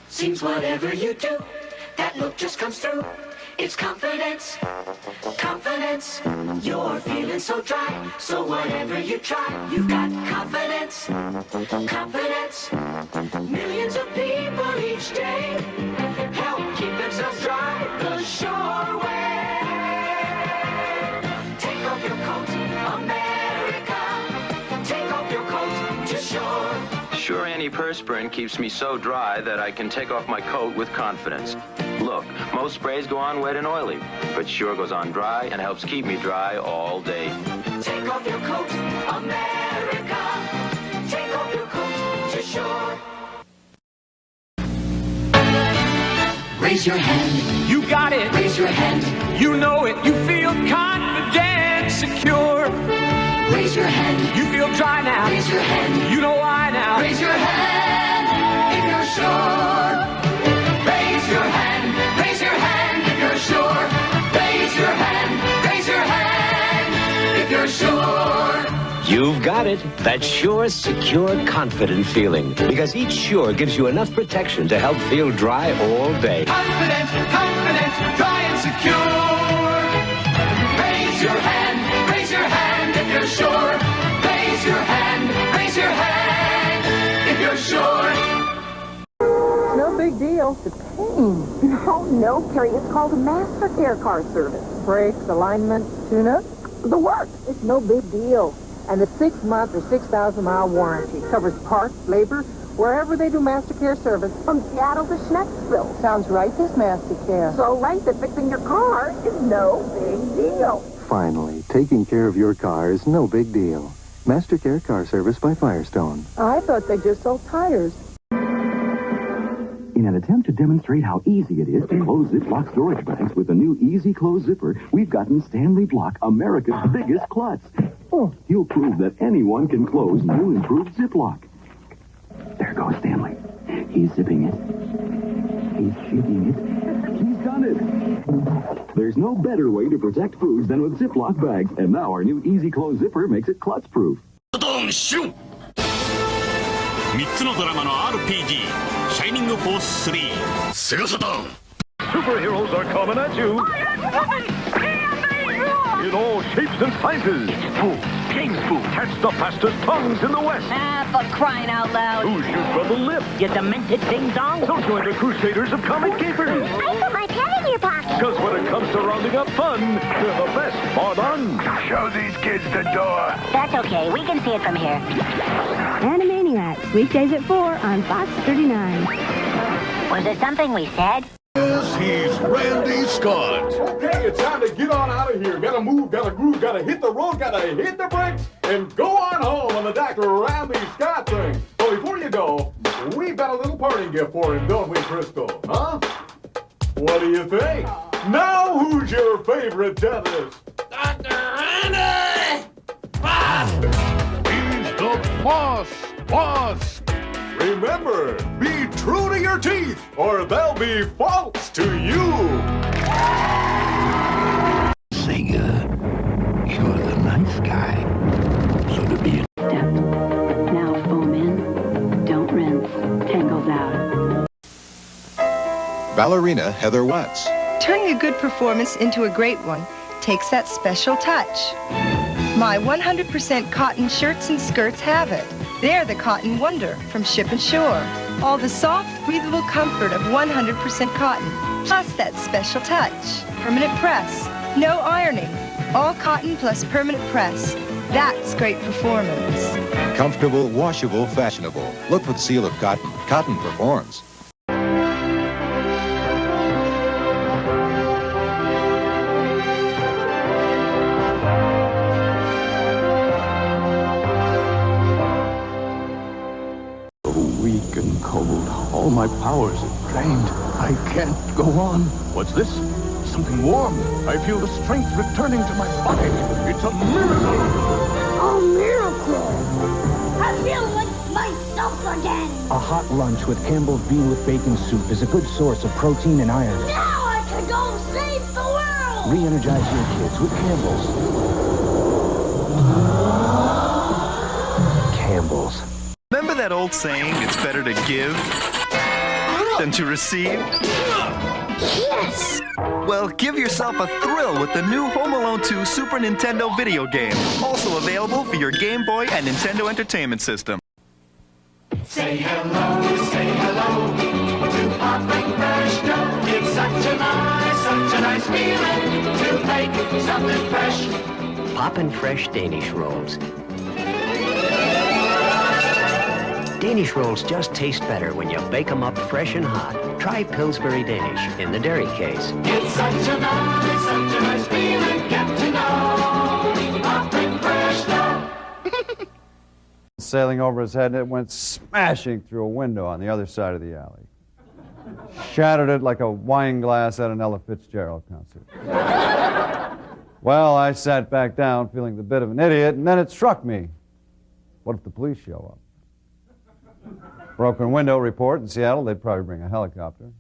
Seems whatever you do, that look just comes through. It's confidence, confidence. You're feeling so dry, so whatever you try, you've got confidence, confidence. Millions of people each day help keep themselves dry the sure way. Take off your coat, America. Take off your coat to shore. Sure antiperspirant keeps me so dry that I can take off my coat with confidence. Look, most sprays go on wet and oily, but Sure goes on dry and helps keep me dry all day. Take off your coat, America. Take off your coat to shore. Raise your hand. You got it. Raise your hand. You know it. You feel confident, secure. Raise your hand. You feel dry now. Raise your hand. You know why now. Raise your hand if you're sure. Raise your hand. Raise your hand if you're sure. Raise your hand. Raise your hand if you're sure. You've got it. That Sure, secure, confident feeling. Because each Sure gives you enough protection to help feel dry all day. Confident, confident, dry and secure. Raise your hand. Raise your hand if you're sure. Raise your hand. Raise your hand if you're sure. No big deal. The pain. No, Carrie. It's called a master care car service. Brakes, alignment, tune-up, the works. It's no big deal. And the 6-month or 6,000-mile warranty covers parts, labor, wherever they do master care service. From Seattle to Schnecksville. Sounds right, this master care. So right that fixing your car is no big deal. Finally, taking care of your car is no big deal. Master Care Car Service by Firestone. I thought they just sold tires. In an attempt to demonstrate how easy it is to close Ziploc storage bags with the new Easy Close Zipper, we've gotten Stanley Block, America's biggest klutz. Oh, he'll prove that anyone can close new improved Ziploc. There goes Stanley. He's zipping it. He's shaking it. He's done it. There's no better way to protect foods than with Ziploc bags. And now our new Easy Close Zipper makes it klutz-proof. 3つのドラマの RPG シャイニングフォース3セガサターン Superheroes are coming at you in all shapes and sizes. Fool, King's Fool, catch the fastest tongues in the West. Ah, for crying out loud. Who shoots from the lip? You demented ding-dong. So join the Crusaders of Comic Capers. I put my pen in your pocket. Because when it comes to rounding up fun, they're the best bar none. Show these kids the door. That's okay. We can see it from here. Animaniacs, weekdays at 4 on Fox 39. Was there something we said? Yes, he's Randy Scott. Okay, it's time to get on out of here. Gotta move, gotta groove, gotta hit the road, gotta hit the brakes, and go on home on the Dr. Randy Scott thing. But before you go, we've got a little parting gift for him, don't we, Crystal? Huh? What do you think? Now, who's your favorite dentist? Dr. Randy! Boss! He's the boss. Remember, be true to your teeth, or they'll be false to you. Sega, you're the nice guy. So to be Step. Now foam in. Don't rinse. Tangles out. Ballerina Heather Watts. Turning a good performance into a great one takes that special touch. My 100% cotton shirts and skirts have it. They're the Cotton Wonder from Ship and Shore. All the soft, breathable comfort of 100% cotton, plus that special touch. Permanent press, no ironing. All cotton plus permanent press. That's great performance. Comfortable, washable, fashionable. Look for the seal of cotton. Cotton performs. Weak and cold. All my powers are drained. I can't go on. What's this? Something warm. I feel the strength returning to my body. It's a miracle. A miracle! I feel like myself again! A hot lunch with Campbell's bean with bacon soup is a good source of protein and iron. Now I can go save the world! Re-energize your kids with Campbell's. Campbell's. Remember that old saying, it's better to give than to receive? Yes! Well, give yourself a thrill with the new Home Alone 2 Super Nintendo video game. Also available for your Game Boy and Nintendo Entertainment System. Say hello to Pop and Fresh Dough. It's such a nice feeling to make something fresh. Pop and Fresh Danish Rolls. Danish rolls just taste better when you bake them up fresh and hot. Try Pillsbury Danish in the dairy case. It's such a nice feeling. Get to know Pop and Fresh Dough. Sailing over his head, and it went smashing through a window on the other side of the alley. Shattered it like a wine glass at an Ella Fitzgerald concert. Well, I sat back down feeling the bit of an idiot, and then it struck me. What if the police show up? Broken window report in Seattle, they'd probably bring a helicopter.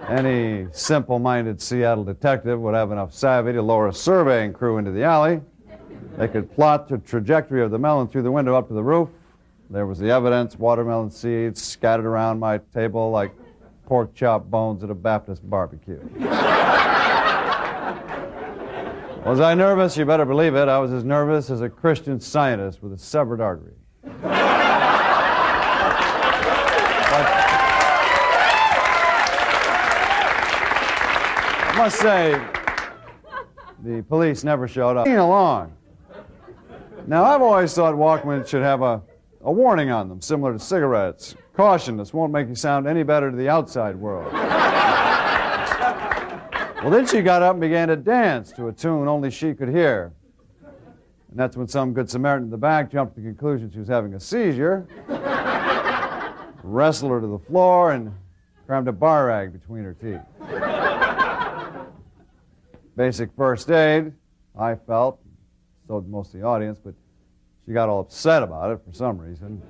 Any simple-minded Seattle detective would have enough savvy to lower a surveying crew into the alley. They could plot the trajectory of the melon through the window up to the roof. There was the evidence, watermelon seeds scattered around my table like pork chop bones at a Baptist barbecue. Was I nervous? You better believe it. I was as nervous as a Christian Scientist with a severed artery. I must say, the police never showed up. Along. Now, I've always thought Walkmans should have a warning on them, similar to cigarettes. Caution, this won't make you sound any better to the outside world. Well, then she got up and began to dance to a tune only she could hear. And that's when some good Samaritan in the back jumped to the conclusion she was having a seizure, wrestled her to the floor, and crammed a bar rag between her teeth. Basic first aid, I felt, so did most of the audience, but she got all upset about it for some reason.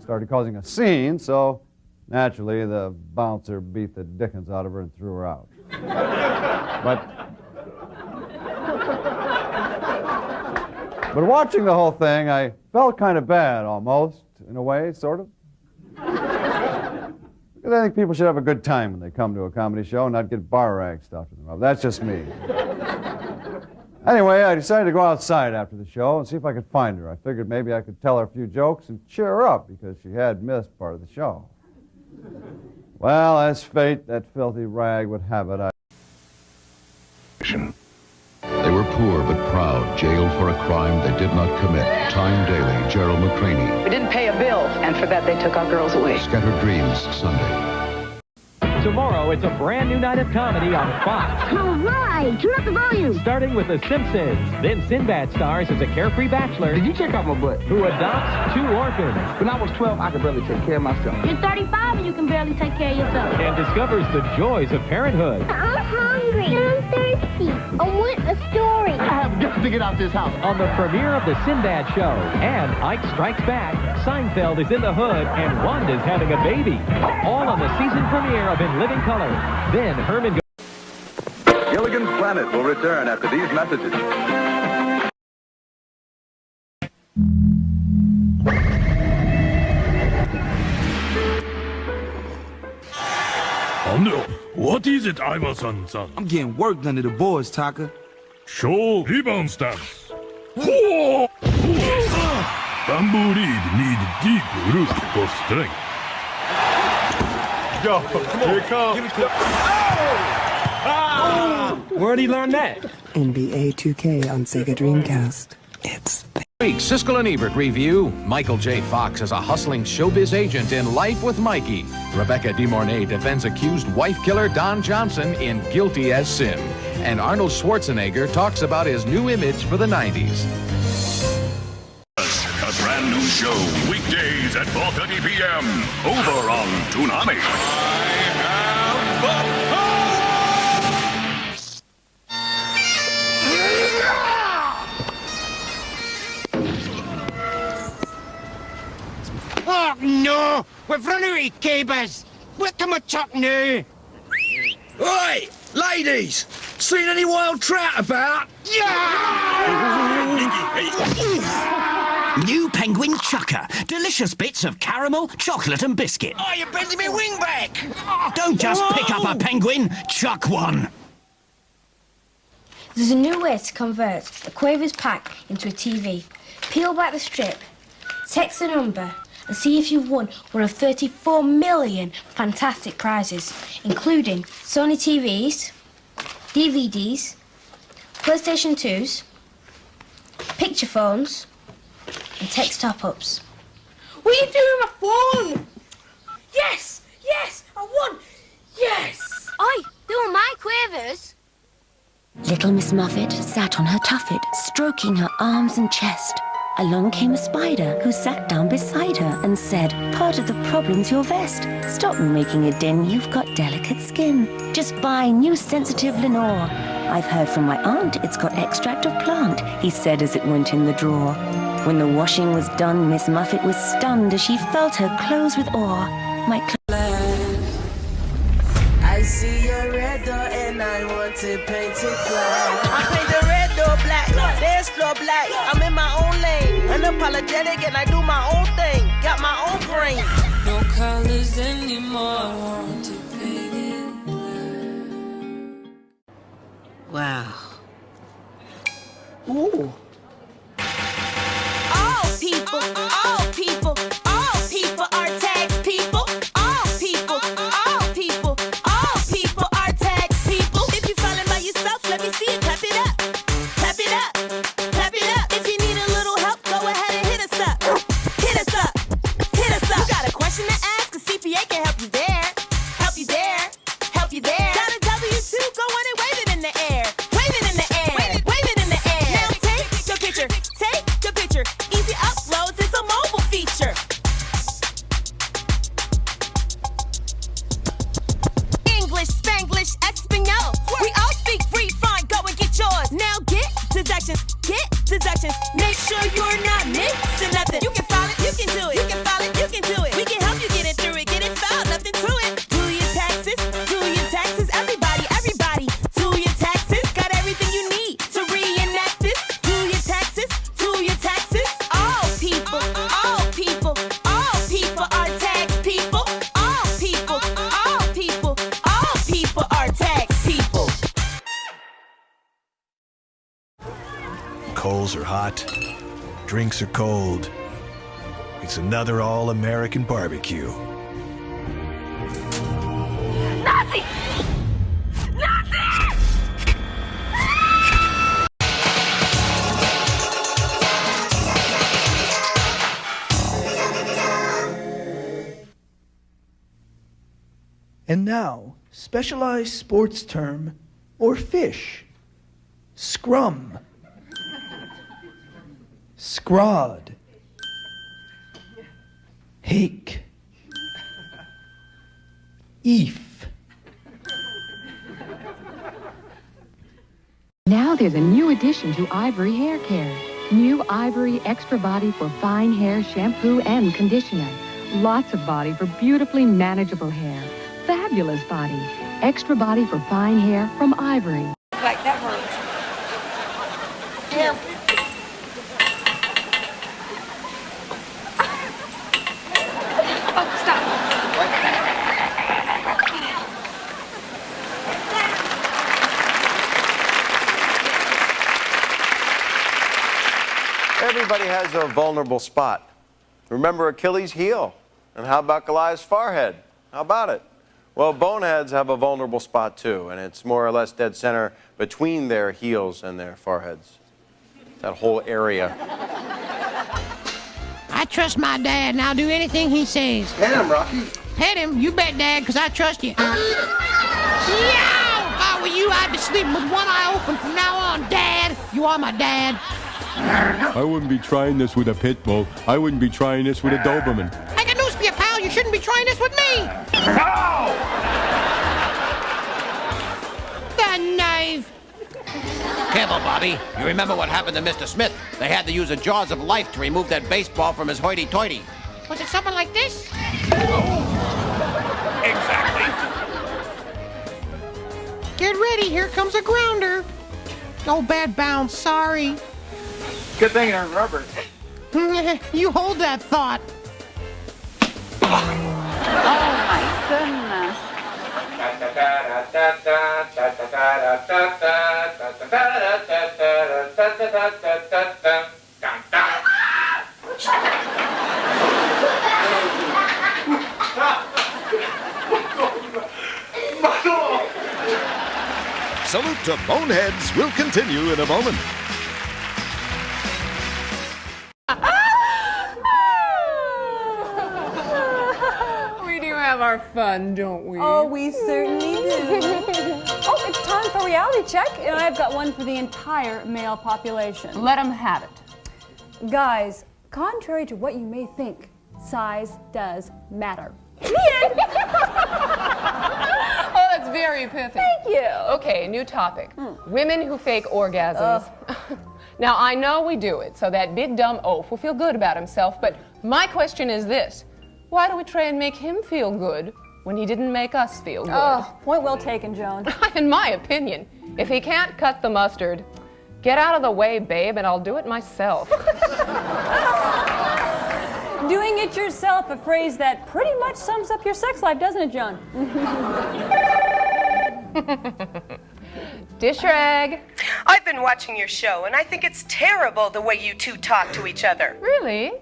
Started causing a scene, so naturally the bouncer beat the dickens out of her and threw her out. But watching the whole thing, I felt kind of bad, almost, in a way, sort of. Because I think people should have a good time when they come to a comedy show and not get bar rags stuffed in their mouth. That's just me. Anyway, I decided to go outside after the show and see if I could find her. I figured maybe I could tell her a few jokes and cheer her up because she had missed part of the show. Well, as fate, that filthy rag would have it, They were poor but proud, jailed for a crime they did not commit. Time Daily, Gerald McCraney. We didn't pay a bill, and for that they took our girls away. Scattered Dreams, Sunday. Tomorrow, it's a brand new night of comedy on Fox. All right, turn up the volume. Starting with The Simpsons. Then Sinbad stars as a carefree bachelor. Did you check out my butt? Who adopts 2 orphans. When I was 12, I could barely take care of myself. You're 35 and you can barely take care of yourself. And discovers the joys of parenthood. I'm hungry. I'm thirsty. I want a story. I have got to get out of this house. On the premiere of The Sinbad Show. And Ike Strikes Back, Seinfeld is in the hood, and Wanda's having a baby. All on the season premiere of In Living Color. Then Herman Gilligan's Planet will return after these messages. Oh no, what is it, Iverson-san? I'm getting worked under the boards, Taka. Show rebound stance. Whoa! Bamboo reed need deep root for strength. Go, come on. Here it comes. Where'd he learn that? NBA 2K on Sega Dreamcast. It's Siskel and Ebert review. Michael J. Fox is a hustling showbiz agent in Life with Mikey. Rebecca De Mornay defends accused wife killer Don Johnson in Guilty as Sin. And Arnold Schwarzenegger talks about his new image for the 90s. A brand new show, weekdays at 4:30 p.m. over on Toonami. Oh, no! We've run out of cables! What can we chuck now? Oi! Ladies! Seen any wild trout about? Yeah! New Penguin Chucker. Delicious bits of caramel, chocolate and biscuit. Oh, you're bending me wing back! Don't just pick up a penguin, chuck one. There's a new way to convert a Quavers pack into a TV. Peel back the strip, text the number, and see if you've won one of 34 million fantastic prizes, including Sony TVs, DVDs, PlayStation 2s, picture phones, and text top-ups. What are you doing with my phone? Yes! Yes! I won! Yes! Oi, they were my Quavers. Little Miss Muffet sat on her tuffet, stroking her arms and chest. Along came a spider who sat down beside her and said, part of the problem's your vest. Stop making a din, you've got delicate skin. Just buy new sensitive Lenore. I've heard from my aunt it's got extract of plant, he said as it went in the drawer. When the washing was done, Miss Muffet was stunned as she felt her clothes with awe. I see a red door and I want to paint it black. I paint the red door black, dance floor black. I'm in my own lane, unapologetic and I do my own thing. Got my own brain. No colors anymore, I want to paint it black. Wow. Ooh. All people are tagged people. All people are tagged people. If you're falling by yourself, let me see it. Clap it up. Clap it up. Clap it up. If you need a little help, go ahead and hit us up. Hit us up. Hit us up. You got a question to ask? 'Cause CPA can help you there. Help you there. Help you there. Got a W-2? Go on and wave it in the air. Wave it in the air. Wave it in the air. Now take your picture. Take your picture. Easy uploads. It's a mobile feature. English, Spanglish, Espanol. We all speak free, fine, go and get yours. Now get deductions. Make sure you're not missing nothing. You can file it, you can do it. You can file it, you can do it. We can help you get it through it, get it filed, nothing to it. Do your taxes, everybody. Do your taxes, got everything you need to reenact this. Do your taxes. All people are taxed people. All people are taxed people. Coals are hot, drinks are cold. It's another all-American barbecue. Nazi! And now, specialized sports term or fish. Scrum. Scrod. Hake. Eef. Now there's a new addition to Ivory Hair Care. New Ivory Extra Body for Fine Hair Shampoo and Conditioner. Lots of body for beautifully manageable hair. Fabulous body. Extra Body for Fine Hair from Ivory. Like that hurts. Yeah. Oh, stop. Everybody has a vulnerable spot. Remember Achilles' heel? And how about Goliath's forehead? How about it? Well, boneheads have a vulnerable spot too, and it's more or less dead center between their heels and their foreheads. That whole area. I trust my dad, and I'll do anything he says. Pet him, Rocky. Pet him? You bet, Dad, because I trust you. Yeah! If I were you, I'd be sleeping with one eye open from now on, Dad. You are my dad. I wouldn't be trying this with a pit bull. I wouldn't be trying this with a Doberman. I got news for you, pal. You shouldn't be trying this with me. Ow! The knife. Careful, Bobby. You remember what happened to Mr. Smith? They had to use the jaws of life to remove that baseball from his hoity-toity. Was it something like this? Exactly. Get ready. Here comes a grounder. Oh, bad bounce. Sorry. Good thing it ain't rubber. You hold that thought. Oh, my goodness. Salute to Boneheads will continue in a moment. We do have our fun, don't we? Oh, we certainly do. Oh, it's time for reality check, and I've got one for the entire male population. Let them have it. Guys, contrary to what you may think, size does matter. Oh, that's very pithy. Thank you. Okay, new topic. Women who fake orgasms. Now, I know we do it so that big dumb oaf will feel good about himself, but my question is this. Why do we try and make him feel good when he didn't make us feel good? Oh, point well taken, Joan. In my opinion, if he can't cut the mustard, get out of the way, babe, and I'll do it myself. Doing it yourself, a phrase that pretty much sums up your sex life, doesn't it, Joan? Dish rag. I've been watching your show, and I think it's terrible the way you two talk to each other. Really?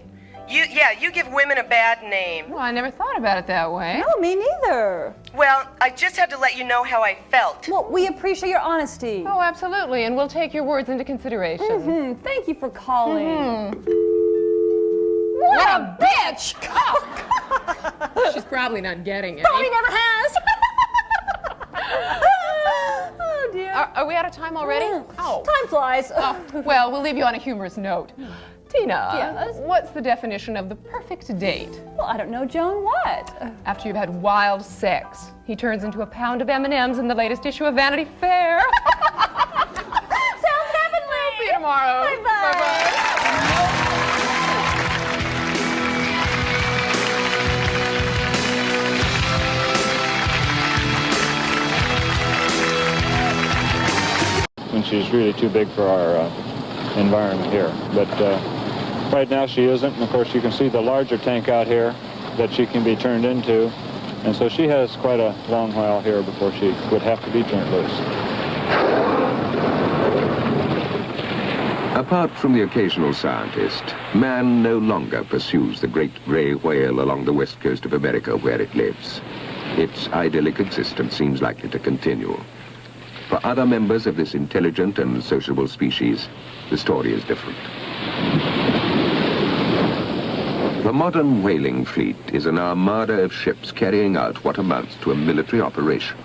You give women a bad name. Well, I never thought about it that way. No, me neither. Well, I just had to let you know how I felt. Well, we appreciate your honesty. Oh, absolutely, and we'll take your words into consideration. Thank you for calling. What a bitch! Oh. She's probably not getting it. Probably never has. Oh, dear. Are we out of time already? Oh. Time flies. Oh, well, we'll leave you on a humorous note. Tina, yes? What's the definition of the perfect date? Well, I don't know, Joan. What? After you've had wild sex, he turns into a pound of M&Ms in the latest issue of Vanity Fair. Sounds heavenly. See you tomorrow. Bye-bye. Bye-bye. When she's really too big for our environment here. But right now she isn't, and of course you can see the larger tank out here that she can be turned into, and so she has quite a long while here before she would have to be turned loose. Apart from the occasional scientist, man no longer pursues the great gray whale along the west coast of America where it lives. Its idyllic existence seems likely to continue. For other members of this intelligent and sociable species, the story is different. The modern whaling fleet is an armada of ships carrying out what amounts to a military operation.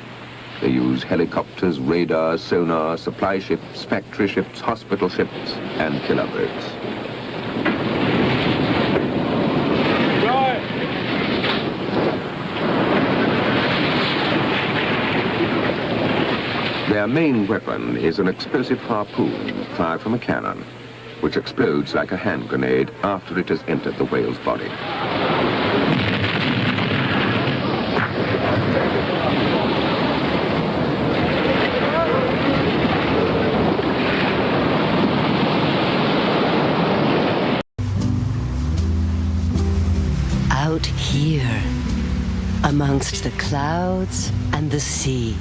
They use helicopters, radar, sonar, supply ships, factory ships, hospital ships, and killer birds. Their main weapon is an explosive harpoon fired from a cannon, which explodes like a hand grenade after it has entered the whale's body. Out here, amongst the clouds and the sea,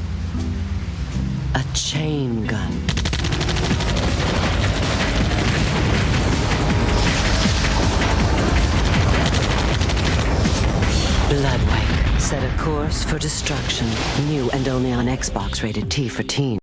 a chain gun. Bloodwake set a course for destruction. New and only on Xbox, rated T for teen.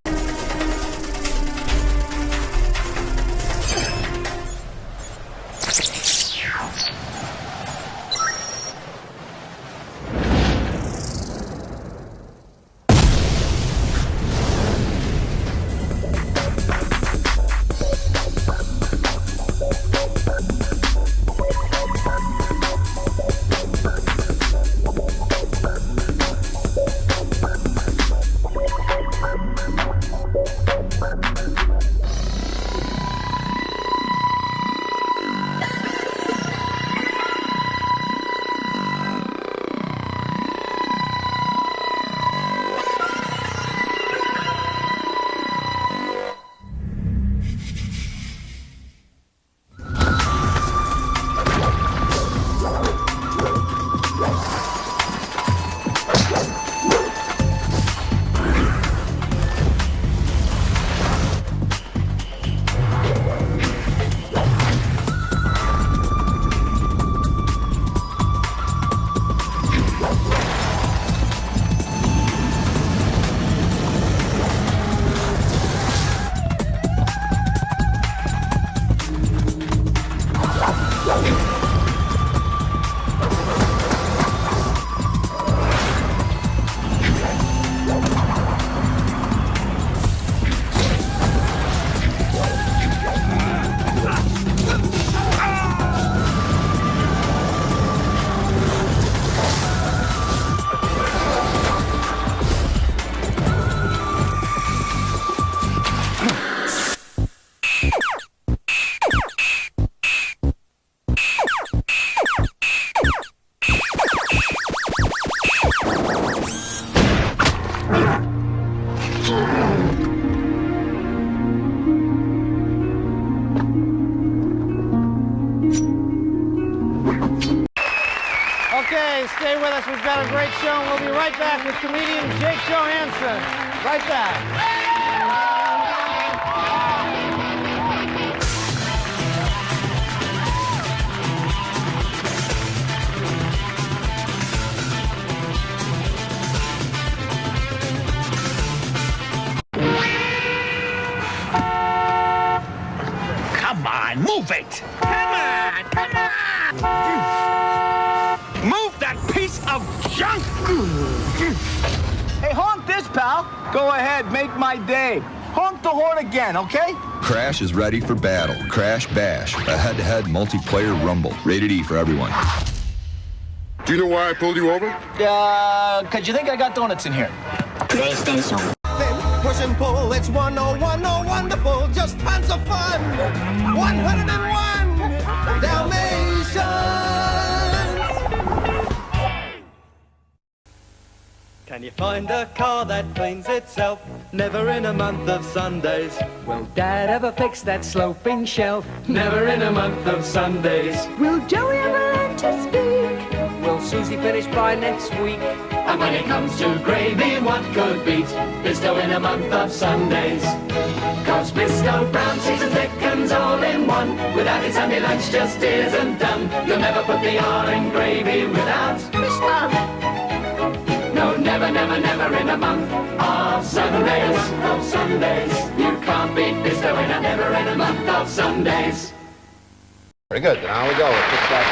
got a great show, and we'll be right back with comedian Jake Johansson. Right back. Come on, move it! Come on, come on! Move that piece of junk! Hey, honk this, pal. Go ahead, make my day. Honk the horn again, okay? Crash is ready for battle. Crash Bash, a head-to-head multiplayer rumble. Rated E for everyone. Do you know why I pulled you over? 'Cause you think I got donuts in here. PlayStation. Push and pull, it's 101, oh wonderful, just tons of fun. 101 Dalmatians. Can you find a car that cleans itself? Never in a month of Sundays. Will Dad ever fix that sloping shelf? Never in a month of Sundays. Will Joey ever learn to speak? Will Susie finish by next week? And when it comes to gravy, what could beat Bisto in a month of Sundays? 'Cause Bisto brown season thickens all in one. Without it, Sunday lunch just isn't done. You'll never put the R in gravy without Bisto. No, never, never, never in a month of Sundays. Of Sundays. You can't beat Bisto in a never in a month of Sundays. Very good. Now we go. Let's fix that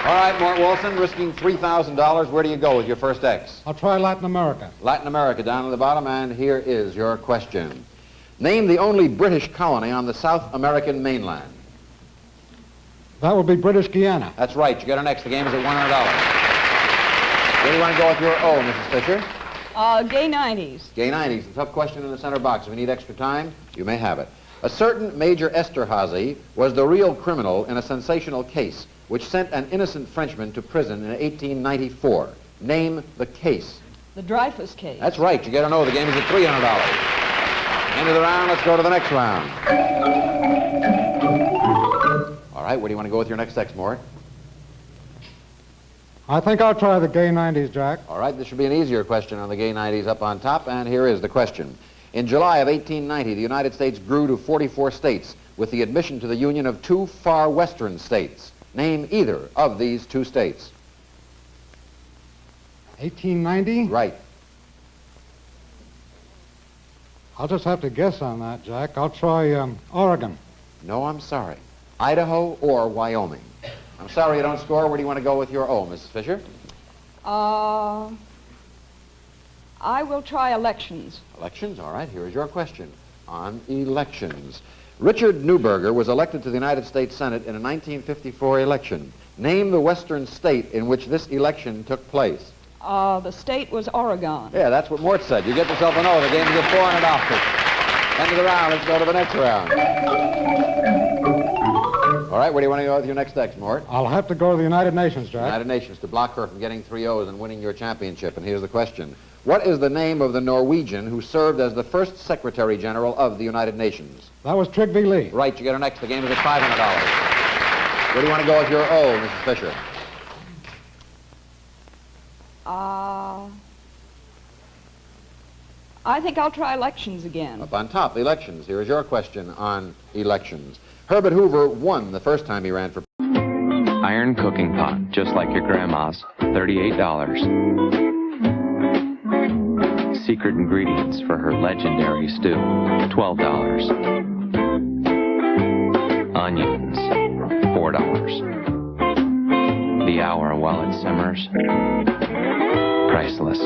All right, Mort Wilson, risking $3,000. Where do you go with your first X? I'll try Latin America. Latin America, down at the bottom, and here is your question. Name the only British colony on the South American mainland. That would be British Guiana. That's right. You got an X. The game is at $100. Where do you want to go with your O, Mrs. Fisher? Gay 90s. Gay 90s. The tough question in the center box. If you need extra time, you may have it. A certain Major Esterhazy was the real criminal in a sensational case which sent an innocent Frenchman to prison in 1894. Name the case. The Dreyfus case. That's right. You get an O. The game is at $300. End of the round. Let's go to the next round. All right. Where do you want to go with your next X, Mort? I think I'll try the Gay 90s, Jack. All right. This should be an easier question on the Gay 90s up on top, and here is the question. In July of 1890, the United States grew to 44 states with the admission to the Union of 2 far western states. Name either of these 2 states. 1890? Right. I'll just have to guess on that, Jack. I'll try Oregon. No, I'm sorry. Idaho or Wyoming. I'm sorry you don't score. Where do you want to go with your O, Mrs. Fisher? I will try elections. Elections? All right. Here is your question on elections. Richard Neuberger was elected to the United States Senate in a 1954 election. Name the western state in which this election took place. The state was Oregon. Yeah, that's what Mort said. You get yourself an O. The game is at $400. End of the round. Let's go to the next round. All right, where do you want to go with your next X, Mort? I'll have to go to the United Nations, Jack. United Nations, to block her from getting 3 O's and winning your championship. And here's the question. What is the name of the Norwegian who served as the first Secretary General of the United Nations? That was Trygve Lie. Right, you get an X. The game is at $500. Where do you want to go with your O, Mrs. Fisher? I think I'll try elections again. Up on top, elections. Here is your question on elections. Herbert Hoover won the first time he ran for... Iron cooking pot, just like your grandma's, $38. Secret ingredients for her legendary stew, $12. Onions, $4. The hour while it simmers, priceless.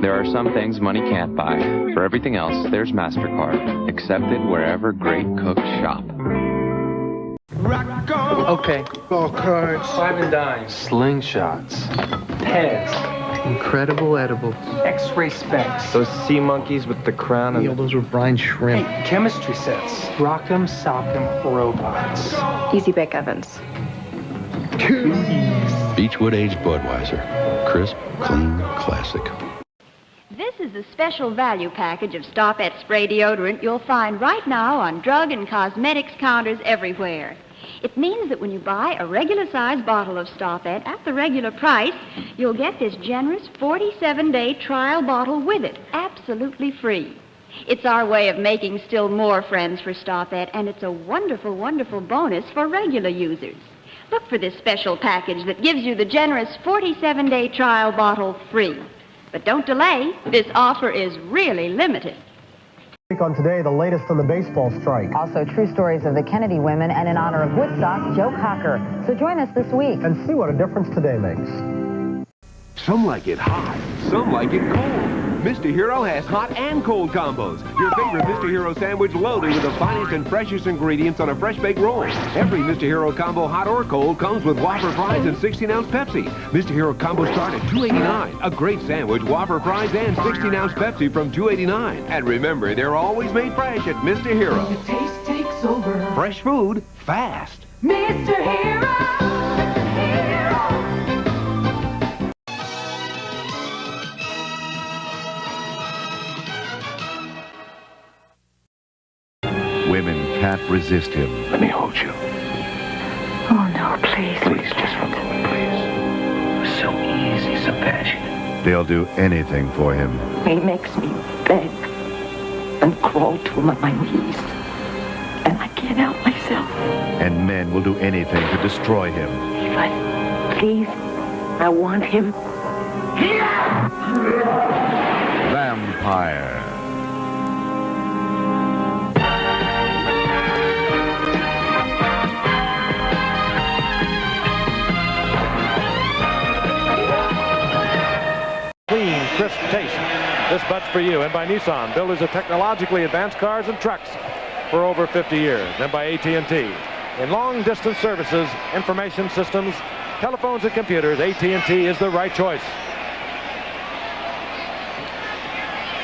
There are some things money can't buy. For everything else, there's MasterCard. Accepted wherever great cooks shop. Okay. Ball cards. 5 and dimes. Slingshots. Heads. Incredible edibles. X-ray specs. Those sea monkeys with the crown and... those were brine shrimp. Hey, chemistry sets. Rock'em Sock'em robots. Easy Bake Ovens. Beechwood Aged Budweiser. Crisp, clean, classic. This is the special value package of Stop-Et spray deodorant you'll find right now on drug and cosmetics counters everywhere. It means that when you buy a regular-sized bottle of Stop Ed at the regular price, you'll get this generous 47-day trial bottle with it, absolutely free. It's our way of making still more friends for Stop Ed, and it's a wonderful, wonderful bonus for regular users. Look for this special package that gives you the generous 47-day trial bottle free. But don't delay. This offer is really limited. On today, the latest on the baseball strike. Also, true stories of the Kennedy women, and in honor of Woodstock, Joe Cocker. So join us this week. And see what a difference today makes. Some like it hot, some like it cold. Mr. Hero has hot and cold combos. Your favorite Mr. Hero sandwich loaded with the finest and freshest ingredients on a fresh baked roll. Every Mr. Hero combo, hot or cold, comes with Whopper fries and 16-ounce Pepsi. Mr. Hero combos start at $2.89. A great sandwich, Whopper fries, and 16-ounce Pepsi from $2.89. And remember, they're always made fresh at Mr. Hero. The taste takes over. Fresh food, fast. Mr. Hero. Women can't resist him. Let me hold you. Oh, no, please. Please, just for a moment, please. So easy, so passionate. They'll do anything for him. He makes me beg and crawl to him on my knees. And I can't help myself. And men will do anything to destroy him. But please, I want him. Vampire. Clean, crisp taste. This bud's for you. And by Nissan, builders of technologically advanced cars and trucks for over 50 years. And by AT&T. In long-distance services, information systems, telephones and computers, AT&T is the right choice.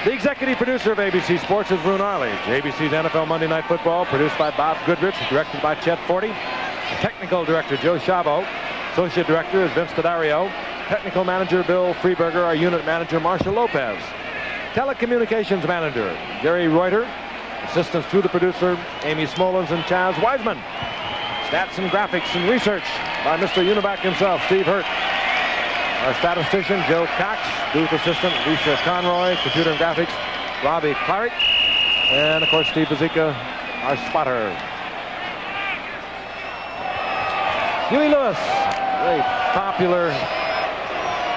The executive producer of ABC Sports is Roone Arledge. ABC's NFL Monday Night Football, produced by Bob Goodrich, directed by Chet Forty. The technical director, Joe Shabo. Associate director is Vince D'Addario. Technical manager, Bill Freeberger. Our unit manager, Marshall Lopez. Telecommunications manager, Gary Reuter. Assistants to the producer, Amy Smolens and Chaz Wiseman. Stats and graphics and research by Mr. Univac himself, Steve Hurt. Our statistician, Joe Cox. Booth assistant, Lisa Conroy. Computer and graphics, Robbie Clarick. And, of course, Steve Bazika, our spotter. Huey Lewis, very popular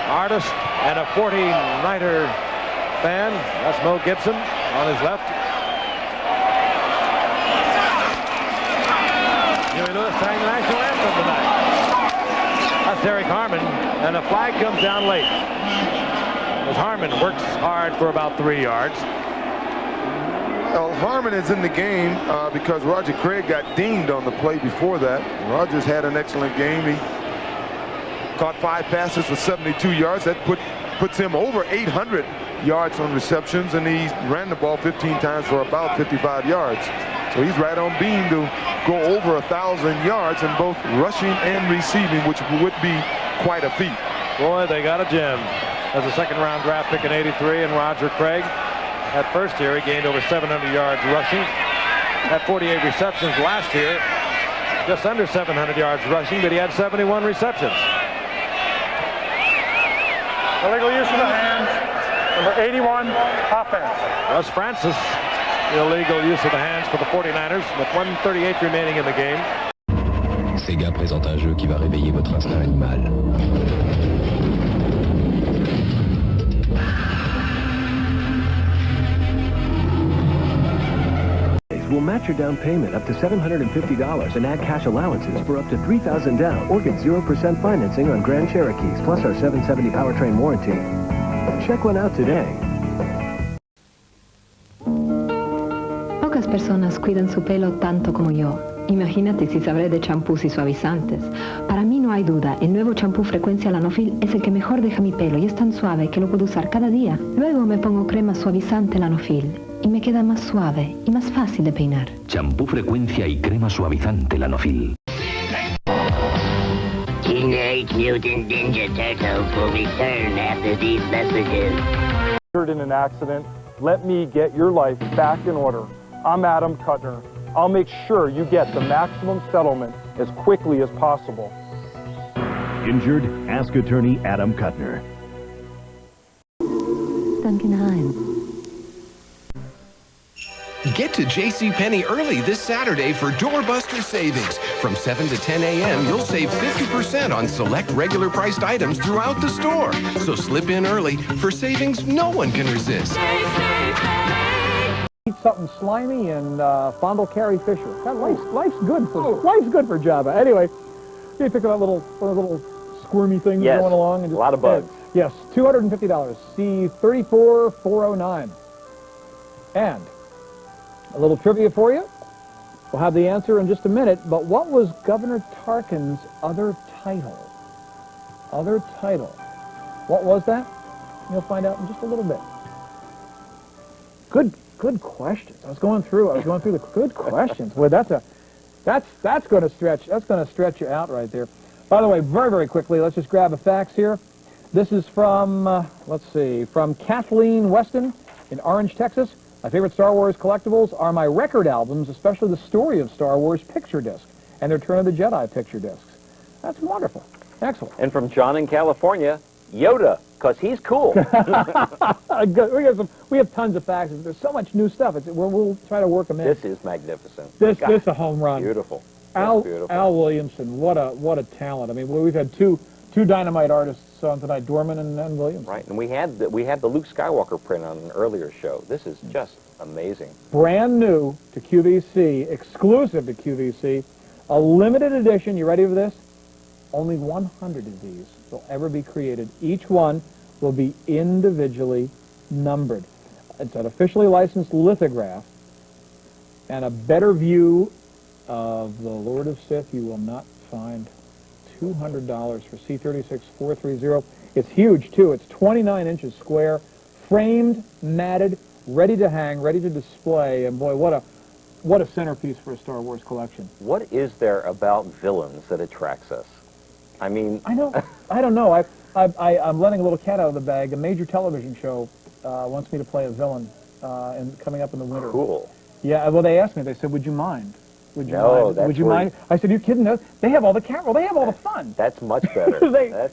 artist and a 40-nighter fan. That's Mo Gibson on his left. Huey Lewis sang the national anthem tonight. That's Derek Harmon, and the flag comes down late. As Harmon works hard for about 3 yards. Well, Harmon is in the game because Roger Craig got dinged on the play before that. Rogers had an excellent game. He caught 5 passes for 72 yards. That puts him over 800 yards on receptions, and he ran the ball 15 times for about 55 yards. So he's right on beam to go over 1,000 yards in both rushing and receiving, which would be quite a feat. Boy, they got a gem. As a second-round draft pick in '83, and Roger Craig. That first year, he gained over 700 yards rushing. Had 48 receptions last year. Just under 700 yards rushing, but he had 71 receptions. Illegal use of the hands, number 81, offense. Russ Francis, illegal use of the hands for the 49ers, with 1:38 remaining in the game. Sega présente un jeu qui va réveiller votre instinct animal. We'll match your down payment up to $750 and add cash allowances for up to $3,000 down, or get 0% financing on Grand Cherokees, plus our 770 powertrain warranty. Check one out today. Pocas personas cuidan su pelo tanto como yo. Imagínate si sabré de champús y suavizantes. Para mí no hay duda, el nuevo champú Frecuencia Lanofil es el que mejor deja mi pelo y es tan suave que lo puedo usar cada día. Luego me pongo crema suavizante Lanofil y me queda más suave y más fácil de peinar. Champú Frecuencia y crema suavizante Lanofil. Teenage Mutant Ninja Turtles will return after these messages. In an accident, let me get your life back in order. I'm Adam Kuttner. I'll make sure you get the maximum settlement as quickly as possible. Injured? Ask attorney Adam Kuttner. Duncan Hines. Get to JCPenney early this Saturday for doorbuster savings. From 7 to 10 a.m., you'll save 50% on select regular priced items throughout the store. So slip in early for savings no one can resist. Eat something slimy and fondle Carrie Fisher. God, life's good for Java. Anyway, you pick up one of the little squirmy things going along. And just, a lot of bugs. Yes, $250. See 34409. And a little trivia for you. We'll have the answer in just a minute, but what was Governor Tarkin's other title? Other title. What was that? You'll find out in just a little bit. Good questions. I was going through the good questions. Well, that's going to stretch you out right there. By the way, very, very quickly, let's just grab a fax here. This is from, let's see, from Kathleen Weston in Orange, Texas. My favorite Star Wars collectibles are my record albums, especially the Story of Star Wars picture disc and the Return of the Jedi picture discs. That's wonderful. Excellent. And from John in California, Yoda, because he's cool. We have tons of faxes. There's so much new stuff. We'll try to work them in. This is magnificent. This is a home run. Beautiful. Al Williamson, what a talent. I mean, we've had two dynamite artists on tonight, Dorman and Williams. Right, and we had the Luke Skywalker print on an earlier show. This is just amazing. Brand new to QVC, exclusive to QVC, a limited edition. You ready for this? Only 100 of these will ever be created. Each one will be individually numbered. It's an officially licensed lithograph and a better view of the Lord of Sith you will not find. $200 for C36430. It's huge too. It's 29 inches square, framed, matted, ready to hang, ready to display, and boy, what a centerpiece for a Star Wars collection. What is there about villains that attracts us? I mean, I don't know. I'm letting a little cat out of the bag. A major television show wants me to play a villain coming up in the winter. Cool. Yeah. Well, they asked me. They said, "Would you mind? Would you No, mind? that's Would you mind?" I said, "You kidding? No. They have all the camera. Well, they have all the fun." That's much better.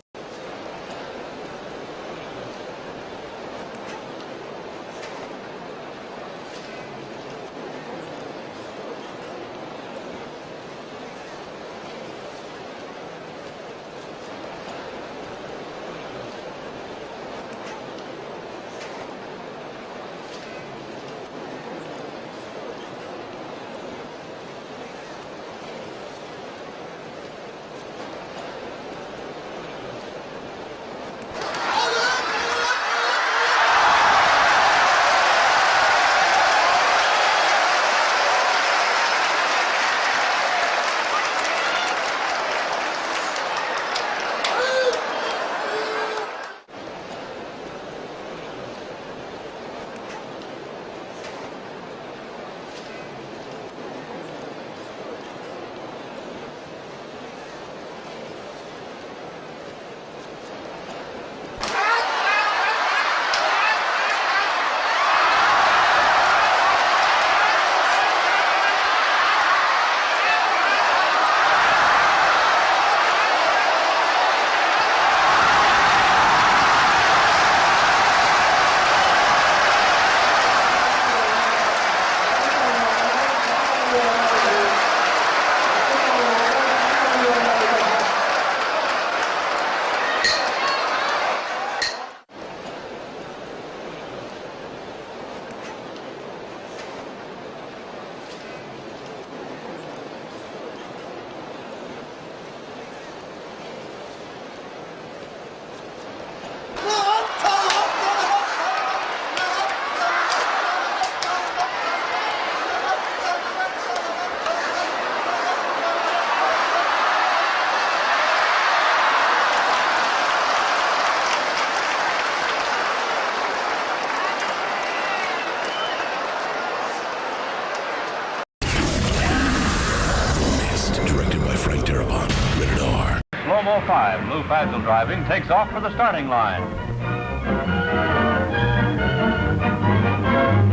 Slow-mo 5, Lou Fazel driving, takes off for the starting line.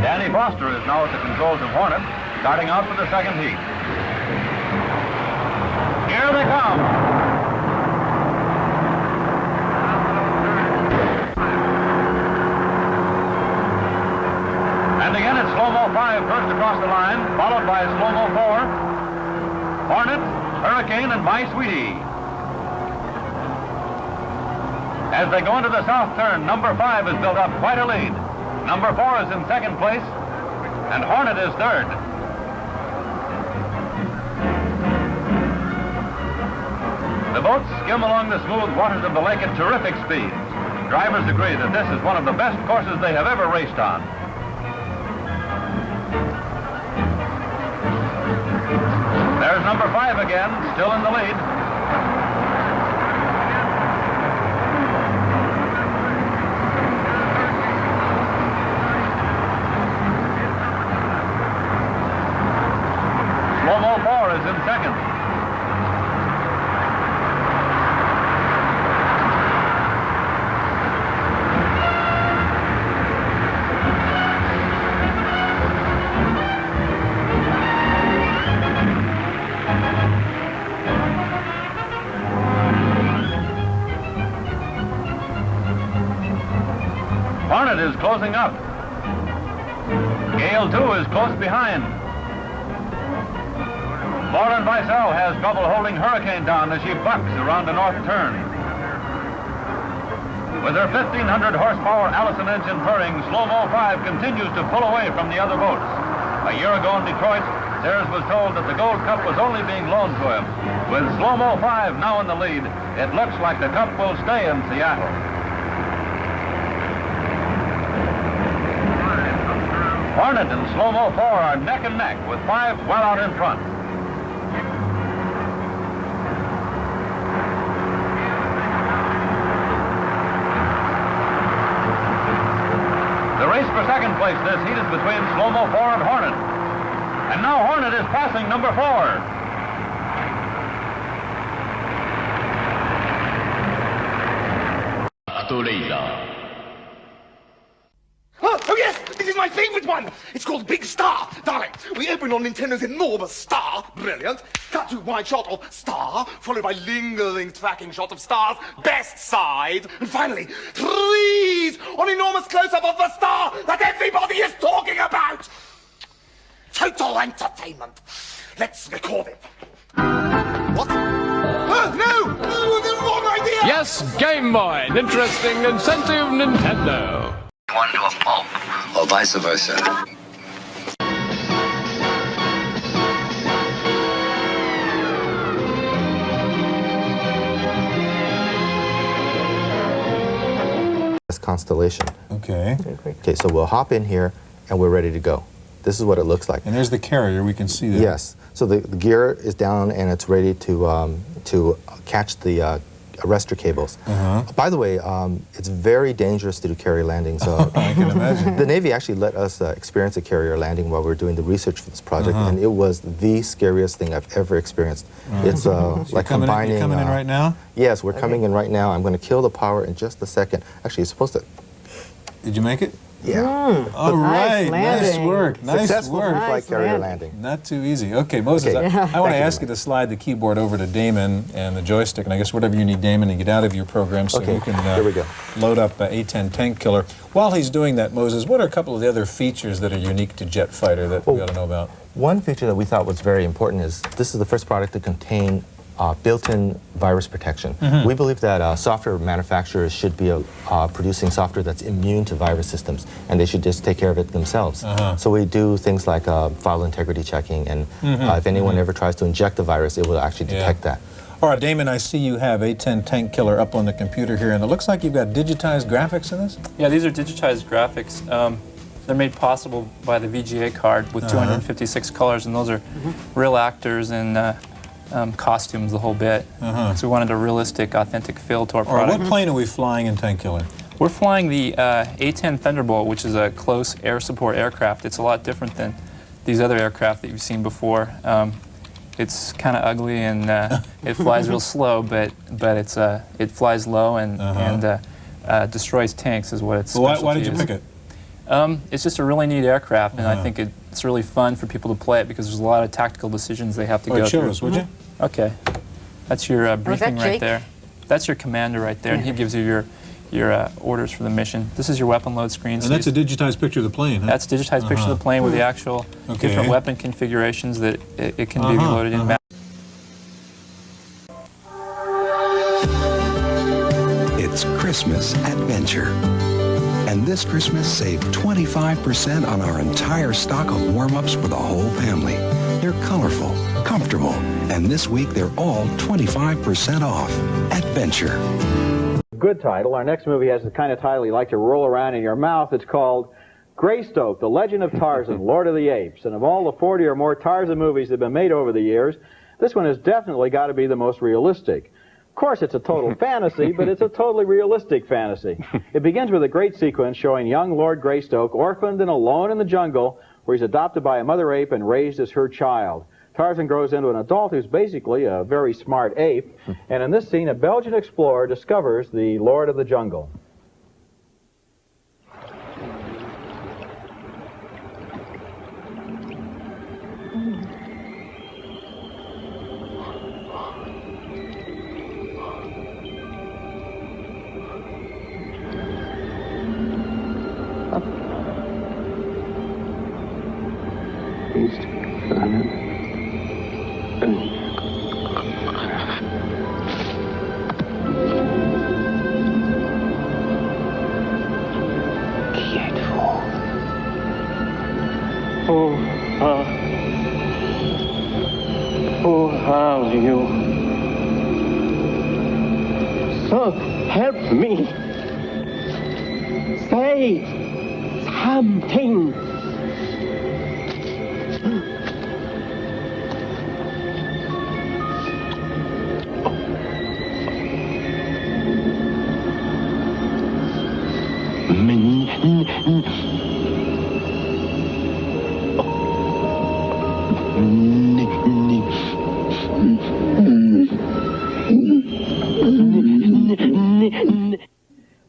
Danny Foster is now at the controls of Hornet. starting out for the second heat. Here they come. And again, it's slow-mo 5 first across the line, followed by slow-mo 4, Hornet, Hurricane, and My Sweetie. As they go into the south turn, number 5 has built up quite a lead. Number 4 is in second place, and Hornet is third. The boats skim along the smooth waters of the lake at terrific speeds. Drivers agree that this is one of the best courses they have ever raced on. There's number 5 again, still in the lead. Slow-mo 4 is in second. Hornet is closing up. Gale 2 is close behind. Lauren Weissel has trouble holding Hurricane down as she bucks around the north turn. With her 1,500 horsepower Allison engine purring, Slow-mo 5 continues to pull away from the other boats. A year ago in Detroit, Sears was told that the Gold Cup was only being loaned to him. With Slow-mo 5 now in the lead, it looks like the Cup will stay in Seattle. Hornet and Slow-mo 4 are neck and neck with 5 well out in front. The race for second place this heat is between Slow-mo 4 and Hornet. And now Hornet is passing number 4. Oh, yes! This is my favorite one! It's called Big Star. Darling, we open on Nintendo's enormous star. Brilliant. Cut to wide shot of star, followed by lingering tracking shot of star's best side. And finally, freeze on enormous close-up of the star that everybody is talking about. Total entertainment. Let's record it. What? No! The wrong idea! Yes, Game Boy. An interesting incentive, Nintendo. One to a pulp, or vice versa. This constellation. Okay. Okay, so we'll hop in here and we're ready to go. This is what it looks like. And there's the carrier. We can see that. Yes. So the gear is down and it's ready to catch the arrestor cables. By the way, it's very dangerous to do carrier landings. I can imagine. The Navy actually let us experience a carrier landing while we were doing the research for this project, and it was the scariest thing I've ever experienced. It's like combining... You're coming in right now? Yes, we're coming in right now. I'm going to kill the power in just a second. Actually, it's supposed to... Did you make it? Yeah. All right, nice work. Nice Successful work. flight carrier landing. Not too easy. Okay, Moses, Okay. I want to ask you to slide the keyboard over to Damon and the joystick, and I guess whatever you need Damon to get out of your program so you can here we go. load up A-10 Tank Killer. While he's doing that, Moses, what are a couple of the other features that are unique to Jet Fighter that we ought to know about? One feature that we thought was very important is this is the first product to contain built-in virus protection. We believe that software manufacturers should be producing software that's immune to virus systems, and they should just take care of it themselves. So we do things like file integrity checking, and if anyone ever tries to inject the virus, it will actually detect that. All right, Damon, I see you have A-10 Tank Killer up on the computer here, and it looks like you've got digitized graphics in this? Yeah, these are digitized graphics. They're made possible by the VGA card with 256 colors, and those are real actors and costumes, the whole bit. So we wanted a realistic, authentic feel to our product. What plane are we flying in Tank Killer? We're flying the A-10 Thunderbolt, which is a close air support aircraft. It's a lot different than these other aircraft that you've seen before. It's kind of ugly and it flies real slow, but it flies low and destroys tanks is what it's. Why did you pick it? It's just a really neat aircraft, and I think it's really fun for people to play it because there's a lot of tactical decisions they have to go show through. us, would you? Okay. That's your briefing right there. That's your commander right there, and he gives you your orders for the mission. This is your weapon load screen. And that's a digitized picture of the plane, huh? That's a digitized picture of the plane with the actual different weapon configurations that it can be reloaded in. It's Christmas adventure. And this Christmas, save 25% on our entire stock of warm-ups for the whole family. They're colorful, comfortable, and this week they're all 25% off. Adventure. Good title. Our next movie has the kind of title you like to roll around in your mouth. It's called Greystoke, The Legend of Tarzan, Lord of the Apes. And of all the 40 or more Tarzan movies that have been made over the years, this one has definitely got to be the most realistic. Of course, it's a total fantasy, but it's a totally realistic fantasy. It begins with a great sequence showing young Lord Greystoke orphaned and alone in the jungle, where he's adopted by a mother ape and raised as her child. Tarzan grows into an adult who's basically a very smart ape, and in this scene, a Belgian explorer discovers the Lord of the Jungle. Who are you? So help me. Say something.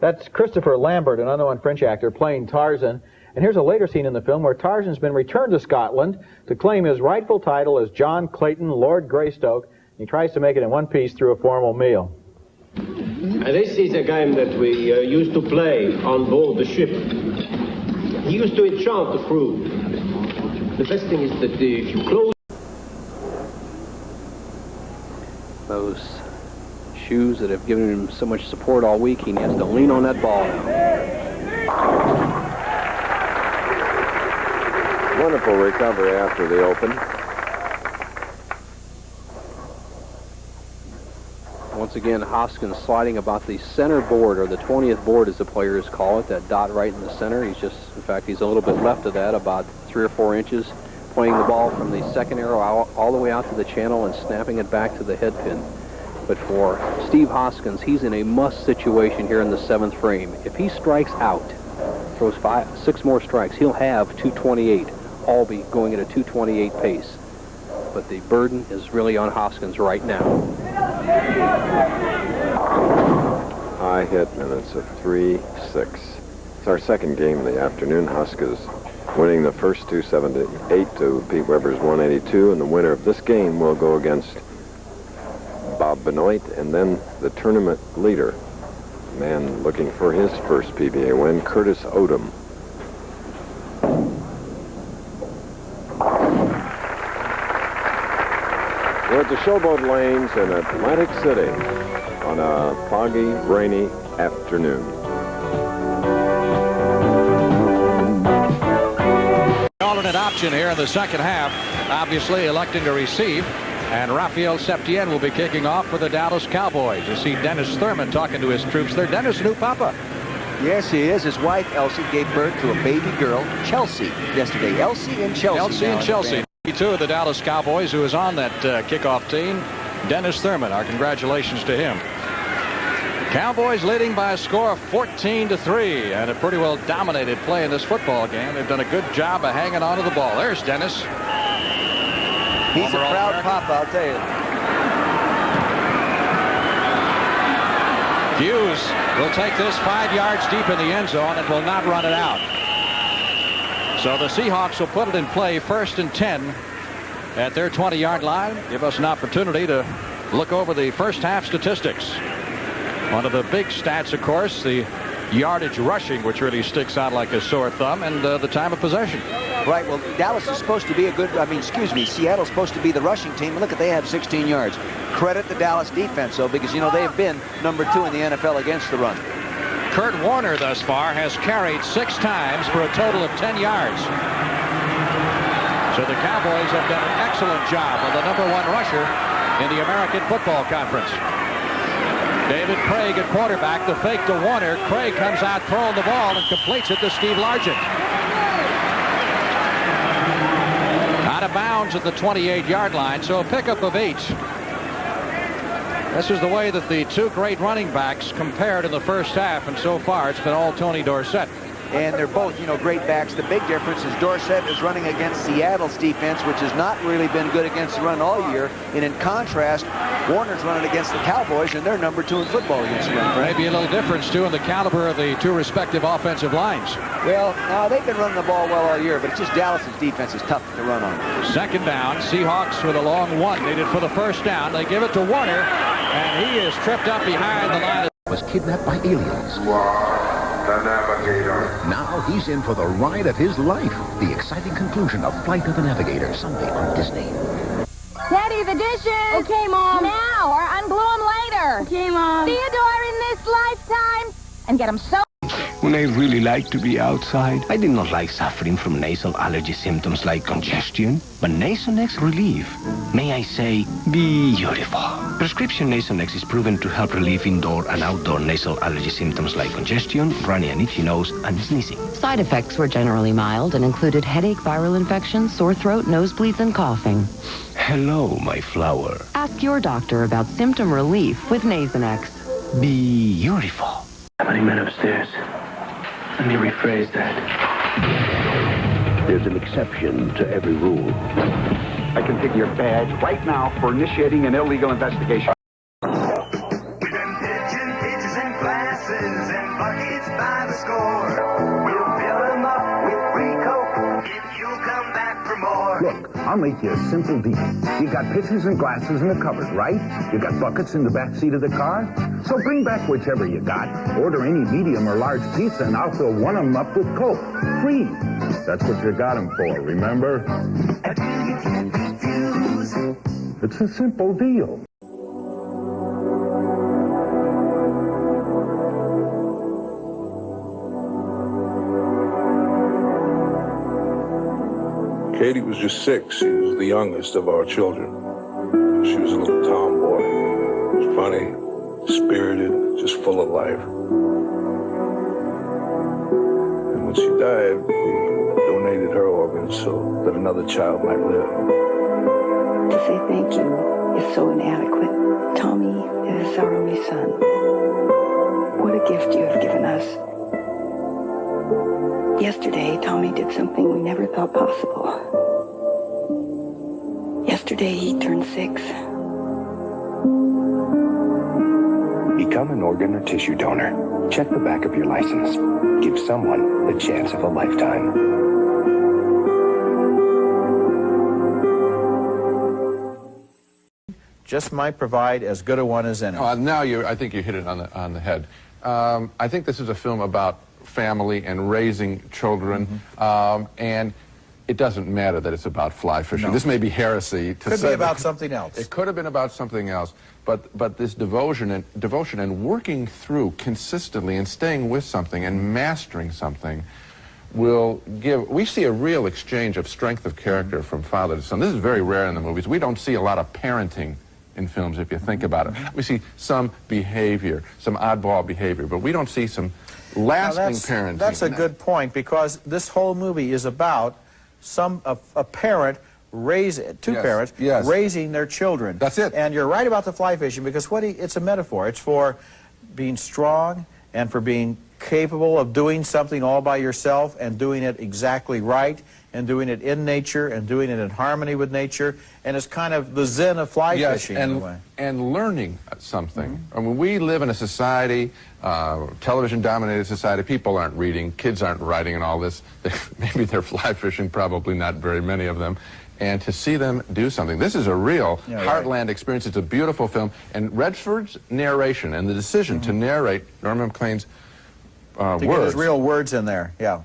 That's Christopher Lambert, an unknown French actor, playing Tarzan. And here's a later scene in the film where Tarzan's been returned to Scotland to claim his rightful title as John Clayton, Lord Greystoke. He tries to make it in one piece through a formal meal. This is a game that we used to play on board the ship. He used to enchant the crew. The best thing is that if you close... Those shoes that have given him so much support all week, he has to lean on that ball now. Wonderful recovery after the open. Once again, Hoskins sliding about the center board, or the 20th board as the players call it, that dot right in the center. He's just, in fact, he's a little bit left of that, about 3 or 4 inches, playing the ball from the second arrow all the way out to the channel and snapping it back to the head pin. But for Steve Hoskins, he's in a must situation here in the 7th frame. If he strikes out, throws 6 more strikes, he'll have 228, all be going at a 228 pace. But the burden is really on Hoskins right now. High hit minutes of 3-6. It's our second game of the afternoon. Hoskins winning the first 2 7-8 to Pete Weber's 182, and the winner of this game will go against Bob Benoit, and then the tournament leader, man looking for his first PBA win, Curtis Odom. We're at the Showboat Lanes in Atlantic City on a foggy, rainy afternoon. Alternate option here in the second half, obviously electing to receive. And Rafael Septien will be kicking off for the Dallas Cowboys. You see Dennis Thurman talking to his troops there. Dennis, new papa. Yes, he is. His wife, Elsie, gave birth to a baby girl, Chelsea, yesterday. Elsie and Chelsea. Elsie and Chelsea. Two of the Dallas Cowboys who is on that kickoff team. Dennis Thurman, our congratulations to him. Cowboys leading by a score of 14-3, and a pretty well dominated play in this football game. They've done a good job of hanging on to the ball. There's Dennis. He's a proud papa, I'll tell you. Hughes will take this 5 yards deep in the end zone and will not run it out. So the Seahawks will put it in play 1st and 10 at their 20-yard line. Give us an opportunity to look over the first half statistics. One of the big stats, of course, the yardage rushing, which really sticks out like a sore thumb, and the time of possession. Right, well, Dallas is supposed to be Seattle's supposed to be the rushing team. Look, they have 16 yards. Credit the Dallas defense, though, because, you know, they've been number 2 in the NFL against the run. Kurt Warner thus far has carried 6 times for a total of 10 yards. So the Cowboys have done an excellent job of the #1 rusher in the American Football Conference. David Craig at quarterback, the fake to Warner. Craig comes out throwing the ball and completes it to Steve Largent. Out of bounds at the 28-yard line, so a pickup of 8. This is the way that the 2 great running backs compared in the first half, and so far it's been all Tony Dorsett. And they're both, you know, great backs. The big difference is Dorsett is running against Seattle's defense, which has not really been good against the run all year. And in contrast, Warner's running against the Cowboys, and they're number 2 in football against the run. Maybe a little difference, too, in the caliber of the 2 respective offensive lines. Well, now they've been running the ball well all year, but it's just Dallas's defense is tough to run on. 2nd down, Seahawks with a long 1 needed for the 1st down. They give it to Warner, and he is tripped up behind the line. Was kidnapped by aliens. The Navigator. Now he's in for the ride of his life. The exciting conclusion of Flight of the Navigator, Sunday on Disney. Daddy, the dishes. Okay, Mom. Now, or unglue them later. Okay, Mom. Theodore in this lifetime. And get them so... When I really like to be outside, I did not like suffering from nasal allergy symptoms like congestion, but Nasonex relief. May I say, beautiful. Prescription Nasonex is proven to help relieve indoor and outdoor nasal allergy symptoms like congestion, runny and itchy nose, and sneezing. Side effects were generally mild and included headache, viral infections, sore throat, nosebleeds, and coughing. Hello, my flower. Ask your doctor about symptom relief with Nasonex. Beautiful. How many men upstairs? Let me rephrase that. There's an exception to every rule. I can take your badge right now for initiating an illegal investigation. We've been pitching pitches and glasses and buckets by the score. We'll fill them up with free Coke if you'll come back for more. Look, I'll make you a simple deal. You got pitchers and glasses in the cupboard, right? You got buckets in the back seat of the car? So bring back whichever you got. Order any medium or large pizza, and I'll fill one of them up with Coke. Free. That's what you got them for, remember? It's a simple deal. Katie was just 6. She was the youngest of our children. She was a little tomboy. She was funny, spirited, just full of life. And when she died, we donated her organs so that another child might live. To say thank you is so inadequate. Tommy is our only son. What a gift you have given us. Yesterday, Tommy did something we never thought possible. Yesterday, he turned 6. Become an organ or tissue donor. Check the back of your license. Give someone the chance of a lifetime. Just might provide as good a one as any. Now I think you hit it on the head. I think this is a film about family and raising children, and it doesn't matter that it's about fly fishing. No. This may be heresy to say. Could be about something else. It could have been about something else, but this devotion and working through consistently and staying with something and mastering something will give. We see a real exchange of strength of character from father to son. This is very rare in the movies. We don't see a lot of parenting in films, if you think about it. We see some behavior, some oddball behavior, but we don't see some lasting parenting. That's a good point, because this whole movie is about a parent parents raising their children. That's it. And you're right about the fly fishing, because it's a metaphor. It's for being strong and for being capable of doing something all by yourself and doing it exactly right and doing it in nature and doing it in harmony with nature, and it's kind of the zen of fly fishing in a way. And learning something. I mean, we live in a society, television-dominated society. People aren't reading, kids aren't writing and all this. Maybe they're fly fishing, probably not very many of them. And to see them do something. This is a real heartland experience. It's a beautiful film. And Redford's narration and the decision to narrate Norman MacLean's words. To get his real words in there, yeah.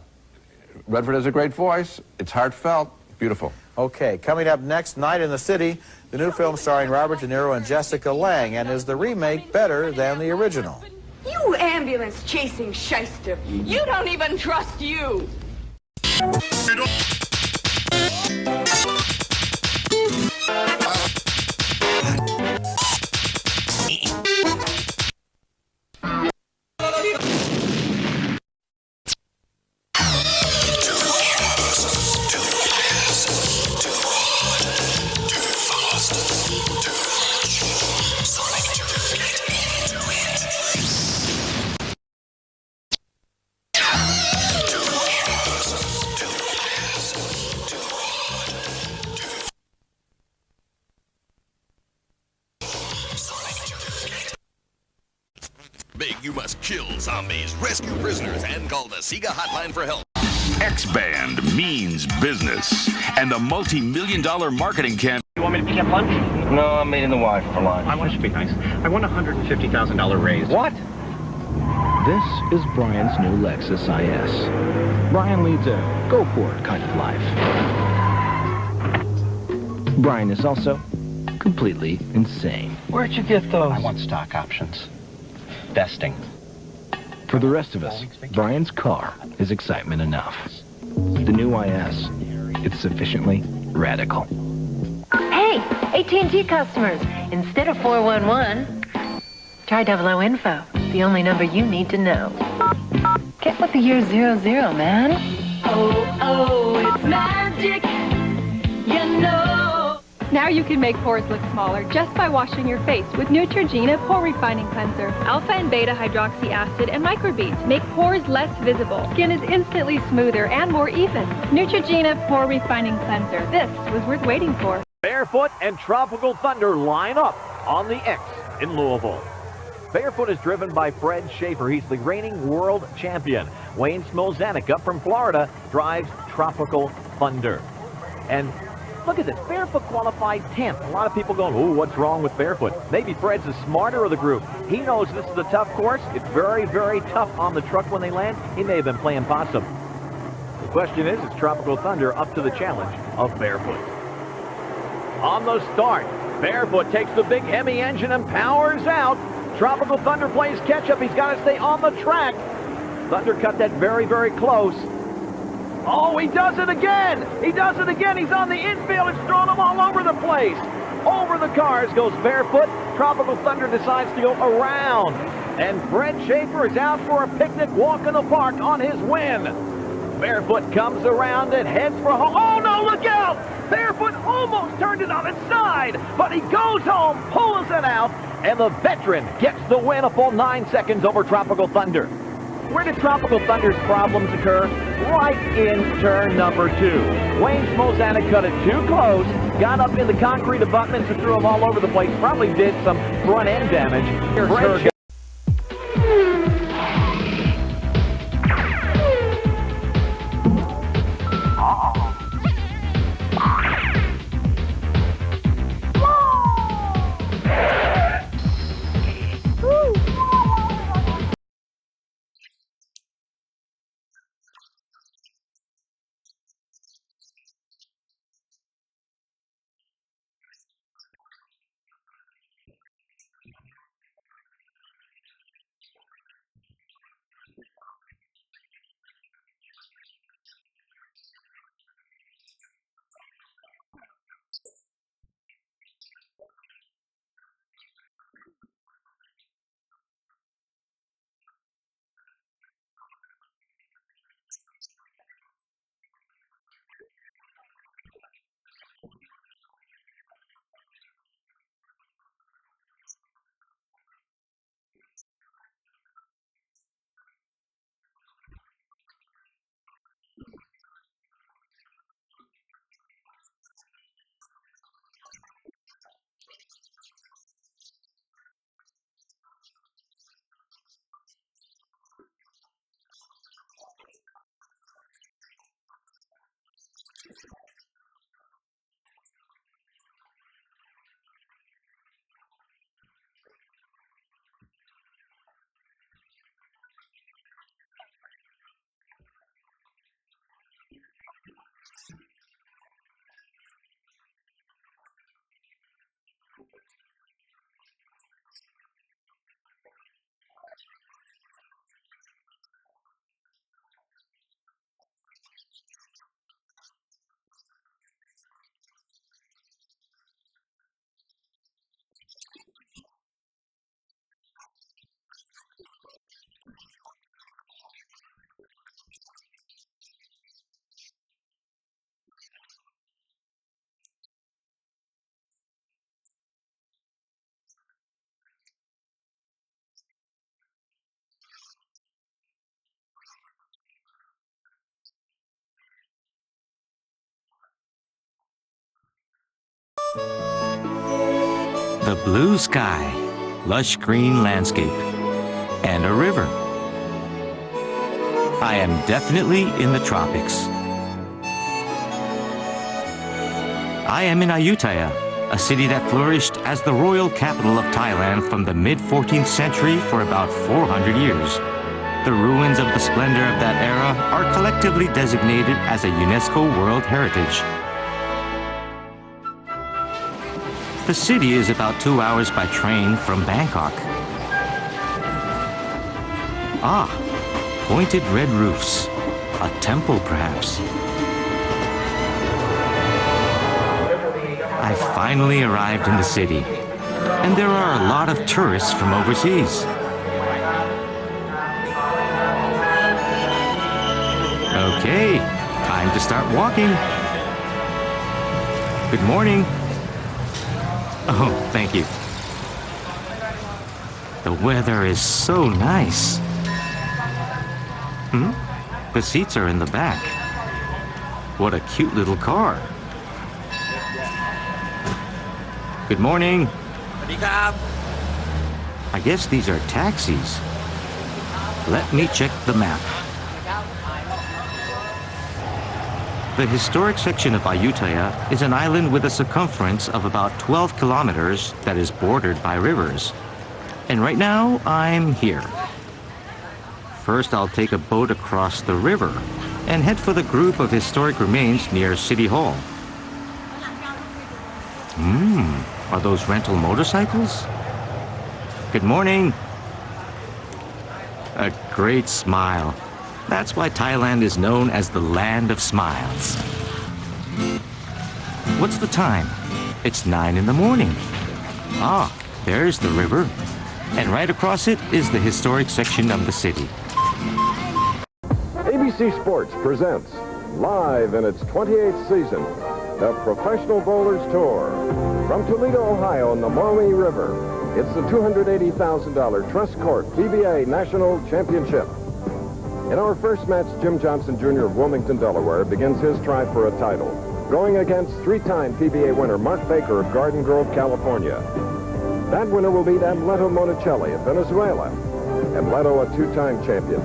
Redford has a great voice. It's heartfelt. Beautiful. Okay, coming up next, Night in the City, the new film starring Robert De Niro and Jessica Lange. And is the remake better than the original? You ambulance-chasing shyster. You don't even trust you. Big, you must kill zombies, rescue prisoners, and call the Sega hotline for help. X-Band means business, and the multi-million-dollar marketing campaign. You want me to pick up lunch? No, I'm meeting the wife for lunch. I want it to be nice. I want a $150,000 raise. What? This is Brian's new Lexus IS. Brian leads a go-for-it kind of life. Brian is also completely insane. Where'd you get those? I want stock options. Vesting. For the rest of us, Brian's car is excitement enough. The new IS, it's sufficiently radical. Hey, AT&T customers, instead of 411, try 00 info, the only number you need to know. Get with the year 00, man. Oh, it's magic, you know. Now you can make pores look smaller just by washing your face with Neutrogena Pore Refining Cleanser. Alpha and beta hydroxy acid and microbeads make pores less visible. Skin is instantly smoother and more even. Neutrogena Pore Refining Cleanser. This was worth waiting for. Barefoot and Tropical Thunder line up on the X in Louisville. Barefoot is driven by Fred Schaefer. He's the reigning world champion. Wayne Smolzanek up from Florida drives Tropical Thunder. And look at this, Barefoot qualified 10th. A lot of people going, ooh, what's wrong with Barefoot? Maybe Fred's the smarter of the group. He knows this is a tough course. It's very, very tough on the truck when they land. He may have been playing possum. The question is Tropical Thunder up to the challenge of Barefoot? On the start, Barefoot takes the big Hemi engine and powers out. Tropical Thunder plays catch-up. He's got to stay on the track. Thunder cut that very, very close. Oh, he does it again! He does it again! He's on the infield! It's throwing him all over the place! Over the cars goes Barefoot. Tropical Thunder decides to go around. And Fred Schaefer is out for a picnic walk in the park on his win. Barefoot comes around and heads for home. Oh, no, look out! Barefoot almost turned it on its side, but he goes home, pulls it out, and the veteran gets the win a full 9 seconds over Tropical Thunder. Where did Tropical Thunder's problems occur? Right in turn number 2. Wayne Smolzanek cut it too close, got up in the concrete abutments and threw them all over the place. Probably did some front end damage. Here's The blue sky, lush green landscape, and a river. I am definitely in the tropics. I am in Ayutthaya, a city that flourished as the royal capital of Thailand from the mid-14th century for about 400 years. The ruins of the splendor of that era are collectively designated as a UNESCO World Heritage. The city is about 2 hours by train from Bangkok. Ah, pointed red roofs. A temple, perhaps. I finally arrived in the city, and there are a lot of tourists from overseas. Okay, time to start walking. Good morning. Oh, thank you. The weather is so nice. The seats are in the back. What a cute little car. Good morning. I guess these are taxis. Let me check the map. The historic section of Ayutthaya is an island with a circumference of about 12 kilometers that is bordered by rivers. And right now, I'm here. First, I'll take a boat across the river and head for the group of historic remains near City Hall. Are those rental motorcycles? Good morning. A great smile. That's why Thailand is known as the land of smiles. What's the time? It's 9 in the morning. Ah, there's the river. And right across it is the historic section of the city. ABC Sports presents, live in its 28th season, the Professional Bowlers Tour. From Toledo, Ohio, on the Maumee River, it's the $280,000 Trust Court PBA National Championship. In our first match, Jim Johnson Jr. of Wilmington, Delaware, begins his try for a title, going against three-time PBA winner Mark Baker of Garden Grove, California. That winner will beat Amleto Monicelli of Venezuela. Amleto, a two-time champion.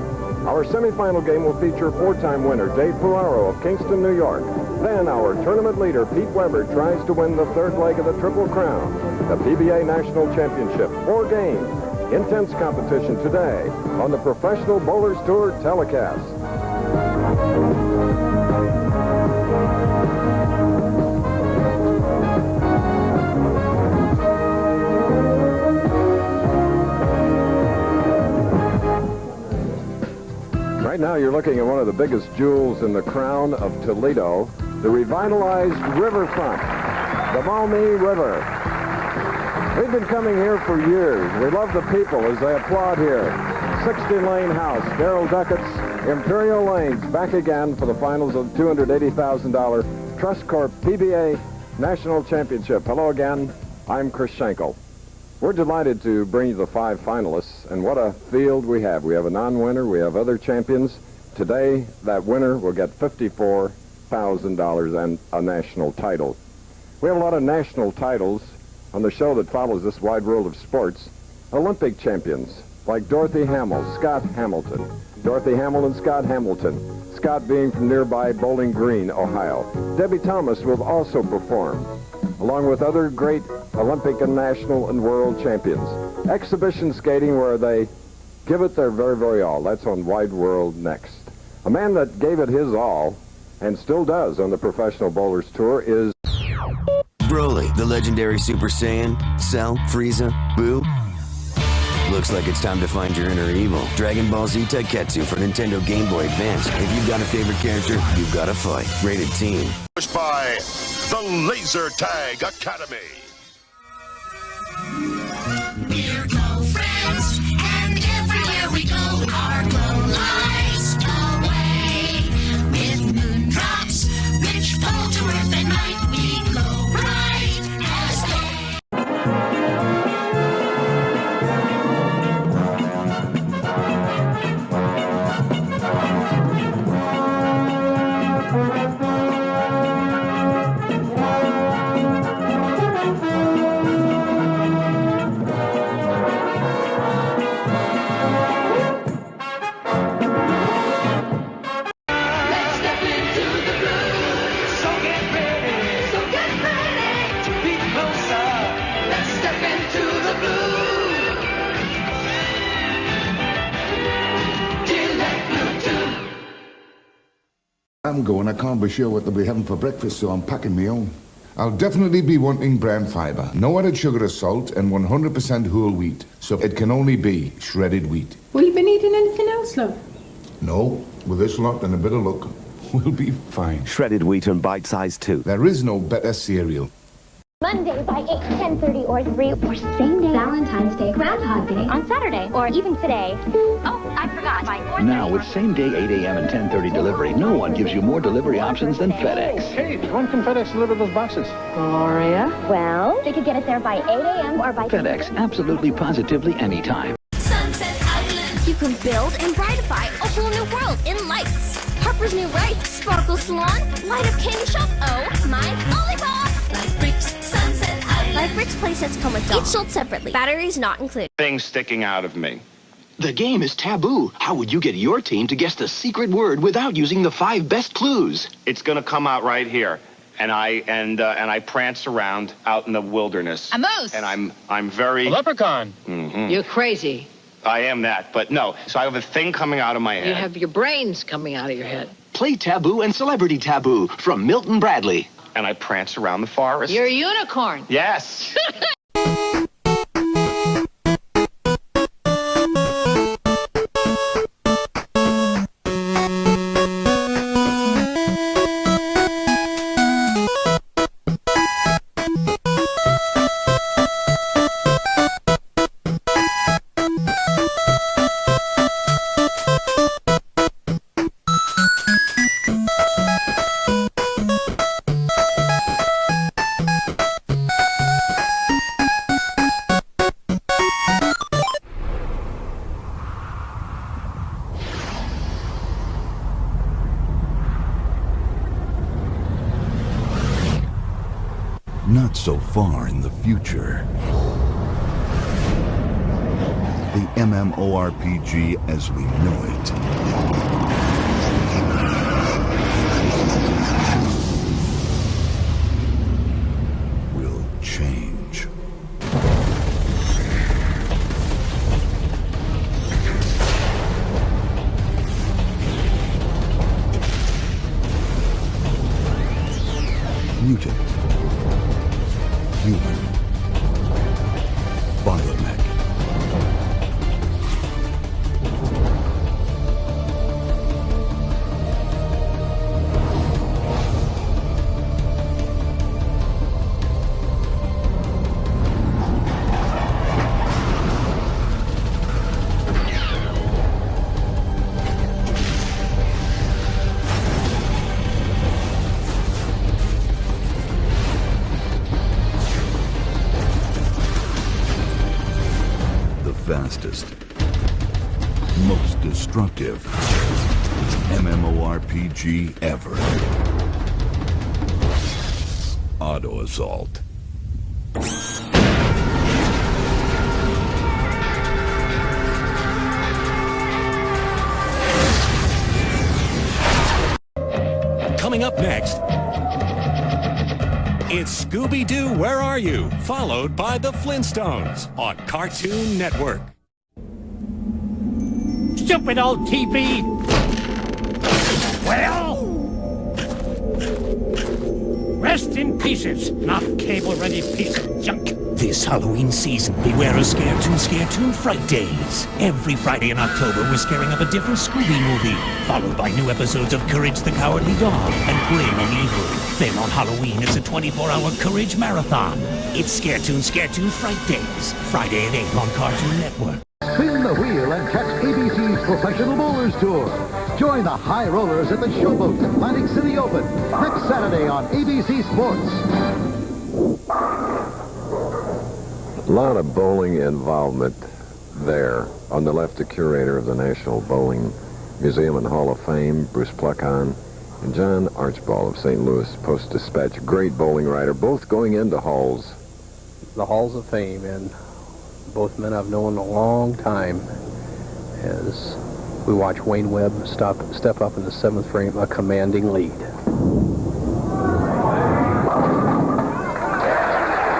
Our semifinal game will feature four-time winner Dave Ferraro of Kingston, New York. Then our tournament leader, Pete Weber, tries to win the third leg of the Triple Crown, the PBA National Championship. 4 games. Intense competition today on the Professional Bowlers Tour telecast. Right now you're looking at one of the biggest jewels in the crown of Toledo, the revitalized riverfront, the Maumee River. We've been coming here for years. We love the people as they applaud here. 60-lane house, Darrell Duckett's Imperial Lanes, back again for the finals of the $280,000 Trust Corp PBA National Championship. Hello again, I'm Chris Schenkel. We're delighted to bring you the 5 finalists, and what a field we have. We have a non-winner, we have other champions. Today, that winner will get $54,000 and a national title. We have a lot of national titles on the show that follows this wide world of sports. Olympic champions like Dorothy Hamill, Scott Hamilton. Dorothy Hamill and Scott Hamilton. Scott being from nearby Bowling Green, Ohio. Debbie Thomas will also perform, along with other great Olympic and national and world champions. Exhibition skating where they give it their very, very all. That's on Wide World next. A man that gave it his all, and still does on the Professional Bowlers Tour, is Broly, the legendary Super Saiyan, Cell, Frieza, Boo. Looks like it's time to find your inner evil. Dragon Ball Z Taiketsu for Nintendo Game Boy Advance. If you've got a favorite character, you've got to fight. Rated teen. Pushed by the Laser Tag Academy. We're glow friends, and everywhere we go, our glow lights away. With moondrops, which fall to earth at night, we glow bright as day. I'm going. I can't be sure what they'll be having for breakfast, so I'm packing my own. I'll definitely be wanting bran fiber, no added sugar or salt, and 100% whole wheat. So it can only be shredded wheat. Will you been eating anything else, love? No, with this lot and a bit of luck, we'll be fine. Shredded wheat and bite size too. There is no better cereal. Monday by 8, 10:30, or 3, or same day. Valentine's Day, Groundhog Day, on Saturday, or even today. Oh, I forgot. By 4:30. Now, with same-day 8 a.m. and 10:30 delivery, no one gives you more delivery options than FedEx. Hey, when can FedEx deliver those boxes? Gloria? Well, they could get it there by 8 a.m. or by... FedEx, absolutely, positively, anytime. Sunset Island. You can build and brightify a whole new world in lights. Harper's New Right, Sparkle Salon, Light Up Candy Shop, oh my lollipop! Light Bricks, Sunset Island. Light Bricks playsets come with dolls. Each sold separately. Batteries not included. Things sticking out of me. The game is taboo. How would you get your team to guess the secret word without using the 5 best clues? It's going to come out right here. And I prance around out in the wilderness. A moose. And I'm very... A leprechaun. Mm-hmm. You're crazy. I am that, but no. So I have a thing coming out of my head. You have your brains coming out of your head. Play Taboo and Celebrity Taboo from Milton Bradley. And I prance around the forest. You're a unicorn. Yes. Not so far in the future. The MMORPG as we know it will change. Mutant. Human. Biomech. Fastest, most destructive MMORPG ever. Auto Assault. Coming up next, it's Scooby-Doo, Where Are You? Followed by The Flintstones on Cartoon Network. Stupid old TV! Well? Rest in pieces, not cable-ready piece of junk. This Halloween season, beware of Scare-Toon Fright Days. Every Friday in October, we're scaring up a different Scooby movie, followed by new episodes of Courage the Cowardly Dog and Grim and Evil. Then on Halloween, it's a 24-hour Courage Marathon. It's Scare-Toon Fright Days, Friday at 8 on Cartoon Network. Spin the wheel and catch ABC's Professional Bowlers Tour. Join the high rollers at the Showboat Atlantic City Open next Saturday on ABC Sports. A lot of bowling involvement there. On the left, the curator of the National Bowling Museum and Hall of Fame, Bruce Pluckon, and John Archibald of St. Louis Post-Dispatch, great bowling writer, both going into halls. The halls of fame, and both men I've known a long time. As we watch Wayne Webb step up in the 7th frame, a commanding lead.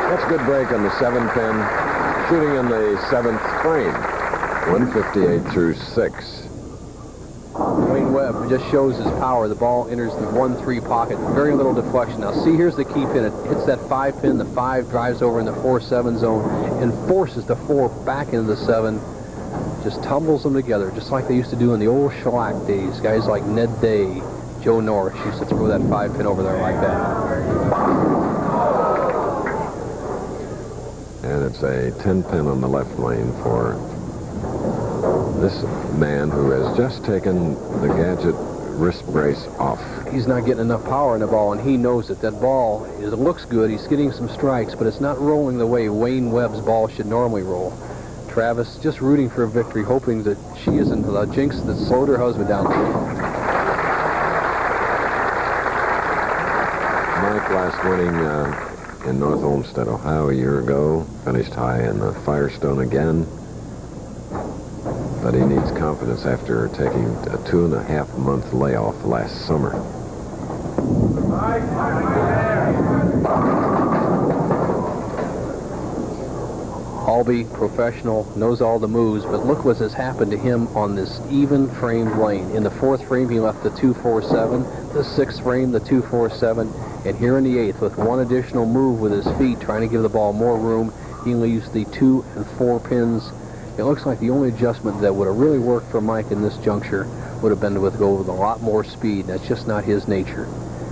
That's a good break on the 7-pin, shooting in the 7th frame. 158 through 6. Wayne Webb just shows his power. The ball enters the 1-3 pocket. Very little deflection. Now see, here's the key pin. It hits that 5 pin. The 5 drives over in the 4-7 zone and forces the 4 back into the 7. Just tumbles them together, just like they used to do in the old shellac days. Guys like Ned Day, Joe Norris used to throw that 5 pin over there like that. And it's a 10 pin on the left lane for this man who has just taken the gadget wrist brace off. He's not getting enough power in the ball, and he knows it. That ball, it looks good. He's getting some strikes, but it's not rolling the way Wayne Webb's ball should normally roll. Travis just rooting for a victory, hoping that she isn't the jinx that slowed her husband down. Mike last winning in North Olmsted, Ohio a year ago. Finished high in the Firestone again. But he needs confidence after taking a 2.5-month layoff last summer. Albee, professional, knows all the moves, but look what has happened to him on this even framed lane. In the 4th frame, he left the 2-4-7, the 6th frame, the 2-4-7, and here in the 8th, with one additional move with his feet, trying to give the ball more room, he leaves the 2 and 4 pins. It looks like the only adjustment that would have really worked for Mike in this juncture would have been to go with a lot more speed. That's just not his nature.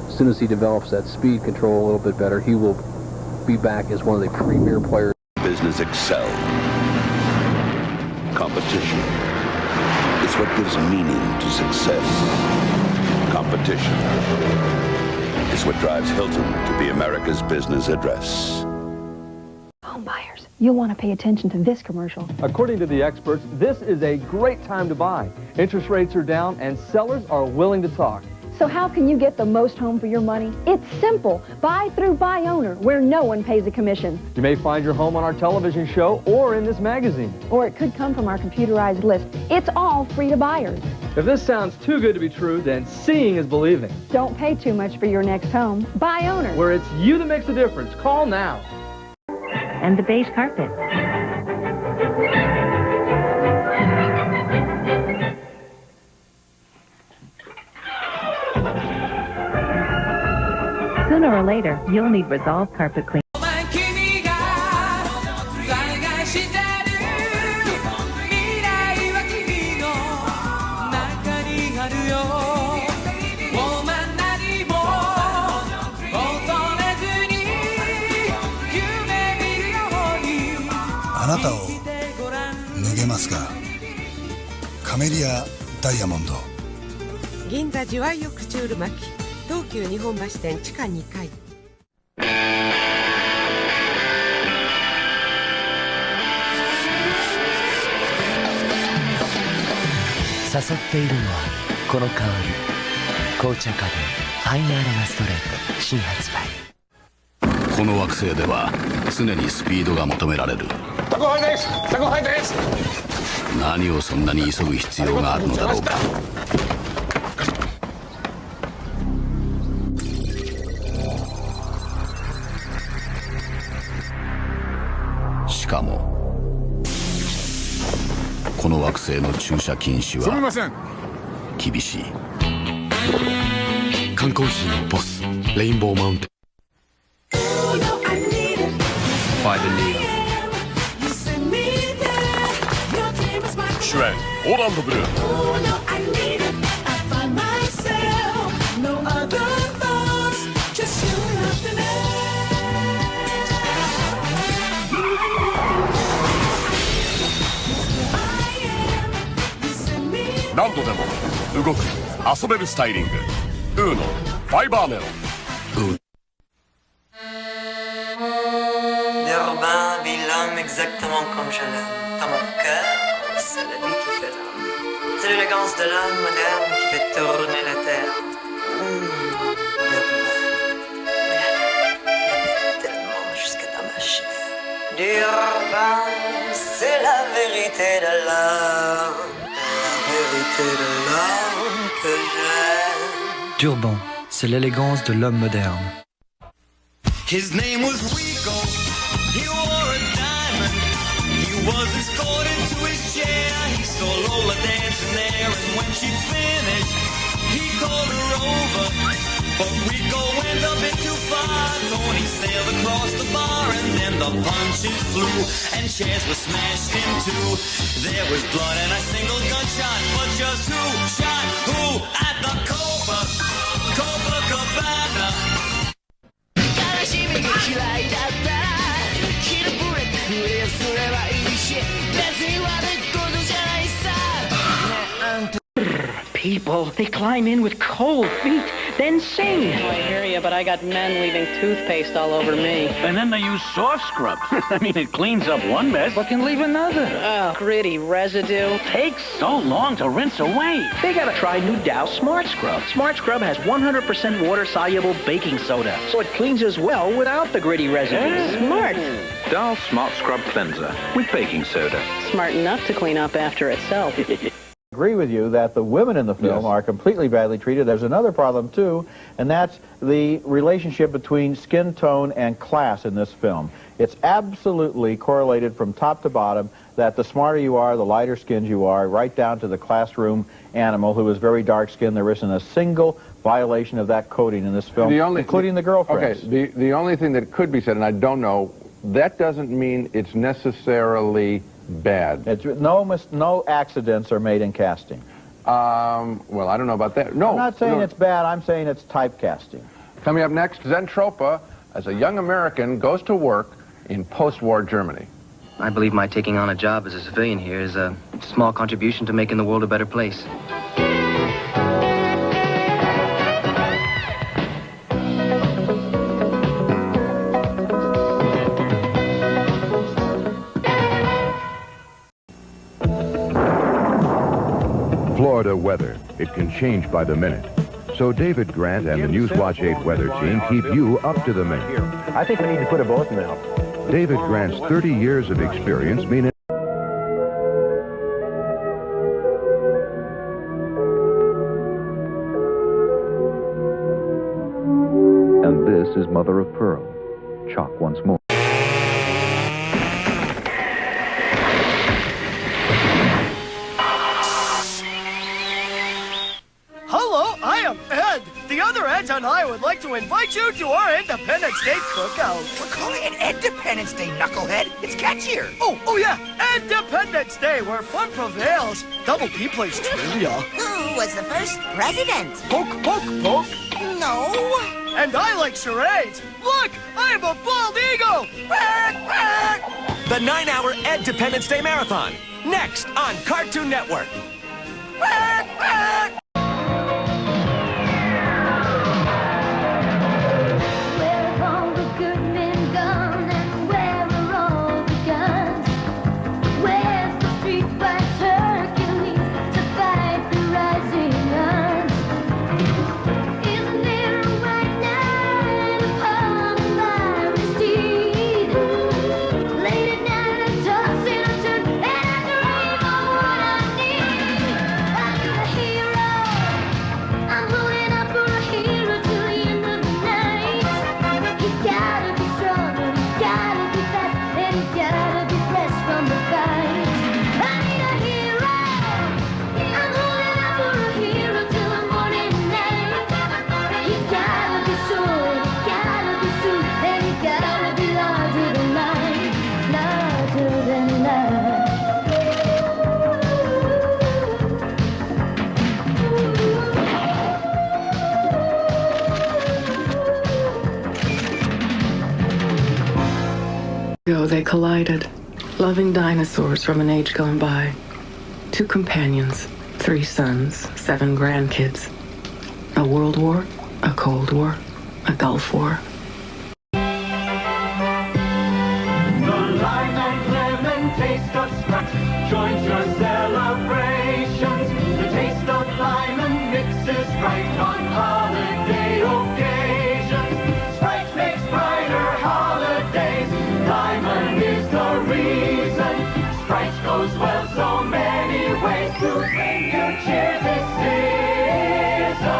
As soon as he develops that speed control a little bit better, he will be back as one of the premier players. Business excel. Competition. It's what gives meaning to success. Competition. It's what drives Hilton to be America's business address. Home buyers, you'll want to pay attention to this commercial. According to the experts, this is a great time to buy. Interest rates are down and sellers are willing to talk. So how can you get the most home for your money? It's simple. Buy through Buy Owner, where no one pays a commission. You may find your home on our television show or in this magazine. Or it could come from our computerized list. It's all free to buyers. If this sounds too good to be true, then seeing is believing. Don't pay too much for your next home. Buy Owner. Where it's you that makes the difference. Call now. And the beige carpet. Sooner or later, you'll need Resolve Carpet Clean. Camellia Diamond. 銀座ジュワイオクチュール巻東急日本橋店地下2階。誘っているのはこの香り。紅茶家電ファインアロマストレート新発売。この惑星では常にスピードが求められる。宅配です。宅配です。何をそんなに急ぐ必要があるのだろうか。しかもこの惑星の駐車禁止は厳しい。缶コーヒーのボスレインボーマウンテン。主演オーランド・ブルー。何度でも動く遊べるスタイリング。ウーノファイバーネロ。Urbain, vit l'homme exactement comme je l'aime. Dans mon cœur, c'est la vie qui fait l'homme. C'est l'élégance de l'homme moderne qui fait tourner la terre. Urbain, tellement jusque dans ma chair. Urbain, c'est la vérité de l'homme. La vérité de l'homme que j'aime. Durban, c'est l'élégance de l'homme moderne. His name was Rico. He wore a diamond. He was escorted to his chair. He saw Lola dancing there, and when she finished But Rico went a bit too far. Tony sailed across the bar, and then the punches flew, and chairs were smashed in two. There was blood and a single gunshot, but just who shot who at the Copacabana? 悲しみが嫌いだったらヒルブレックレすればいいし別に悪いことじゃないさねあんた People, they climb in with cold feet, then sing. I hear you, but I got men leaving toothpaste all over me. And then they use soft scrub. I mean, it cleans up one mess, but can leave another. Oh, gritty residue. Takes so long to rinse away. They gotta try new Dow Smart Scrub. Smart Scrub has 100% water-soluble baking soda, so it cleans as well without the gritty residue. Smart. Dow Smart Scrub Cleanser with baking soda. Smart enough to clean up after itself. Agree with you that the women in the film are completely badly treated. There's another problem too, and that's the relationship between skin tone and class in this film. It's absolutely correlated from top to bottom that the smarter you are, the lighter skinned you are, right down to the classroom animal who is very dark skinned. There isn't a single violation of that coding in this film, including the girlfriends. Okay, the only thing that could be said, and I don't know, that doesn't mean it's necessarily bad. It's, no accidents are made in casting. Well, I don't know about that. No. I'm not saying it's bad, I'm saying it's typecasting. Coming up next, Zentropa, as a young American, goes to work in post-war Germany. I believe my taking on a job as a civilian here is a small contribution to making the world a better place. Florida weather. It can change by the minute. So David Grant and the Newswatch 8 weather team keep you up to the minute. I think we need to put a boat in now. David Grant's 30 years of experience mean it. And this is Mother of Pearl. Chalk once more. Hello, I am Ed. The other Eds and I would like to invite you to our Independence Day cookout. We're calling it Independence Day, knucklehead. It's catchier. Oh yeah, Independence Day, where fun prevails. Double D plays trivia. Who was the first president? Poke, poke, poke. No. And I like charades. Look, I am a bald eagle. The 9-hour Independence Day Marathon. Next on Cartoon Network. They collided, loving dinosaurs from an age gone by. 2 companions, 3 sons, 7 grandkids. A world war, a cold war, a Gulf War. The lime and lemon taste of Sprite joins your celebrations. The taste of lime and mixes right on holiday occasions. Sprite makes brighter holidays. Limon is the reason. Sprite goes well so many ways to bring you cheer this season.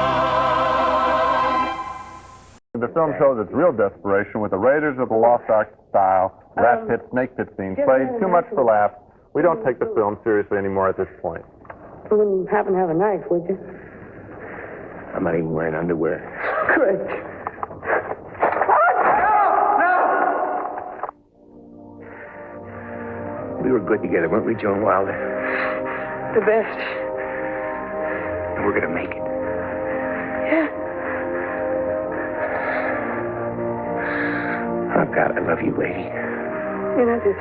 The film shows its real desperation with the Raiders of the Lost Ark style, rat pit, snake pit scenes played too much for laughs. We don't take the film seriously anymore at this point. You wouldn't happen to have a knife, would you? I'm not even wearing underwear. Great. We were good together, weren't we, Joan Wilder? The best. And we're gonna make it. Yeah. Oh, God, I love you, lady. You're not just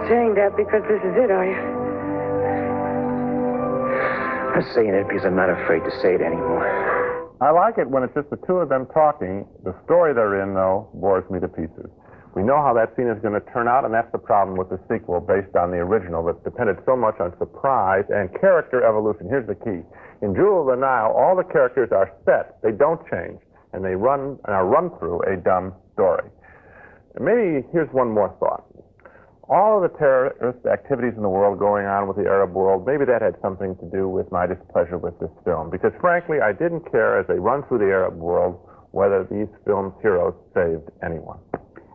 saying that because this is it, are you? I'm saying it because I'm not afraid to say it anymore. I like it when it's just the two of them talking. The story they're in, though, bores me to pieces. We know how that scene is going to turn out, and that's the problem with the sequel based on the original that depended so much on surprise and character evolution. Here's the key. In Jewel of the Nile, all the characters are set. They don't change, and they are run through a dumb story. And maybe here's one more thought. All of the terrorist activities in the world going on with the Arab world, maybe that had something to do with my displeasure with this film. Because frankly, I didn't care as they run through the Arab world whether these films' heroes saved anyone.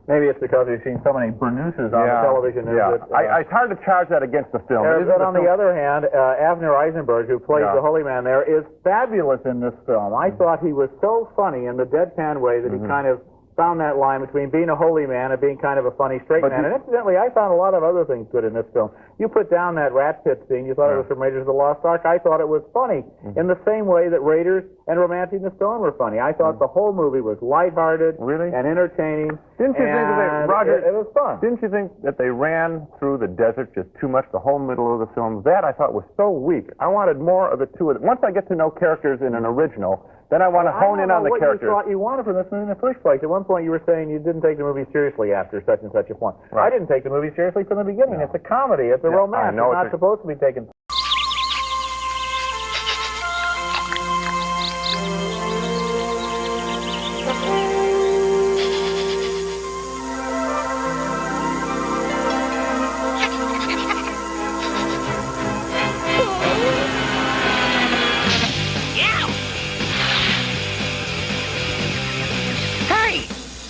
Maybe it's because you've seen so many burnouses on the television. It's hard to charge that against the film. But on the other hand, Avner Eisenberg, who plays the holy man there, is fabulous in this film. I thought he was so funny in the deadpan way that he kind of found that line between being a holy man and being kind of a funny straight man. And incidentally, I found a lot of other things good in this film. You put down that rat pit scene. You thought it was from Raiders of the Lost Ark. I thought it was funny in the same way that Raiders and Romancing the Stone were funny. I thought the whole movie was lighthearted and entertaining. Didn't you think that, Roger, it was fun. Didn't you think that they ran through the desert just too much, the whole middle of the film? That I thought was so weak. I wanted more of the two of them. Once I get to know characters in an original, then I want to hone in on the characters. I don't know what you thought you wanted from this movie in the first place. At one point you were saying you didn't take the movie seriously after such and such a point. Right. I didn't take the movie seriously from the beginning. No. It's a comedy. It's a romance. It's not supposed to be taken.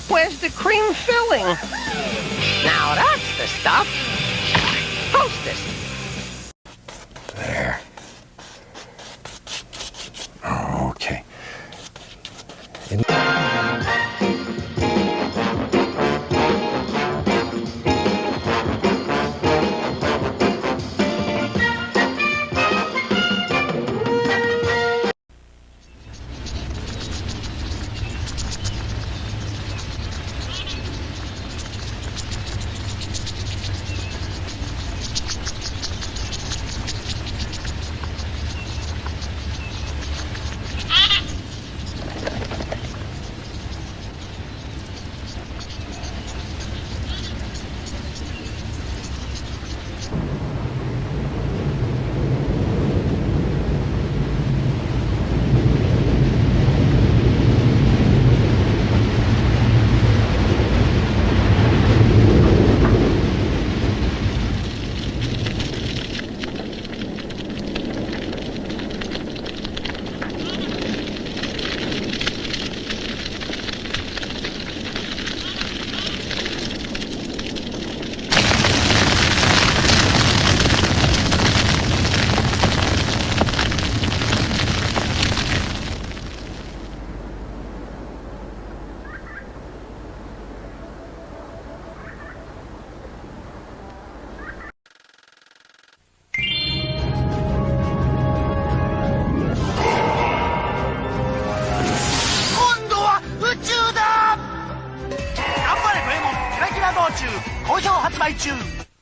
Where's the cream filling? Now that's the stuff. Hostess. There. Oh, okay.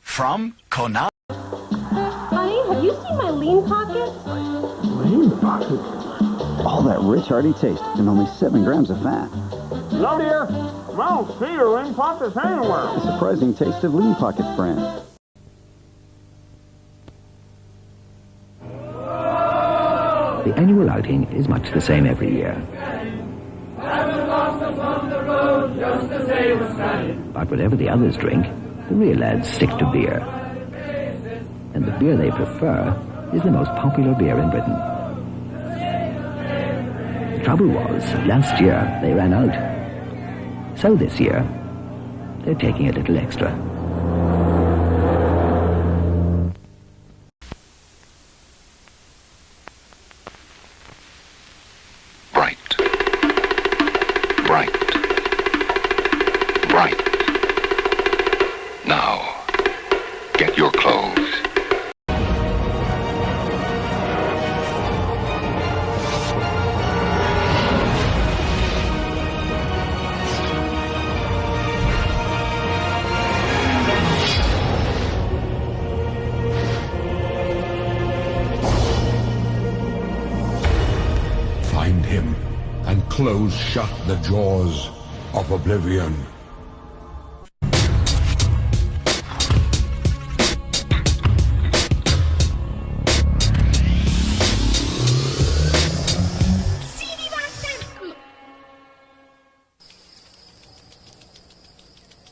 From Konami. Honey, have you seen my lean pockets? Lean pockets? All that rich, hearty taste and only 7 grams of fat. No, dear. I don't see your lean pockets anywhere. The surprising taste of Lean Pockets brand. The annual outing is much the same every year. But whatever the others drink, the real lads stick to beer. And the beer they prefer is the most popular beer in Britain. The trouble was, last year they ran out. So this year, they're taking a little extra. find him and close shut the jaws of oblivion.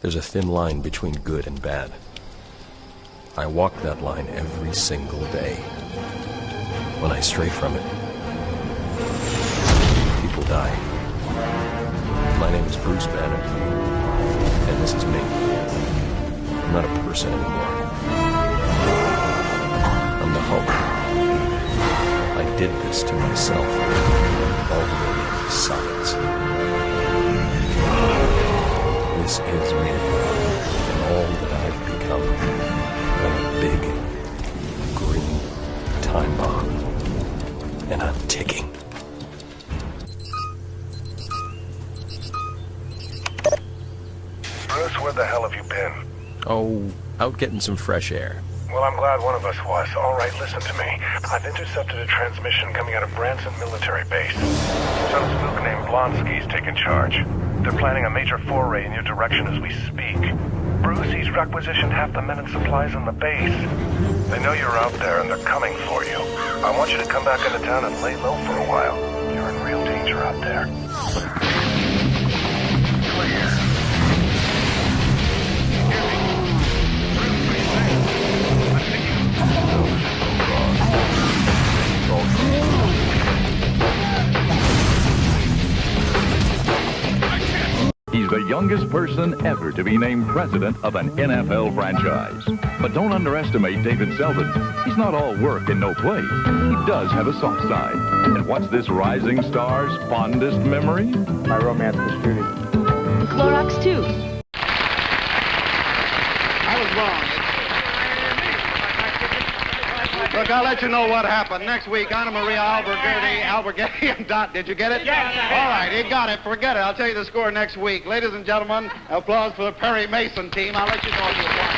There's a thin line between good and bad. I walk that line every single day. When I stray from it, people die. My name is Bruce Banner, and this is me. I'm not a person anymore. I'm the Hulk. I did this to myself, all the way into science. This is me, and all that I've become. I'm a big, green time bomb, and I'm ticking. Bruce, where the hell have you been? Oh, out getting some fresh air. Well, I'm glad one of us was. All right, listen to me. I've intercepted a transmission coming out of Branson Military Base. Some spook named Blonsky's taking charge. They're planning a major foray in your direction as we speak. Bruce, he's requisitioned half the men and supplies on the base. They know you're out there and they're coming for you. I want you to come back into town and lay low for a while. You're in real danger out there. Clear. He's the youngest person ever to be named president of an NFL franchise. But don't underestimate David Selden. He's not all work and no play. He does have a soft side. And what's this rising star's fondest memory? My romance with Judy. Clorox 2. I was wrong. Look, I'll let you know what happened. Next week, Anna Maria Alberghetti and Dot. Did you get it? Yes. All right, he got it. Forget it. I'll tell you the score next week. Ladies and gentlemen, applause for the Perry Mason team. I'll let you know if you won.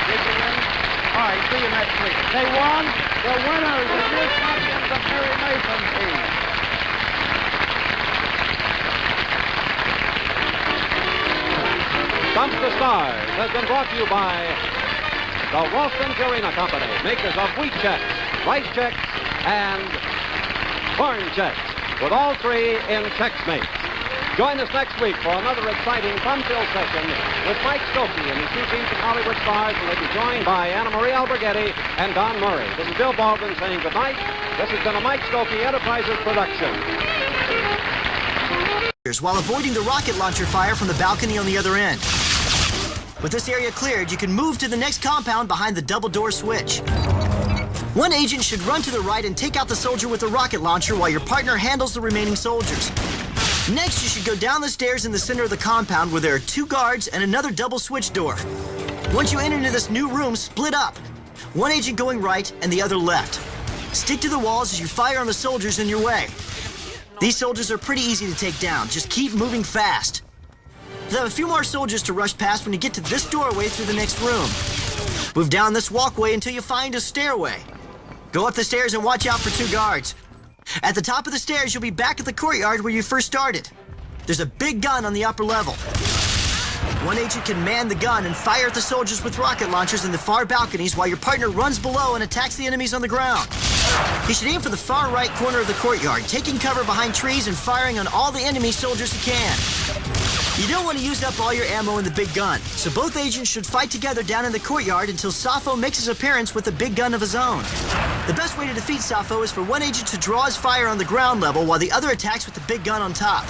Did you win? All right, see you next week. They won. The winners, the new champions of Perry Mason team. Stump the Stars has been brought to you by the Ralston Purina Company, makers of wheat checks, rice checks, and corn checks, with all three in ChecksMate. Join us next week for another exciting fun-filled session with Mike Stokey and his two teams of Hollywood stars, and they'll be joined by Anna Maria Alberghetti and Don Murray. This is Bill Baldwin saying goodnight. This has been a Mike Stokey Enterprises production. While avoiding the rocket launcher fire from the balcony on the other end. With this area cleared, you can move to the next compound behind the double door switch. One agent should run to the right and take out the soldier with the rocket launcher while your partner handles the remaining soldiers. Next, you should go down the stairs in the center of the compound where there are 2 guards and another double switch door. Once you enter into this new room, split up. One agent going right and the other left. Stick to the walls as you fire on the soldiers in your way. These soldiers are pretty easy to take down. Just keep moving fast. You'll have a few more soldiers to rush past when you get to this doorway through the next room. Move down this walkway until you find a stairway. Go up the stairs and watch out for 2 guards. At the top of the stairs, you'll be back at the courtyard where you first started. There's a big gun on the upper level. One agent can man the gun and fire at the soldiers with rocket launchers in the far balconies while your partner runs below and attacks the enemies on the ground. He should aim for the far right corner of the courtyard, taking cover behind trees and firing on all the enemy soldiers he can. You don't want to use up all your ammo in the big gun, so both agents should fight together down in the courtyard until Sappho makes his appearance with a big gun of his own. The best way to defeat Sappho is for one agent to draw his fire on the ground level while the other attacks with the big gun on top.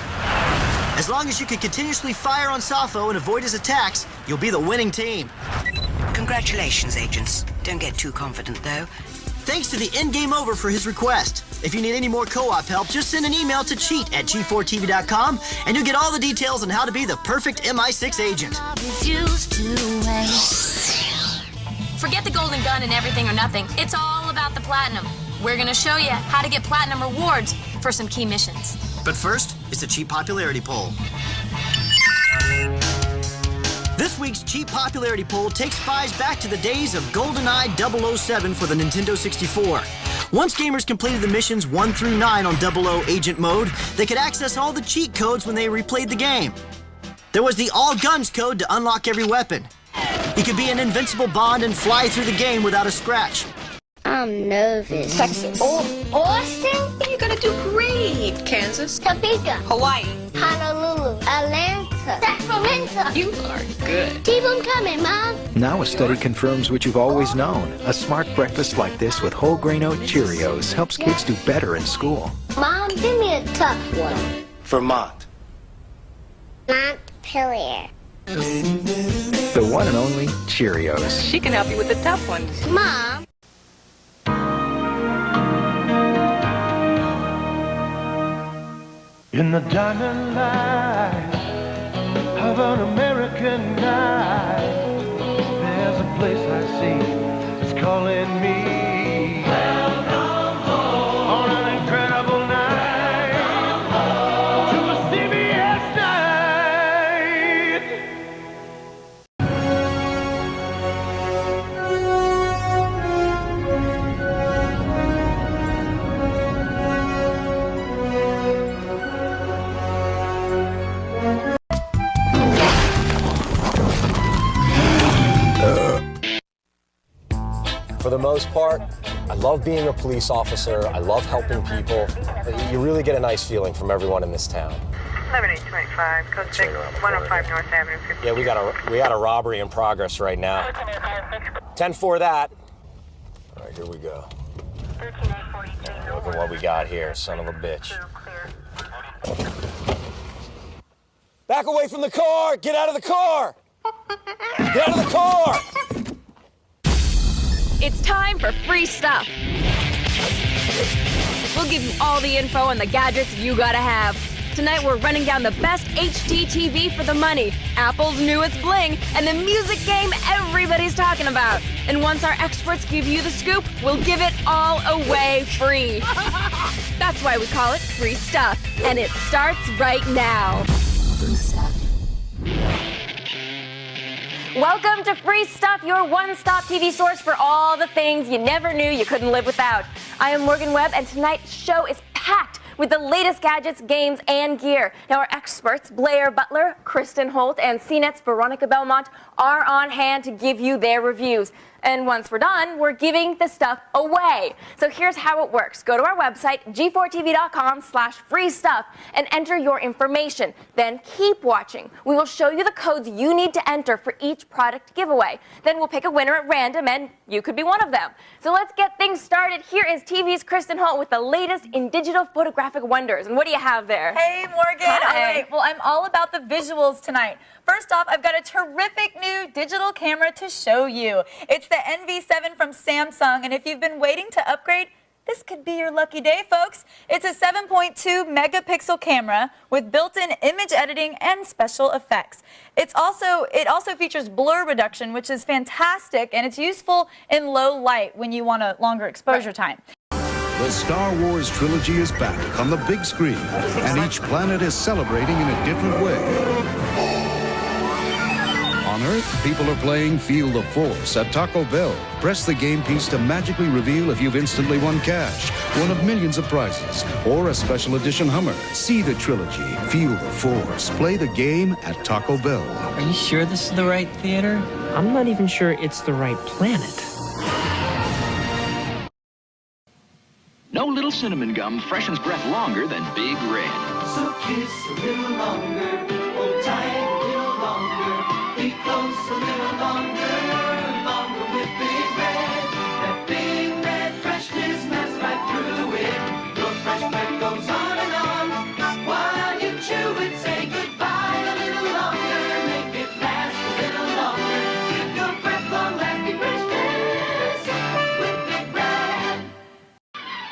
As long as you can continuously fire on Sappho and avoid his attacks, you'll be the winning team. Congratulations, agents. Don't get too confident, though. Thanks to the End Game Over for his request. If you need any more co-op help, just send an email to cheat@g4tv.com and you'll get all the details on how to be the perfect MI6 agent. Forget the golden gun and everything or nothing. It's all about the platinum. We're going to show you how to get platinum rewards for some key missions. But first, it's the Cheap Popularity Poll. This week's Cheap Popularity Poll takes spies back to the days of GoldenEye 007 for the Nintendo 64. Once gamers completed the missions 1 through 9 on 00 Agent Mode, they could access all the cheat codes when they replayed the game. There was the All Guns code to unlock every weapon. You could be an invincible Bond and fly through the game without a scratch. I'm nervous. Texas. Austin? You're gonna do great. Kansas. Topeka. Hawaii. Honolulu. Atlanta. Sacramento. You are good. Keep them coming, Mom. Now a study confirms what you've always known. A smart breakfast like this with whole grain oat Cheerios helps kids do better in school. Mom, give me a tough one. Vermont. Montpelier. The one and only Cheerios. She can help you with the tough ones. Mom. In the diamond light of an American night, there's a place I see that's calling me. Welcome home on an incredible night to a CBS night. For the most part, I love being a police officer. I love helping people. You really get a nice feeling from everyone in this town. 11825, code 6, 105 North Avenue. 50. Yeah, we got a robbery in progress right now. 10-4 that. All right, here we go. Look at what we got here, son of a bitch. Back away from the car! Get out of the car! Get out of the car! It's time for free stuff. We'll give you all the info on the gadgets you gotta have. Tonight we're running down the best HD TV for the money, Apple's newest bling, and the music game everybody's talking about. And once our experts give you the scoop, we'll give it all away free. That's why we call it free stuff, and it starts right now. Free stuff. Welcome to Free Stuff, your one-stop TV source for all the things you never knew you couldn't live without. I am Morgan Webb, and tonight's show is packed with the latest gadgets, games, and gear. Now, our experts, Blair Butler, Kristen Holt, and CNET's Veronica Belmont, are on hand to give you their reviews. And once we're done, we're giving the stuff away. So here's how it works. Go to our website, g4tv.com/free stuff, and enter your information. Then keep watching. We will show you the codes you need to enter for each product giveaway. Then we'll pick a winner at random, and you could be one of them. So let's get things started. Here is TV's Kristen Holt with the latest in digital photographic wonders. And what do you have there? Hey, Morgan. Hi. All right, well, I'm all about the visuals tonight. First off, I've got a terrific new digital camera to show you. It's the NV7 from Samsung, and if you've been waiting to upgrade, this could be your lucky day, folks. It's a 7.2 megapixel camera with built-in image editing and special effects. It also features blur reduction, which is fantastic, and it's useful in low light when you want a longer exposure time. The Star Wars trilogy is back on the big screen, and each planet is celebrating in a different way. On Earth, people are playing Feel the Force at Taco Bell. Press the game piece to magically reveal if you've instantly won cash, one of millions of prizes, or a special edition Hummer. See the trilogy, Feel the Force. Play the game at Taco Bell. Are you sure this is the right theater? I'm not even sure it's the right planet. No little cinnamon gum freshens breath longer than Big Red. So kiss a little longer, hold tight a little longer, be close a little longer, longer with Big Red. That Big Red freshness smells right through it. Your fresh breath goes on and on. While you chew it, say goodbye a little longer, make it last a little longer. Give your breath long-lasting freshness with Big Red.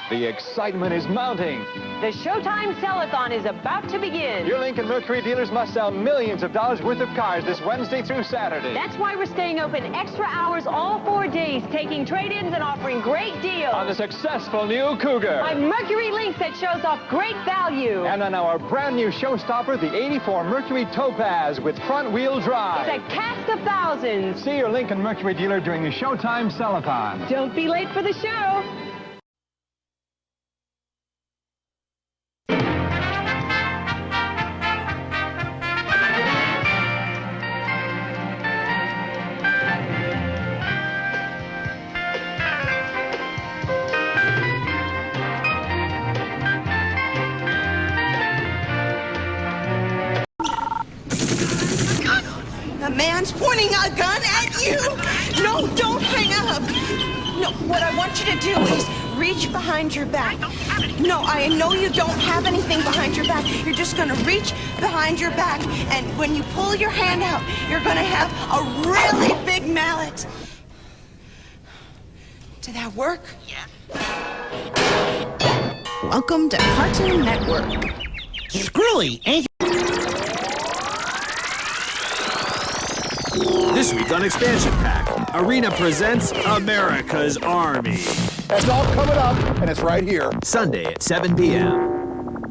The excitement is mounting. The Showtime Sellathon is about to begin. Your Lincoln Mercury dealers must sell millions of dollars worth of cars this Wednesday through Saturday. That's why we're staying open extra hours all 4 days, taking trade-ins and offering great deals. On the successful new Cougar. My Mercury Lynx that shows off great value. And on our brand new showstopper, the 84 Mercury Topaz with front-wheel drive. It's a cast of thousands. See your Lincoln Mercury dealer during the Showtime Sellathon. Don't be late for the show. man's pointing a gun at you. No, don't hang up. No, what I want you to do is reach behind your back. No, I know you don't have anything behind your back. You're just going to reach behind your back, and when you pull your hand out, you're going to have a really big mallet. Did that work? Yeah. Welcome to Cartoon Network. Screwy, ain't This week on Expansion Pack, Arena presents America's Army. That's all coming up, and it's right here. Sunday at 7 p.m.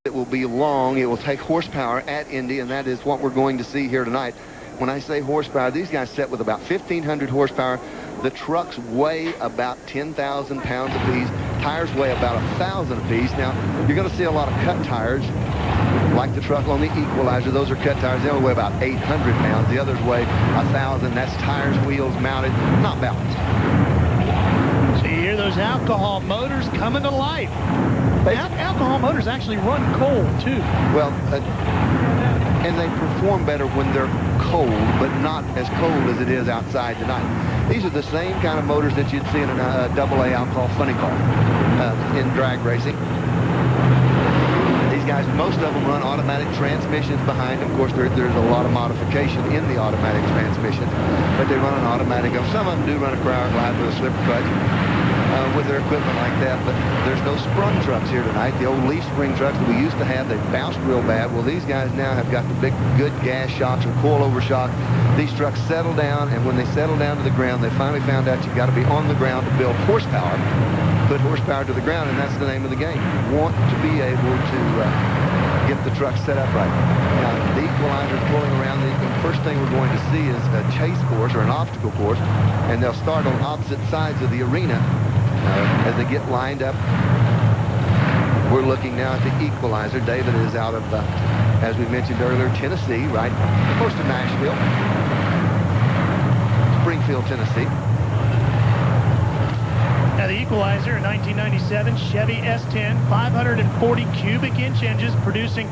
It will be long. It will take horsepower at Indy, and that is what we're going to see here tonight. When I say horsepower, these guys set with about 1,500 horsepower. The trucks weigh about 10,000 pounds apiece. Tires weigh about 1,000 apiece. Now, you're going to see a lot of cut tires, like the truck on the Equalizer. Those are cut tires. They only weigh about 800 pounds. The others weigh 1,000. That's tires, wheels, mounted, not balanced. So you hear those alcohol motors coming to life. Alcohol motors actually run cold, too. Well, and they perform better when they're cold, but not as cold as it is outside tonight. These are the same kind of motors that you'd see in a AA alcohol funny car in drag racing. These guys, most of them run automatic transmissions behind them. Of course, there's a lot of modification in the automatic transmissions, but they run an automatic. Some of them do run a Crowder glide with a slipper clutch with their equipment like that, but there's no sprung trucks here tonight. The old leaf spring trucks that we used to have, they bounced real bad. Well, these guys now have got the big, good gas shocks or coilover shock. These trucks settle down, and when they settle down to the ground, they finally found out you've got to be on the ground to build horsepower, put horsepower to the ground, and that's the name of the game. You want to be able to get the truck set up right. Now, the Equalizer is pulling around. The first thing we're going to see is a chase course or an obstacle course, and they'll start on opposite sides of the arena as they get lined up. We're looking now at the Equalizer. David is out of, as we mentioned earlier, Tennessee, right close to Nashville. Springfield, Tennessee. Now the Equalizer, a 1997 Chevy S10, 540 cubic inch engines producing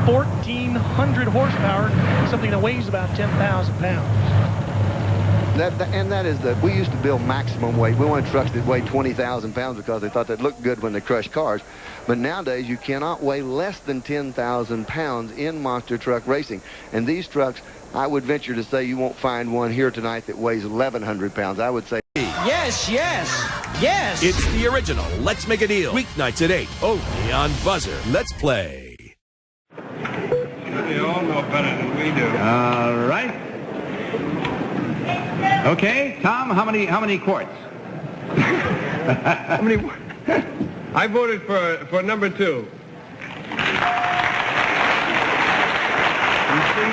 1,400 horsepower, something that weighs about 10,000 pounds. That is we used to build maximum weight. We wanted trucks that weighed 20,000 pounds because they thought they'd look good when they crushed cars. But nowadays, you cannot weigh less than 10,000 pounds in monster truck racing. And these trucks, I would venture to say you won't find one here tonight that weighs 1,100 pounds. I would say... Yes, yes, yes! It's the original Let's Make a Deal. Weeknights at 8, only on Buzzer. Let's play. They all know better than we do. All right. Okay, Tom, how many quarts? How many? I voted for number 2. You see,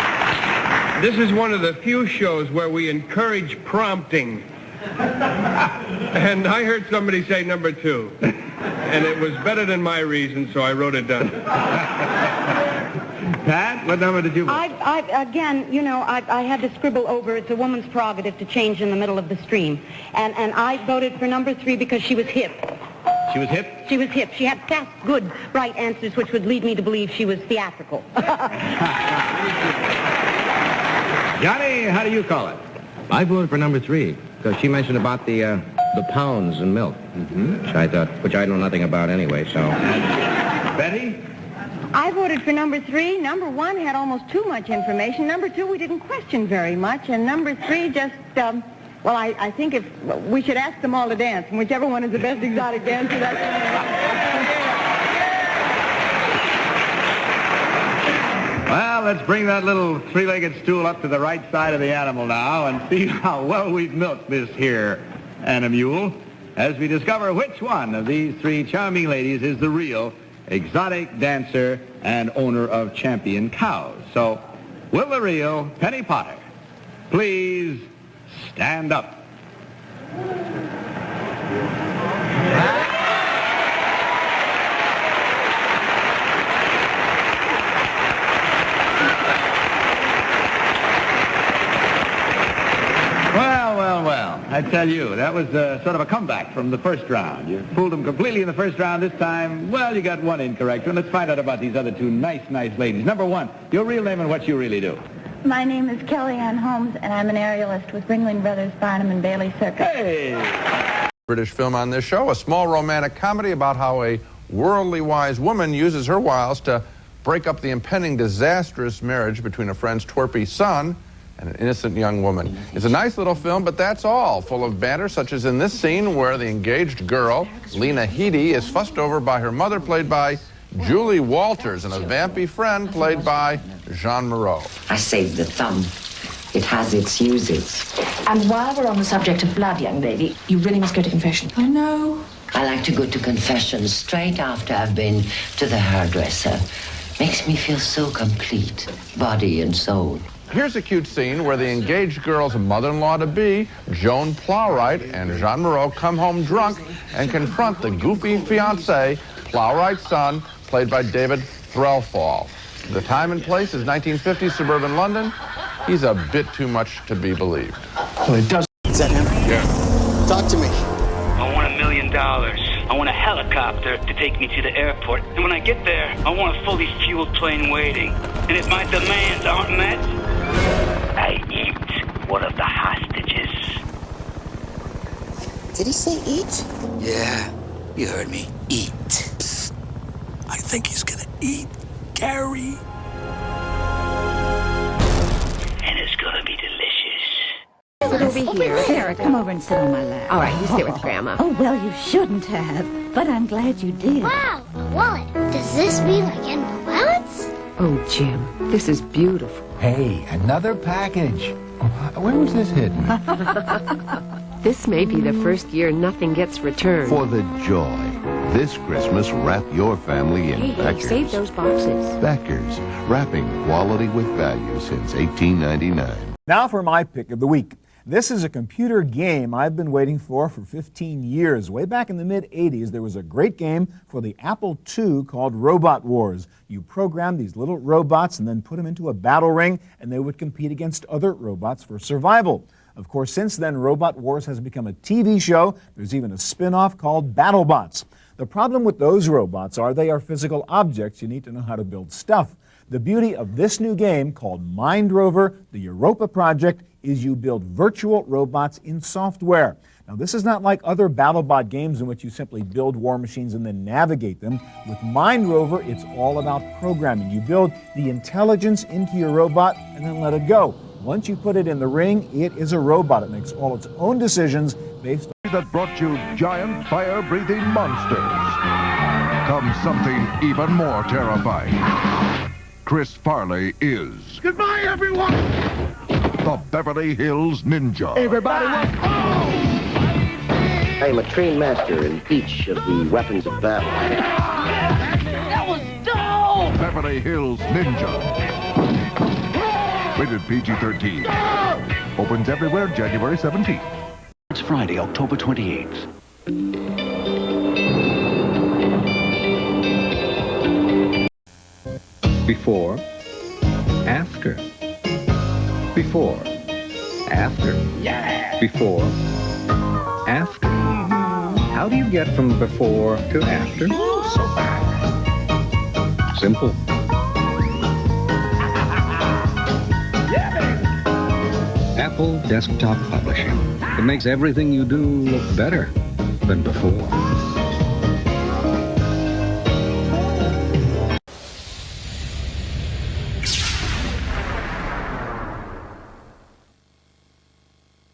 this is one of the few shows where we encourage prompting. And I heard somebody say number 2. And it was better than my reason, so I wrote it down. Pat, what number did you vote? Again, you know, I had to scribble over. It's a woman's prerogative to change in the middle of the stream. And I voted for number 3 because she was hip. She was hip? She was hip. She had fast, good, right answers, which would lead me to believe she was theatrical. Johnny, how do you call it? I voted for number 3 because she mentioned about the pounds in milk, which I know nothing about anyway. So, Betty. I voted for number 3. Number 1 had almost too much information. Number 2 we didn't question very much, and number 3 just well, I think if we should ask them all to dance, and whichever one is the best exotic dancer, that's. Well, let's bring that little three-legged stool up to the right side of the animal now and see how well we've milked this here animule as we discover which one of these 3 charming ladies is the real exotic dancer and owner of champion cows. So, will the real Penny Potter please stand up? Well, I tell you, that was sort of a comeback from the first round. You fooled them completely in the first round. This time, well, you got one incorrect one. Let's find out about these other 2 nice ladies. Number 1, your real name and what you really do. My name is Kellyanne Holmes, and I'm an aerialist with Ringling Brothers, Barnum and Bailey Circus. Hey! British film on this show, a small romantic comedy about how a worldly wise woman uses her wiles to break up the impending disastrous marriage between a friend's twerpy son and an innocent young woman. It's a nice little film, but that's all, full of banter, such as in this scene where the engaged girl, Lena Headey, is fussed over by her mother, played by Julie Walters, and a vampy friend, played by Jean Moreau. I saved the thumb. It has its uses. And while we're on the subject of blood, young lady, you really must go to confession. I know. I like to go to confession straight after I've been to the hairdresser. Makes me feel so complete, body and soul. Here's a cute scene where the engaged girl's mother-in-law-to-be, Joan Plowright, and Jean Moreau come home drunk and confront the goofy fiancé, Plowright's son, played by David Threlfall. The time and place is 1950 suburban London. He's a bit too much to be believed. Well, it does. Is that him? Yeah. Talk to me. I want $1 million. I want a helicopter to take me to the airport. And when I get there, I want a fully fueled plane waiting. And if my demands aren't met, I eat one of the hostages. Did he say eat? Yeah, you heard me. Eat. Psst. I think he's gonna eat Gary. And it's gonna be delicious. Sit over here. Sarah, come over and sit on my lap. All right, you sit with Grandma. Oh, well, you shouldn't have, but I'm glad you did. Wow, a wallet. Does this mean I get more wallets? Oh, Jim, this is beautiful. Hey, another package. Where was this hidden? This may be the first year nothing gets returned. For the joy. This Christmas, wrap your family in Beckers. Save those boxes. Beckers, wrapping quality with value since 1899. Now for my pick of the week. This is a computer game I've been waiting for 15 years. Way back in the mid-'80s, there was a great game for the Apple II called Robot Wars. You programmed these little robots and then put them into a battle ring, and they would compete against other robots for survival. Of course, since then, Robot Wars has become a TV show. There's even a spin-off called BattleBots. The problem with those robots are they are physical objects. You need to know how to build stuff. The beauty of this new game, called Mind Rover, the Europa project, is you build virtual robots in software. Now, this is not like other BattleBot games in which you simply build war machines and then navigate them. With Mind Rover, it's all about programming. You build the intelligence into your robot and then let it go. Once you put it in the ring, it is a robot. It makes all its own decisions based on... That brought you giant fire-breathing monsters. Comes something even more terrifying. Chris Farley is... Goodbye, everyone! The Beverly Hills Ninja. Everybody, I am a trained master in each of the weapons of battle. that was dope! Beverly Hills Ninja. Rated PG-13. Opens everywhere January 17th. It's Friday, October 28th. Before, after. Before, after. Yeah! Before, after. How do you get from before to after? So bad. Simple. Apple Desktop Publishing. It makes everything you do look better than before.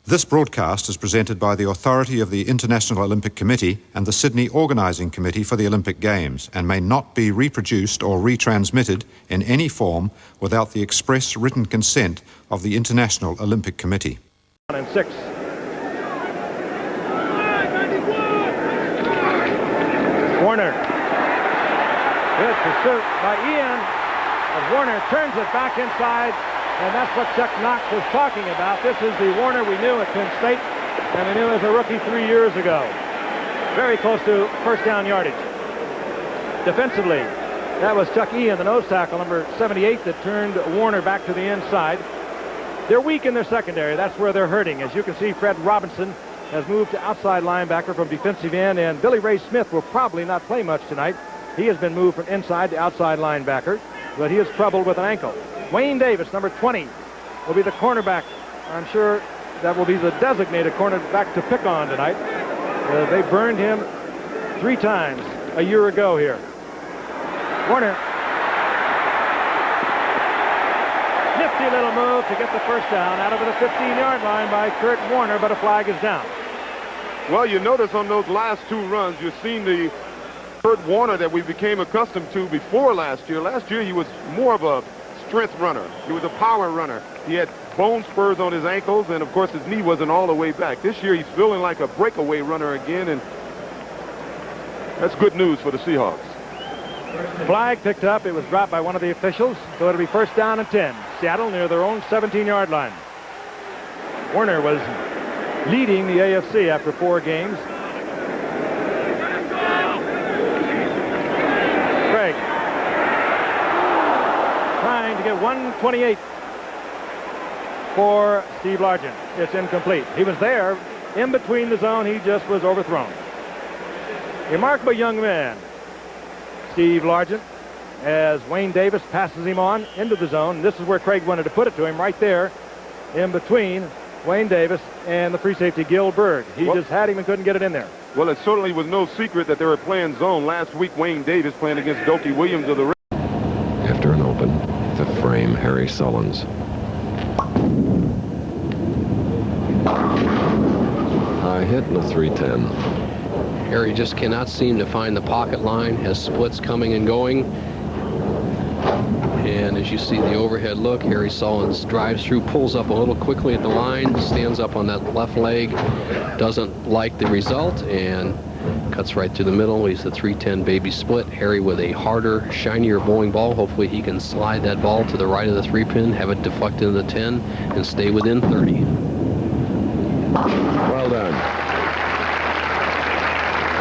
This broadcast is presented by the authority of the International Olympic Committee and the Sydney Organising Committee for the Olympic Games and may not be reproduced or retransmitted in any form without the express written consent of the International Olympic Committee. 1 and 6. Warner. Good pursuit by Ian. And Warner turns it back inside. And that's what Chuck Knox was talking about. This is the Warner we knew at Penn State, and we knew as a rookie 3 years ago. Very close to first down yardage. Defensively, that was Chuck Ian, the nose tackle, number 78, that turned Warner back to the inside. They're weak in their secondary. That's where they're hurting. As you can see, Fred Robinson has moved to outside linebacker from defensive end, and Billy Ray Smith will probably not play much tonight. He has been moved from inside to outside linebacker, but he is troubled with an ankle. Wayne Davis, number 20, will be the cornerback. I'm sure that will be the designated cornerback to pick on tonight. They burned him 3 times a year ago here. Warner. Nifty little move to get the first down out over the 15-yard line by Kurt Warner, but a flag is down. Well, you notice on those last 2 runs, you've seen the Kurt Warner that we became accustomed to before last year. Last year, he was more of a strength runner. He was a power runner. He had bone spurs on his ankles, and, of course, his knee wasn't all the way back. This year, he's feeling like a breakaway runner again, and that's good news for the Seahawks. Flag picked up. It was dropped by one of the officials, so it'll be first down and 10. Seattle near their own 17-yard line. Warner was leading the AFC after 4 games. Craig trying to get 128 for Steve Largent. It's incomplete. He was there in between the zone. He just was overthrown. Remarkable young man, Steve Largent, as Wayne Davis passes him on into the zone. This is where Craig wanted to put it to him, right there in between Wayne Davis and the free safety Gil Berg. He just had him and couldn't get it in there. Well, it certainly was no secret that they were playing zone. Last week, Wayne Davis playing against Dokie Williams of the... After an open, 5th frame, Harry Sullins. High hit in the 310. Harry just cannot seem to find the pocket line, has splits coming and going. And as you see the overhead look, Harry Sullins drives through, pulls up a little quickly at the line, stands up on that left leg, doesn't like the result, and cuts right through the middle. He's the 310 baby split. Harry with a harder, shinier bowling ball. Hopefully he can slide that ball to the right of the 3-pin, have it deflected in the 10, and stay within 30. Well done.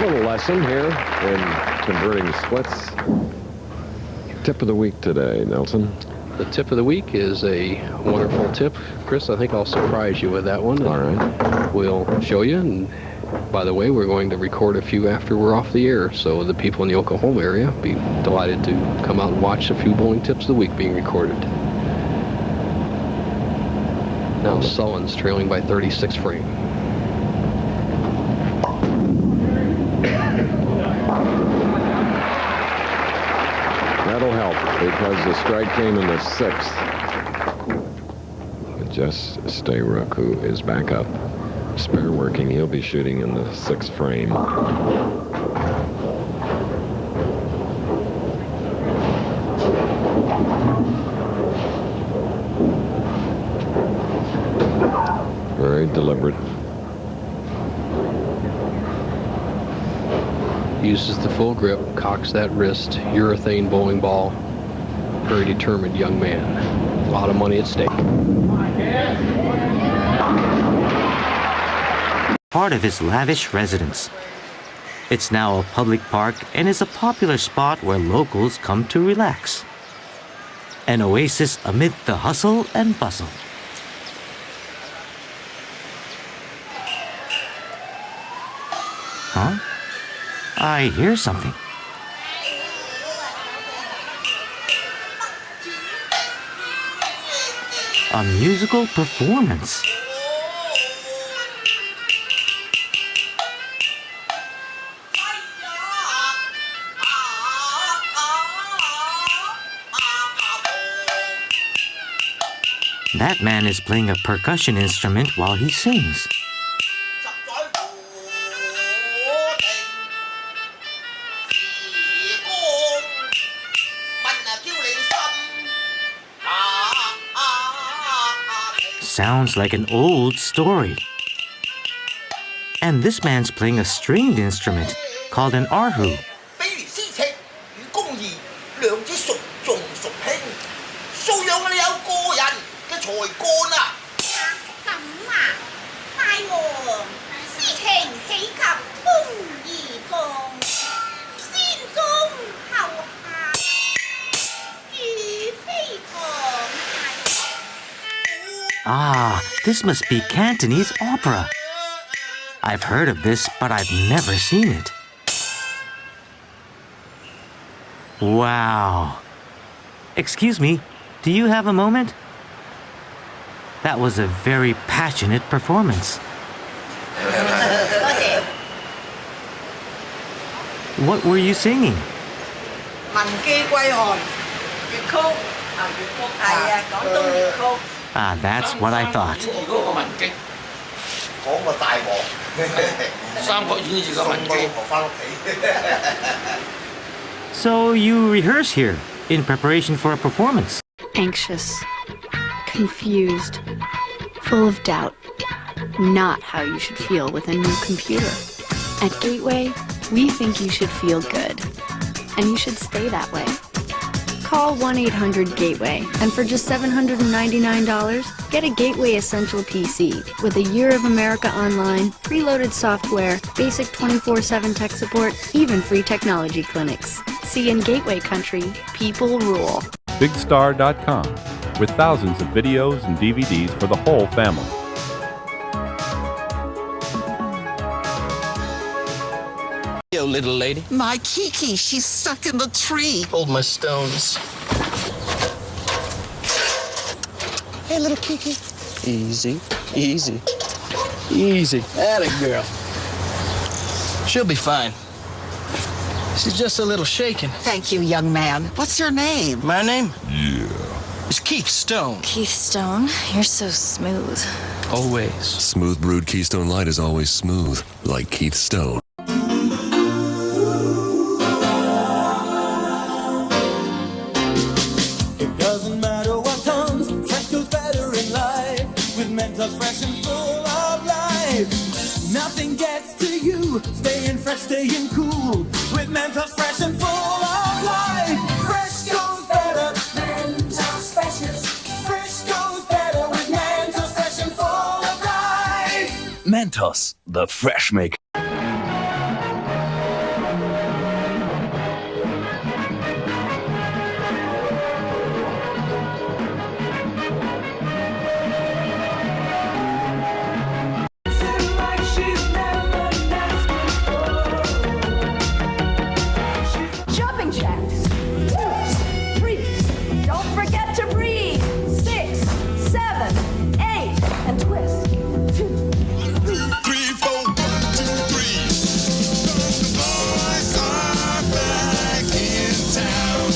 Little lesson here in converting splits. Tip of the week today, Nelson. The tip of the week is a wonderful tip. Chris, I think I'll surprise you with that one. All right. We'll show you. And by the way, we're going to record a few after we're off the air. So the people in the Oklahoma area be delighted to come out and watch a few bowling tips of the week being recorded. Now Sullins trailing by 36 frame. That'll help because the strike came in the 6th. Just Stay Rook, who is back up. Spare working, he'll be shooting in the 6th frame. Very deliberate. Uses the full grip, cocks that wrist, urethane bowling ball. Very determined young man. A lot of money at stake. Part of his lavish residence. It's now a public park and is a popular spot where locals come to relax. An oasis amid the hustle and bustle. Huh? I hear something. A musical performance. That man is playing a percussion instrument while he sings. Sounds like an old story. And this man's playing a stringed instrument called an erhu. Ah, this must be Cantonese opera. I've heard of this, but I've never seen it. Wow. Excuse me, do you have a moment? That was a very passionate performance. What were you singing? Ah, that's what I thought. So you rehearse here in preparation for a performance? Anxious, confused, full of doubt. Not how you should feel with a new computer. At Gateway, we think you should feel good, and you should stay that way. Call 1-800-GATEWAY, and for just $799, get a Gateway Essential PC with a year of America Online, preloaded software, basic 24/7 tech support, even free technology clinics. See, in Gateway country, people rule. BigStar.com, with thousands of videos and DVDs for the whole family. Yo, little lady. My Kiki, she's stuck in the tree. Hold my stones. Hey, little Kiki. Easy, easy, easy. Atta girl. She'll be fine. She's just a little shaken. Thank you, young man. What's your name? My name? Yeah. It's Keith Stone. Keith Stone, you're so smooth. Always. Smooth brewed Keystone Light is always smooth, like Keith Stone. It doesn't matter what comes, fresh goes better in life. With Mentos fresh and full of life. Nothing gets to you, staying fresh, staying cool. With Mentos fresh and full of life. Fresh goes better. Mentos freshness. Fresh goes better with Mentos fresh and full of life. Mentos, the fresh maker. Jumping jacks. 2, 3. Don't forget to breathe. 6, 7, 8, and twist. 2, 3. 3, 4, 1, 2, 3. The boys are back in town.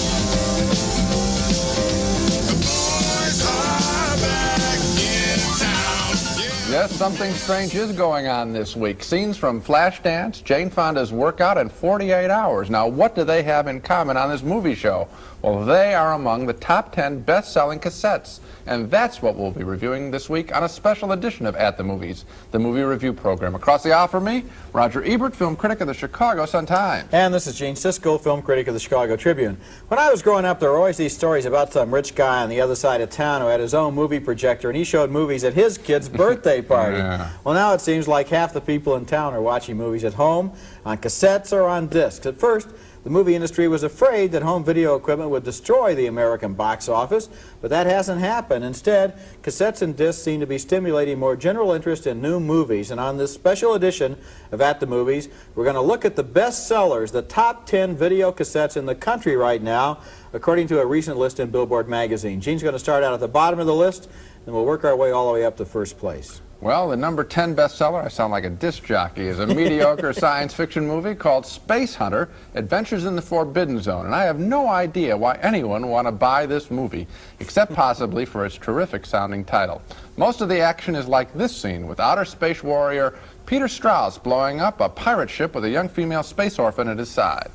The boys are back in town. Yes, something strange is going on this week. Scenes from Flashdance, Jane Fonda's Workout, and 48 Hours. Now, what do they have in common on this movie show? Well, they are among the top 10 best-selling cassettes. And that's what we'll be reviewing this week on a special edition of At the Movies, the movie review program. Across the aisle from me, Roger Ebert, film critic of the Chicago Sun-Times. And this is Gene Siskel, film critic of the Chicago Tribune. When I was growing up, there were always these stories about some rich guy on the other side of town who had his own movie projector, and he showed movies at his kid's birthday party. Yeah. Well, now it seems like half the people in town are watching movies at home, on cassettes or on discs. At first, the movie industry was afraid that home video equipment would destroy the American box office, but that hasn't happened. Instead, cassettes and discs seem to be stimulating more general interest in new movies. And on this special edition of At the Movies, we're going to look at the best sellers, the top 10 video cassettes in the country right now, according to a recent list in Billboard magazine. Gene's going to start out at the bottom of the list, and we'll work our way all the way up to first place. Well, the number 10 bestseller, I sound like a disc jockey, is a mediocre science fiction movie called Space Hunter, Adventures in the Forbidden Zone. And I have no idea why anyone would want to buy this movie, except possibly for its terrific sounding title. Most of the action is like this scene, with outer space warrior Peter Strauss blowing up a pirate ship with a young female space orphan at his side.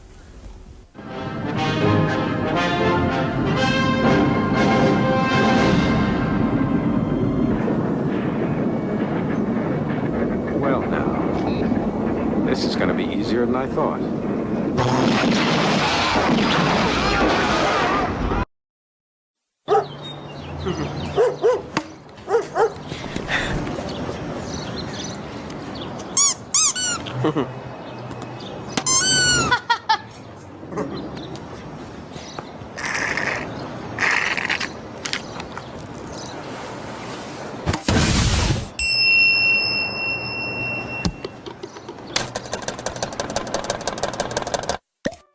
Well, now, this is going to be easier than I thought.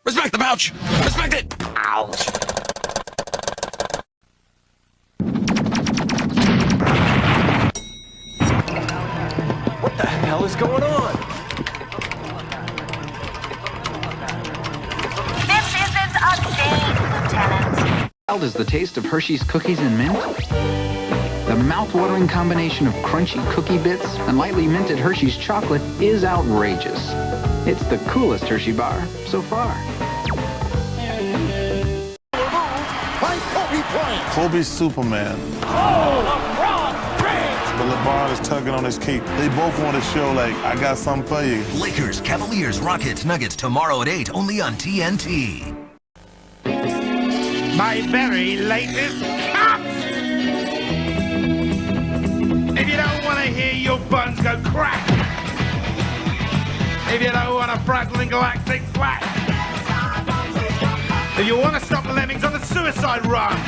Respect the pouch! Respect it! Ouch! What's going on? This isn't a game, Lieutenant. Wild is the taste of Hershey's cookies and mint. The mouth-watering combination of crunchy cookie bits and lightly minted Hershey's chocolate is outrageous. It's the coolest Hershey bar so far. Kobe's Superman. But LeBron is tugging on his cape. They both want to show, like, I got something for you. Lakers, Cavaliers, Rockets, Nuggets, tomorrow at 8, only on TNT. My very latest cut! If you don't want to hear your buns go crack, if you don't want a frazzling galactic flash, if you want to stop the lemmings on the suicide run,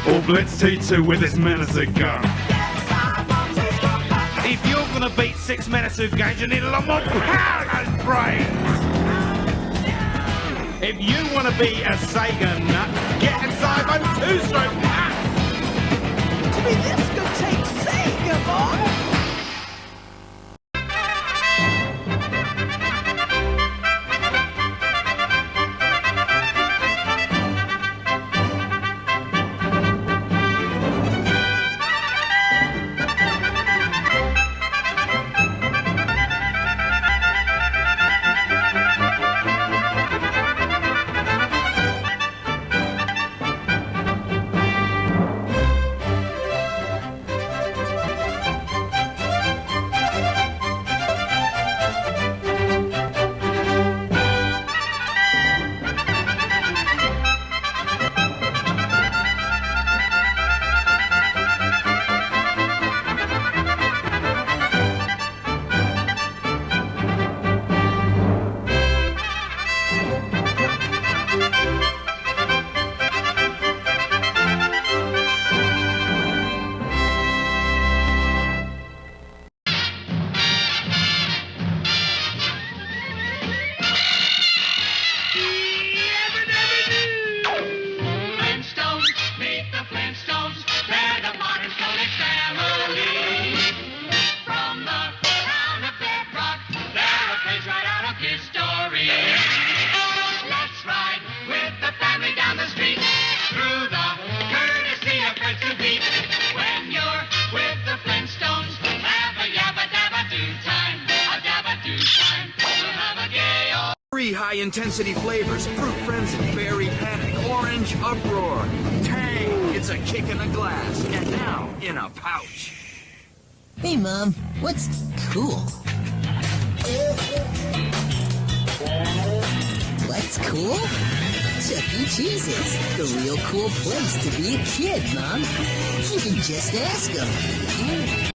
or blitz T2 with his menacing gun. If you're gonna beat 6 menacing games, you need a lot more power in those brains. If you want to be a Sega nut, get inside my 2-stroke nut. To be this good takes Sega, boy. High-intensity flavors, fruit frenzy, berry panic, orange uproar, tang, it's a kick in the glass, and now in a pouch. Hey, Mom, what's cool? What's cool? Chuck E. Cheese's, the real cool place to be a kid, Mom. You can just ask them.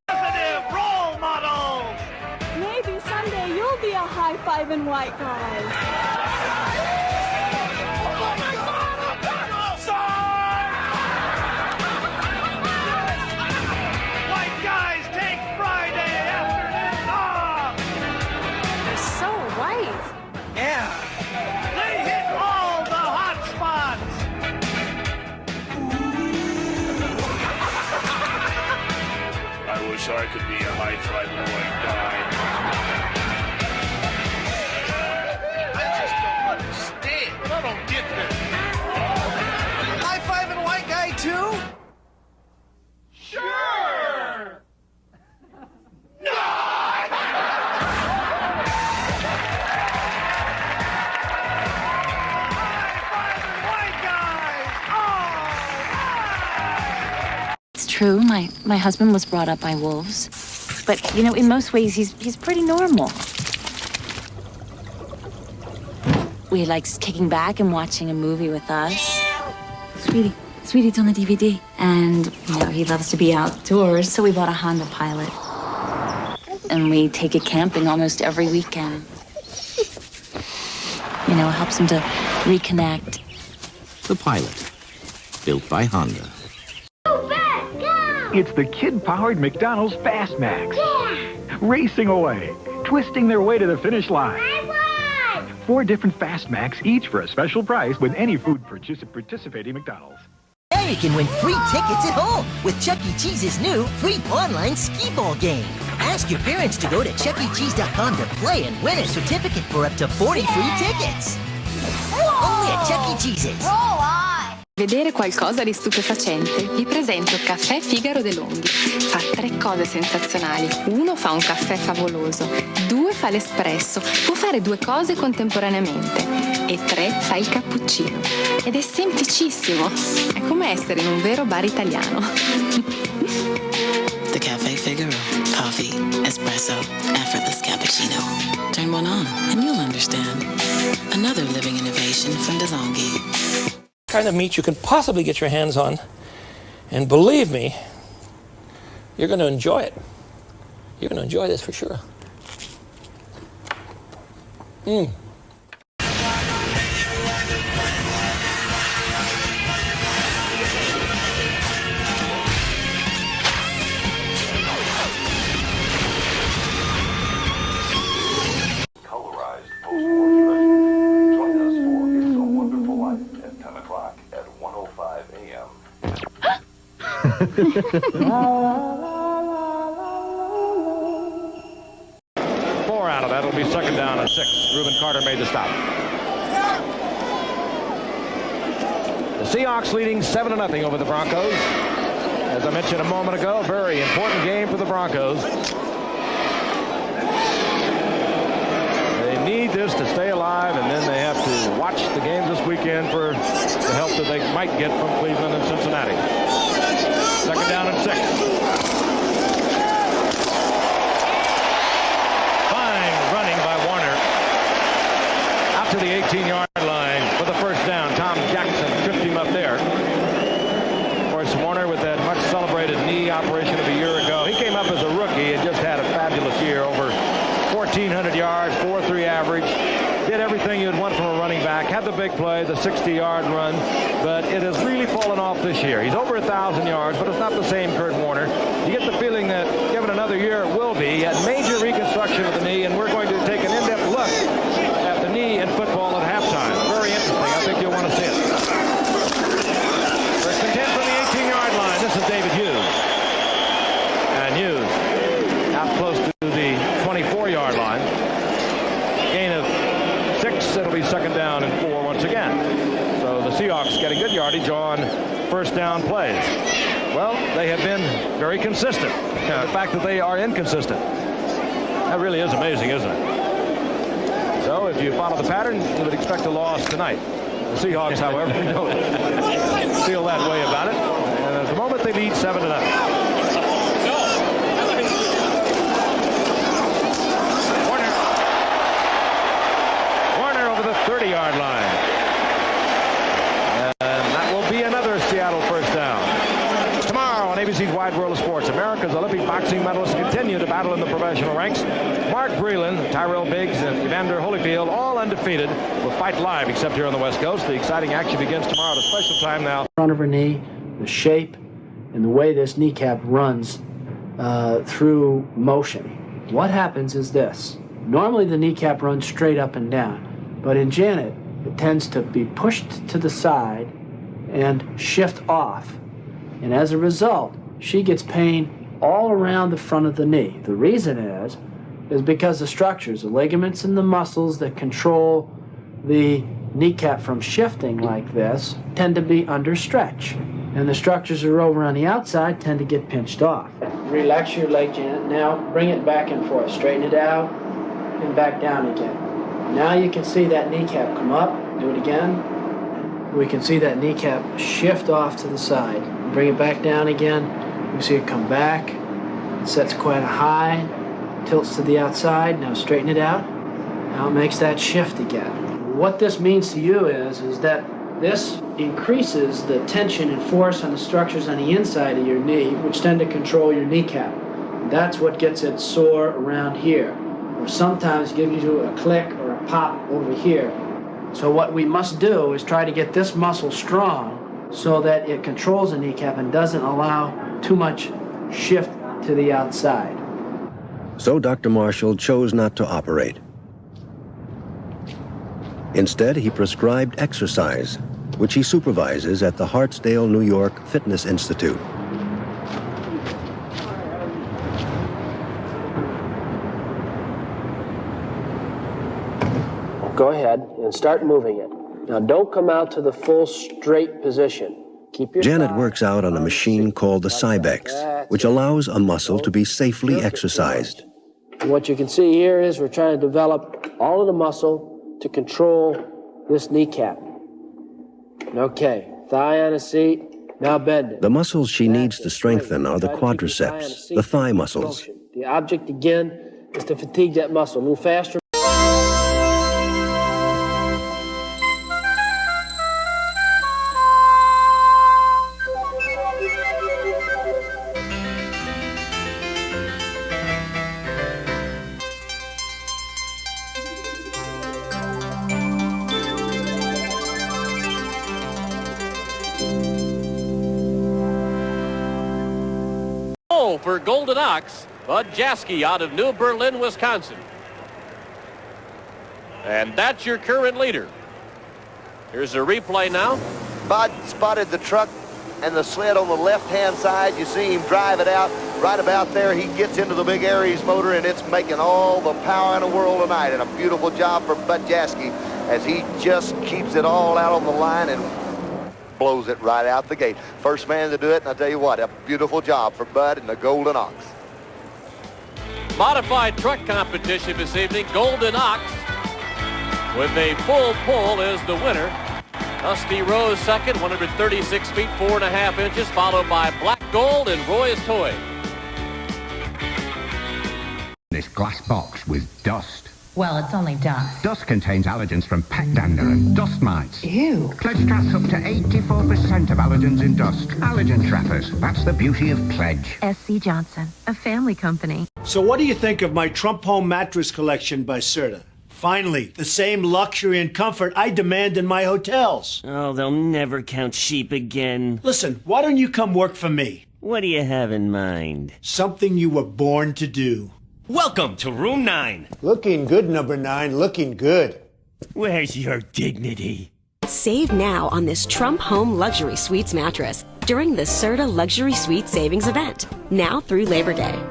Positive role models! Maybe someday you'll be a high-fiving white guy. White guys take Friday afternoon off! They're so white. Yeah. They hit all the hot spots! I wish I could be a high-fiving white guy. I just don't understand. I don't get that. High-fiving white guy, too? Sure! It's true, my husband was brought up by wolves. But, you know, in most ways, he's pretty normal. He likes kicking back and watching a movie with us. Sweetie, it's on the DVD. And, you know, he loves to be outdoors, so we bought a Honda Pilot. And we take it camping almost every weekend. You know, it helps him to reconnect. The Pilot, built by Honda. It's the kid-powered McDonald's Fast Max. Yeah. Racing away, twisting their way to the finish line. 4 different Fast Max, each for a special price with any food participating McDonald's. Hey, Now you can win free tickets at home with Chuck E. Cheese's new free online skee-ball game. Ask your parents to go to chuckecheese.com to play and win a certificate for up to 40 free tickets. Only at Chuck E. Cheese's. Vedere qualcosa di stupefacente? Vi presento Caffè Figaro DeLonghi. Fa 3 cose sensazionali. 1 fa un caffè favoloso, 2 fa l'espresso, può fare 2 cose contemporaneamente e 3 fa il cappuccino. Ed è semplicissimo. È come essere in un vero bar italiano. The Cafe Figaro. Coffee, espresso, effortless cappuccino. Turn one on and you'll understand. Another living innovation from DeLonghi. Kind of meat you can possibly get your hands on, and believe me, you're going to enjoy it. You're going to enjoy this for sure. Colorized post-war treasure. Join us for It's a Wonderful Life at 10 o'clock at 1:05 a.m. 4 out of that. It'll be second down and 6. Reuben Carter made the stop. The Seahawks leading 7-0 over the Broncos. As I mentioned a moment ago, a very important game for the Broncos. They need this to stay alive, and then they have to watch the games this weekend for the help that they might get from Cleveland and Cincinnati. Second down and 6. Fine running by Warner. Out to the 18-yard line for the first down. Tom Jackson tripped him up there. Of course, Warner with that much-celebrated knee operation of a year ago. He came up as a rookie and just had a fabulous year. Over 1,400 yards, 4.3 average. Did everything you'd want from a running back. Had the big play, the 60-yard run. But it has really fallen off this year. He's over 1,000 yards, but it's not the same Kurt Warner. You get the feeling that given another year, it will be. He had major reconstruction of the knee, and we're going to take an in-depth look at the knee in football at halftime. Very interesting. I think you'll want to see it. First and 10 from the 18-yard line. This is David Hughes. And Hughes out close to the 24-yard line. Gain of 6. It'll be second down and 4 once again. So the Seahawks getting good yardage on first down plays. Well, they have been very consistent. The fact that they are inconsistent, that really is amazing, isn't it? So if you follow the pattern, you would expect a loss tonight. The Seahawks, however, don't feel that way about it. And at the moment, they lead 7-0. Warner over the 30-yard line. And that will be another Seattle first down. Tomorrow on ABC's Wide World of Sports, America's Olympic boxing medalists continue to battle in the professional ranks. Mark Breland, Tyrell Biggs, and Evander Holyfield, all undefeated, will fight live except here on the West Coast. The exciting action begins tomorrow at a special time now. Front of her knee, the shape, and the way this kneecap runs through motion. What happens is this. Normally the kneecap runs straight up and down, but in Janet, it tends to be pushed to the side and shift off. And as a result, she gets pain all around the front of the knee. The reason is because the structures, the ligaments and the muscles that control the kneecap from shifting like this tend to be under stretch. And the structures that are over on the outside tend to get pinched off. Relax your leg, Janet. Now bring it back and forth. Straighten it out and back down again. Now you can see that kneecap come up. Do it again. We can see that kneecap shift off to the side. Bring it back down again. You see it come back. It sets quite a high. Tilts to the outside. Now straighten it out. Now it makes that shift again. What this means to you is that this increases the tension and force on the structures on the inside of your knee, which tend to control your kneecap. That's what gets it sore around here, or sometimes gives you a click or a pop over here. So what we must do is try to get this muscle strong so that it controls the kneecap and doesn't allow too much shift to the outside. So Dr. Marshall chose not to operate. Instead, he prescribed exercise, which he supervises at the Hartsdale, New York Fitness Institute. Go ahead and start moving it. Now don't come out to the full straight position. Keep your Janet works out on a machine called the Cybex, which allows a muscle to be safely exercised. And what you can see here is we're trying to develop all of the muscle to control this kneecap. Okay, thigh on a seat, now bend it. The muscles she needs to strengthen are the quadriceps, the thigh muscles. The object again is to fatigue that muscle. A little faster. For Golden Ox, Bud Jaskey out of New Berlin, Wisconsin. And that's your current leader. Here's a replay now. Bud spotted the truck and the sled on the left-hand side. You see him drive it out. Right about there, he gets into the big Aries motor, and it's making all the power in the world tonight. And a beautiful job for Bud Jaskey as he just keeps it all out on the line and blows it right out the gate. First man to do it, and I'll tell you what, a beautiful job for Bud and the Golden Ox. Modified truck competition this evening. Golden Ox with a full pull is the winner. Dusty Rose second, 136 feet, 4.5 inches, followed by Black Gold and Roy's Toy. This glass box with dust. Well, it's only dust. Dust contains allergens from pet dander and dust mites. Ew. Pledge traps up to 84% of allergens in dust. Allergen trappers. That's the beauty of Pledge. SC Johnson, a family company. So what do you think of my Trump Home mattress collection by Serta? Finally, the same luxury and comfort I demand in my hotels. Oh, they'll never count sheep again. Listen, why don't you come work for me? What do you have in mind? Something you were born to do. Welcome to room 9. Looking good, number 9. Looking good. Where's your dignity? Save now on this Trump Home Luxury Suites mattress during the Serta Luxury Suite Savings Event, now through Labor Day.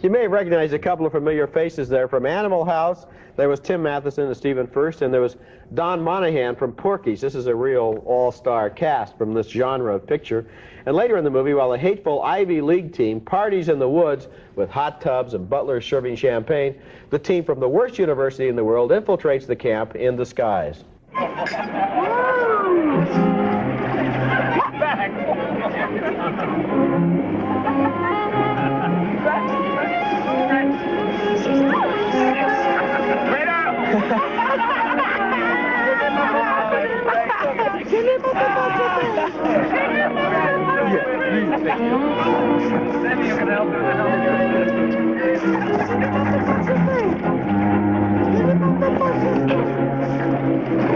You may have recognized a couple of familiar faces there from Animal House. There was Tim Matheson and Stephen Furst, and there was Don Monahan from Porky's. This is a real all-star cast from this genre of picture. And later in the movie, while the hateful Ivy League team parties in the woods with hot tubs and butlers serving champagne, the team from the worst university in the world infiltrates the camp in disguise.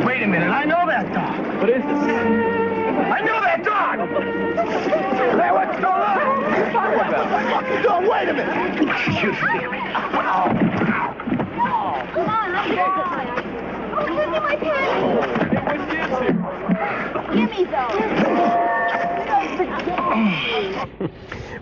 Wait a minute, I know that dog. What is this? I know that dog! Hey, what's going on? What are you talking about? Fucking dog, wait a minute! You serious? Come on, let's go. Oh, give me my pen. Give me those.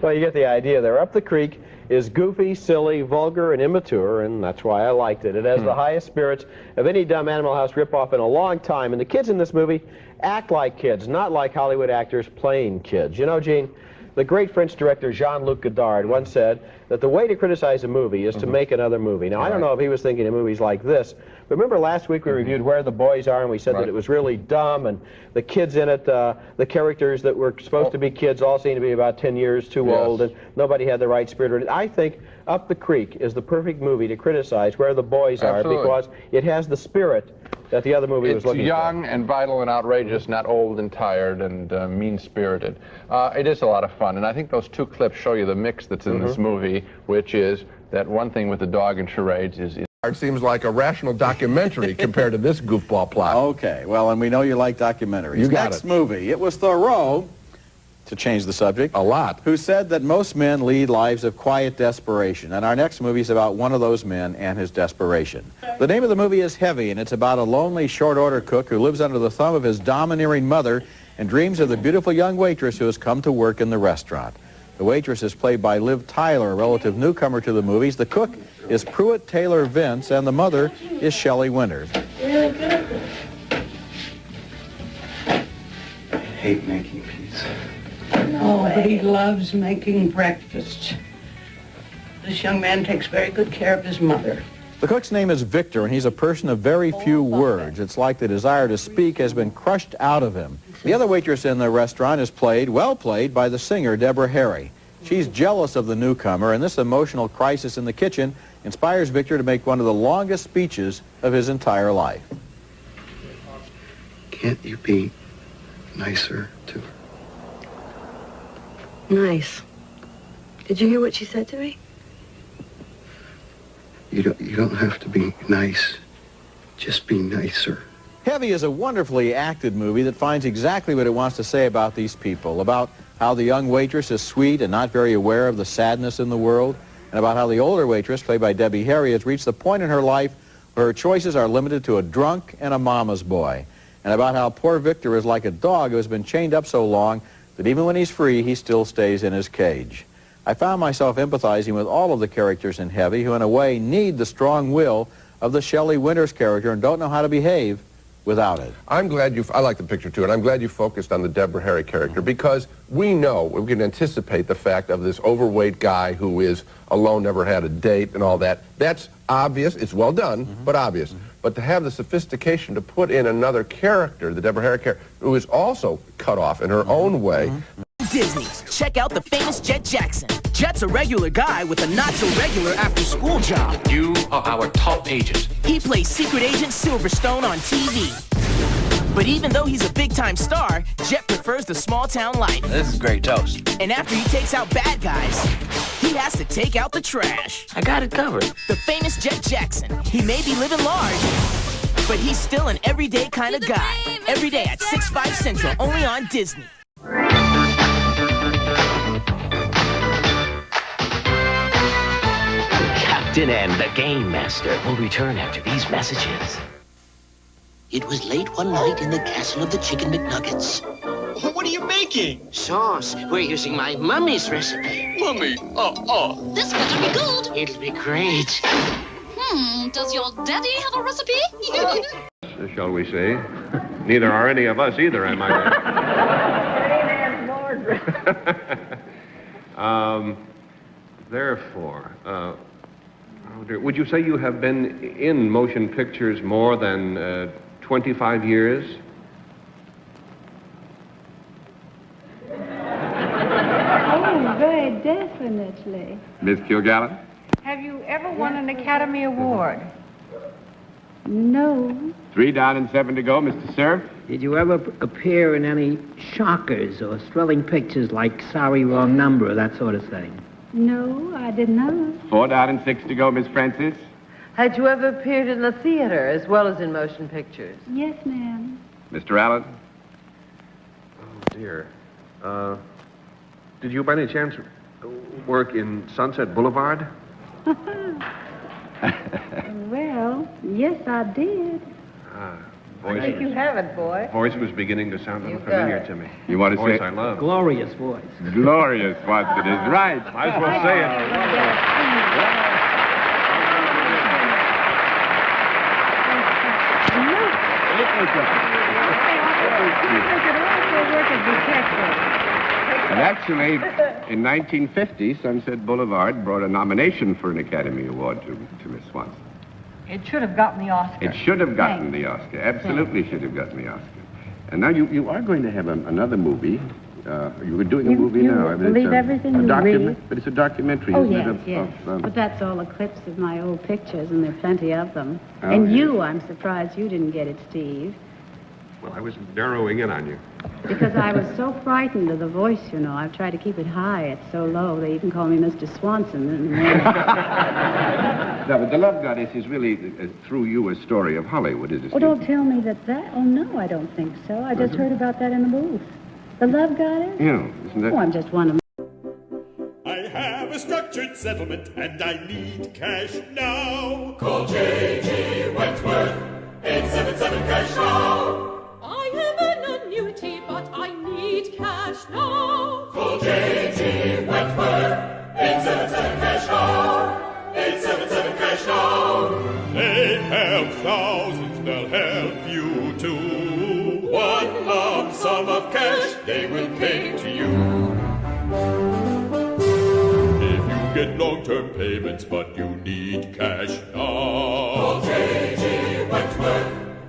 Well, you get the idea there. Up the Creek is goofy, silly, vulgar, and immature, and that's why I liked it. It has the highest spirits of any dumb Animal House ripoff in a long time, and the kids in this movie act like kids, not like Hollywood actors playing kids. You know, Gene, the great French director Jean-Luc Godard once said that the way to criticize a movie is to make another movie. Now, I don't know if he was thinking of movies like this, but remember last week we reviewed Where the Boys Are, and we said that it was really dumb, and the kids in it, the characters that were supposed to be kids all seemed to be about 10 years too old, and nobody had the right spirit. I think Up the Creek is the perfect movie to criticize Where the Boys Are, because it has the spirit that the other movie was looking for. It's young and vital and outrageous, not old and tired and mean-spirited. It is a lot of fun, and I think those two clips show you the mix that's in this movie, which is that one thing with the dog and charades is... It seems like a rational documentary compared to this goofball plot. Okay, well, and we know you like documentaries. You got Next it. movie, it was Thoreau to change the subject. A lot. Who said that most men lead lives of quiet desperation. And our next movie is about one of those men and his desperation. The name of the movie is Heavy, and it's about a lonely short-order cook who lives under the thumb of his domineering mother and dreams of the beautiful young waitress who has come to work in the restaurant. The waitress is played by Liv Tyler, a relative newcomer to the movies. The cook is Pruitt Taylor Vince, and the mother is Shelley Winters. Really good. I hate making pizza. Oh, but he loves making breakfast. This young man takes very good care of his mother. The cook's name is Victor, and he's a person of very few words. It's like the desire to speak has been crushed out of him. The other waitress in the restaurant is well played, by the singer Deborah Harry. She's jealous of the newcomer, and this emotional crisis in the kitchen inspires Victor to make one of the longest speeches of his entire life. Can't you be nicer to her? Nice. Did you hear what she said to me? You don't have to be nice. Just be nicer. Heavy is a wonderfully acted movie that finds exactly what it wants to say about these people, about how the young waitress is sweet and not very aware of the sadness in the world, and about how the older waitress, played by Debbie Harry, has reached the point in her life where her choices are limited to a drunk and a mama's boy, and about how poor Victor is like a dog who has been chained up so long that even when he's free, he still stays in his cage. I found myself empathizing with all of the characters in Heavy, who in a way need the strong will of the Shelley Winters character and don't know how to behave without it. I'm glad I like the picture too, and I'm glad you focused on the Deborah Harry character, because we can anticipate the fact of this overweight guy who is alone, never had a date and all that. That's obvious, it's well done, but obvious. But to have the sophistication to put in another character, the Deborah Harry character, who is also cut off in her own way. Disney's. Check out the famous Jet Jackson. Jet's a regular guy with a not-so-regular after-school job. You are our top agent. He plays Secret Agent Silverstone on TV. But even though he's a big-time star, Jet prefers the small-town life. This is great toast. And after he takes out bad guys, he has to take out the trash. I got it covered. The famous Jet Jackson. He may be living large, but he's still an everyday kind of guy. Every day at 6/5 Central, only on Disney. Captain and the Game Master will return after these messages. It was late one night in the castle of the Chicken McNuggets. What are you making? Sauce. We're using my mummy's recipe. Mummy, This better be good. It'll be great. Does your daddy have a recipe? Shall we say? Neither are any of us either, I might add. Therefore, would you say you have been in motion pictures more than 25 years? Oh, very definitely. Miss Kilgallen? Have you ever won an Academy Award? No. 3 down and 7 to go, Mr. Cerf. Did you ever appear in any shockers or thrilling pictures like Sorry, Wrong Number or that sort of thing? No, I did not. 4 down and 6 to go, Miss Francis. Had you ever appeared in the theater as well as in motion pictures? Yes, ma'am. Mr. Allen? Oh, dear. Did you by any chance work in Sunset Boulevard? Well, yes, I did. I think you have it, boy. Voice was beginning to sound You unfamiliar got it. to me. You want to Voice say? I love. Glorious voice. Glorious voice it is. Right. Might as well say it. And actually, in 1950, Sunset Boulevard brought a nomination for an Academy Award to Miss Swanson. It should have gotten the Oscar. It should have gotten the Oscar. Absolutely should have gotten the Oscar. And now you are going to have another movie. You were doing a movie now. You believe everything you read? But it's a documentary, Oh, isn't yes, it? yes. But that's all a clips of my old pictures, and there are plenty of them. Oh, And yes. you, I'm surprised you didn't get it, Steve. Well, I was narrowing in on you. Because I was so frightened of the voice, you know. I've tried to keep it high. It's so low. They even call me Mr. Swanson. No, but The Love Goddess is really, through you, a story of Hollywood, is it? Oh, don't tell me that. Oh, no, I don't think so. I just heard about that in the booth. The love goddess? Yeah, isn't that? Oh, I'm just one of them. I have a structured settlement and I need cash now. Call J.G. Wentworth, 877 cash now. I have an annuity, but I need cash now. Call J.G. Wentworth, 877 cash now. 877 cash now. They help thousands, they'll help you too. One lump sum of cash they will pay to you. Get long-term payments, but you need cash now. Call J.G. Wentworth,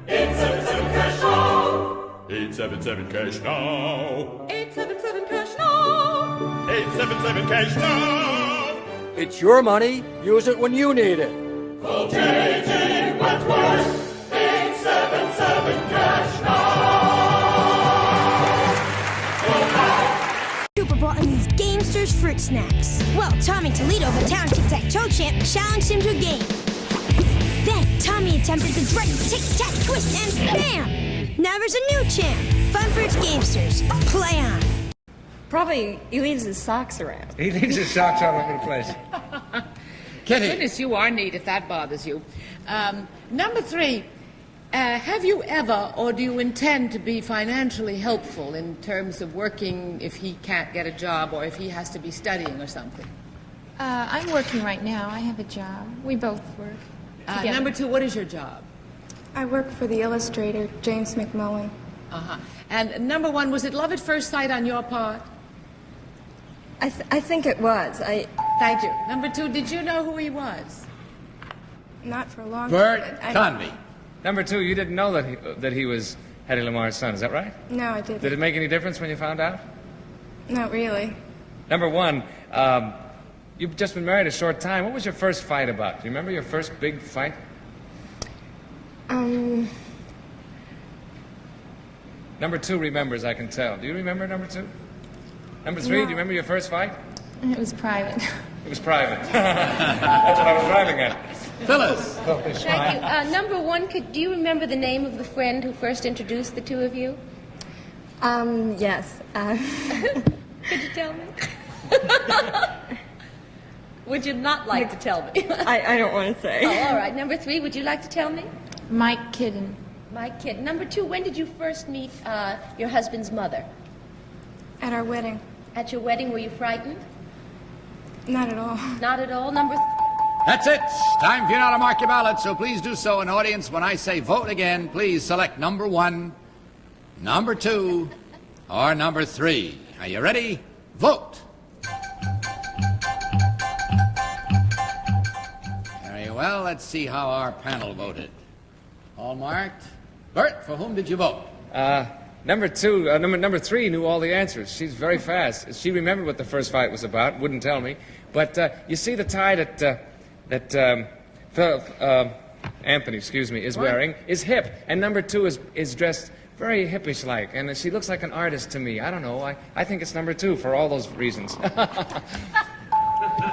877 cash now. 877 cash now. 877 cash now. 877 cash now. It's your money. Use it when you need it. Call J.G. Wentworth, 877 cash now. Cooper brought in these Gamesters fruit snacks. Well, Tommy Toledo, the town tic-tac-toe champ, challenged him to a game. Then Tommy attempted the dreaded tic-tac twist and bam! Now there's a new champ. Fun Fruits Gamesters. Play on. Probably he leaves his socks around. He leaves his socks all over the place. Kitty. Goodness, you are neat if that bothers you. Number 3. Have you ever, or do you intend to be financially helpful in terms of working if he can't get a job or if he has to be studying or something? I'm working right now. I have a job. We both work. Number 2, what is your job? I work for the illustrator, James McMullen. Uh-huh. And number 1, was it love at first sight on your part? I think it was. Thank you. Number 2, did you know who he was? Not for a long Bert time. Convey. Number 2, you didn't know that he was Hedy Lamar's son, is that right? No, I didn't. Did it make any difference when you found out? Not really. Number 1, you've just been married a short time. What was your first fight about? Do you remember your first big fight? Number 2 remembers, I can tell. Do you remember number 2? Number 3, No. do you remember your first fight? It was private. It was private. That's what I was driving at. Phyllis. Thank you. Number 1, do you remember the name of the friend who first introduced the two of you? Yes. Could you tell me? Would you not like to tell me? I don't want to say. Oh, all right. Number 3, would you like to tell me? Mike Kidden. Mike Kidden. Number 2, when did you first meet your husband's mother? At our wedding. At your wedding, were you frightened? Not at all. Not at all. Number That's it. Time for you now to mark your ballot, so please do so. And audience, when I say vote again, please select number 1, number 2, or number 3. Are you ready? Vote. Very well. Let's see how our panel voted. All marked. Bert, for whom did you vote? Number 2, number 3 knew all the answers. She's very fast. She remembered what the first fight was about. Wouldn't tell me. But you see the tie that Anthony, is wearing is hip, and number 2 is dressed very hippish-like, and she looks like an artist to me. I don't know. I think it's number 2 for all those reasons.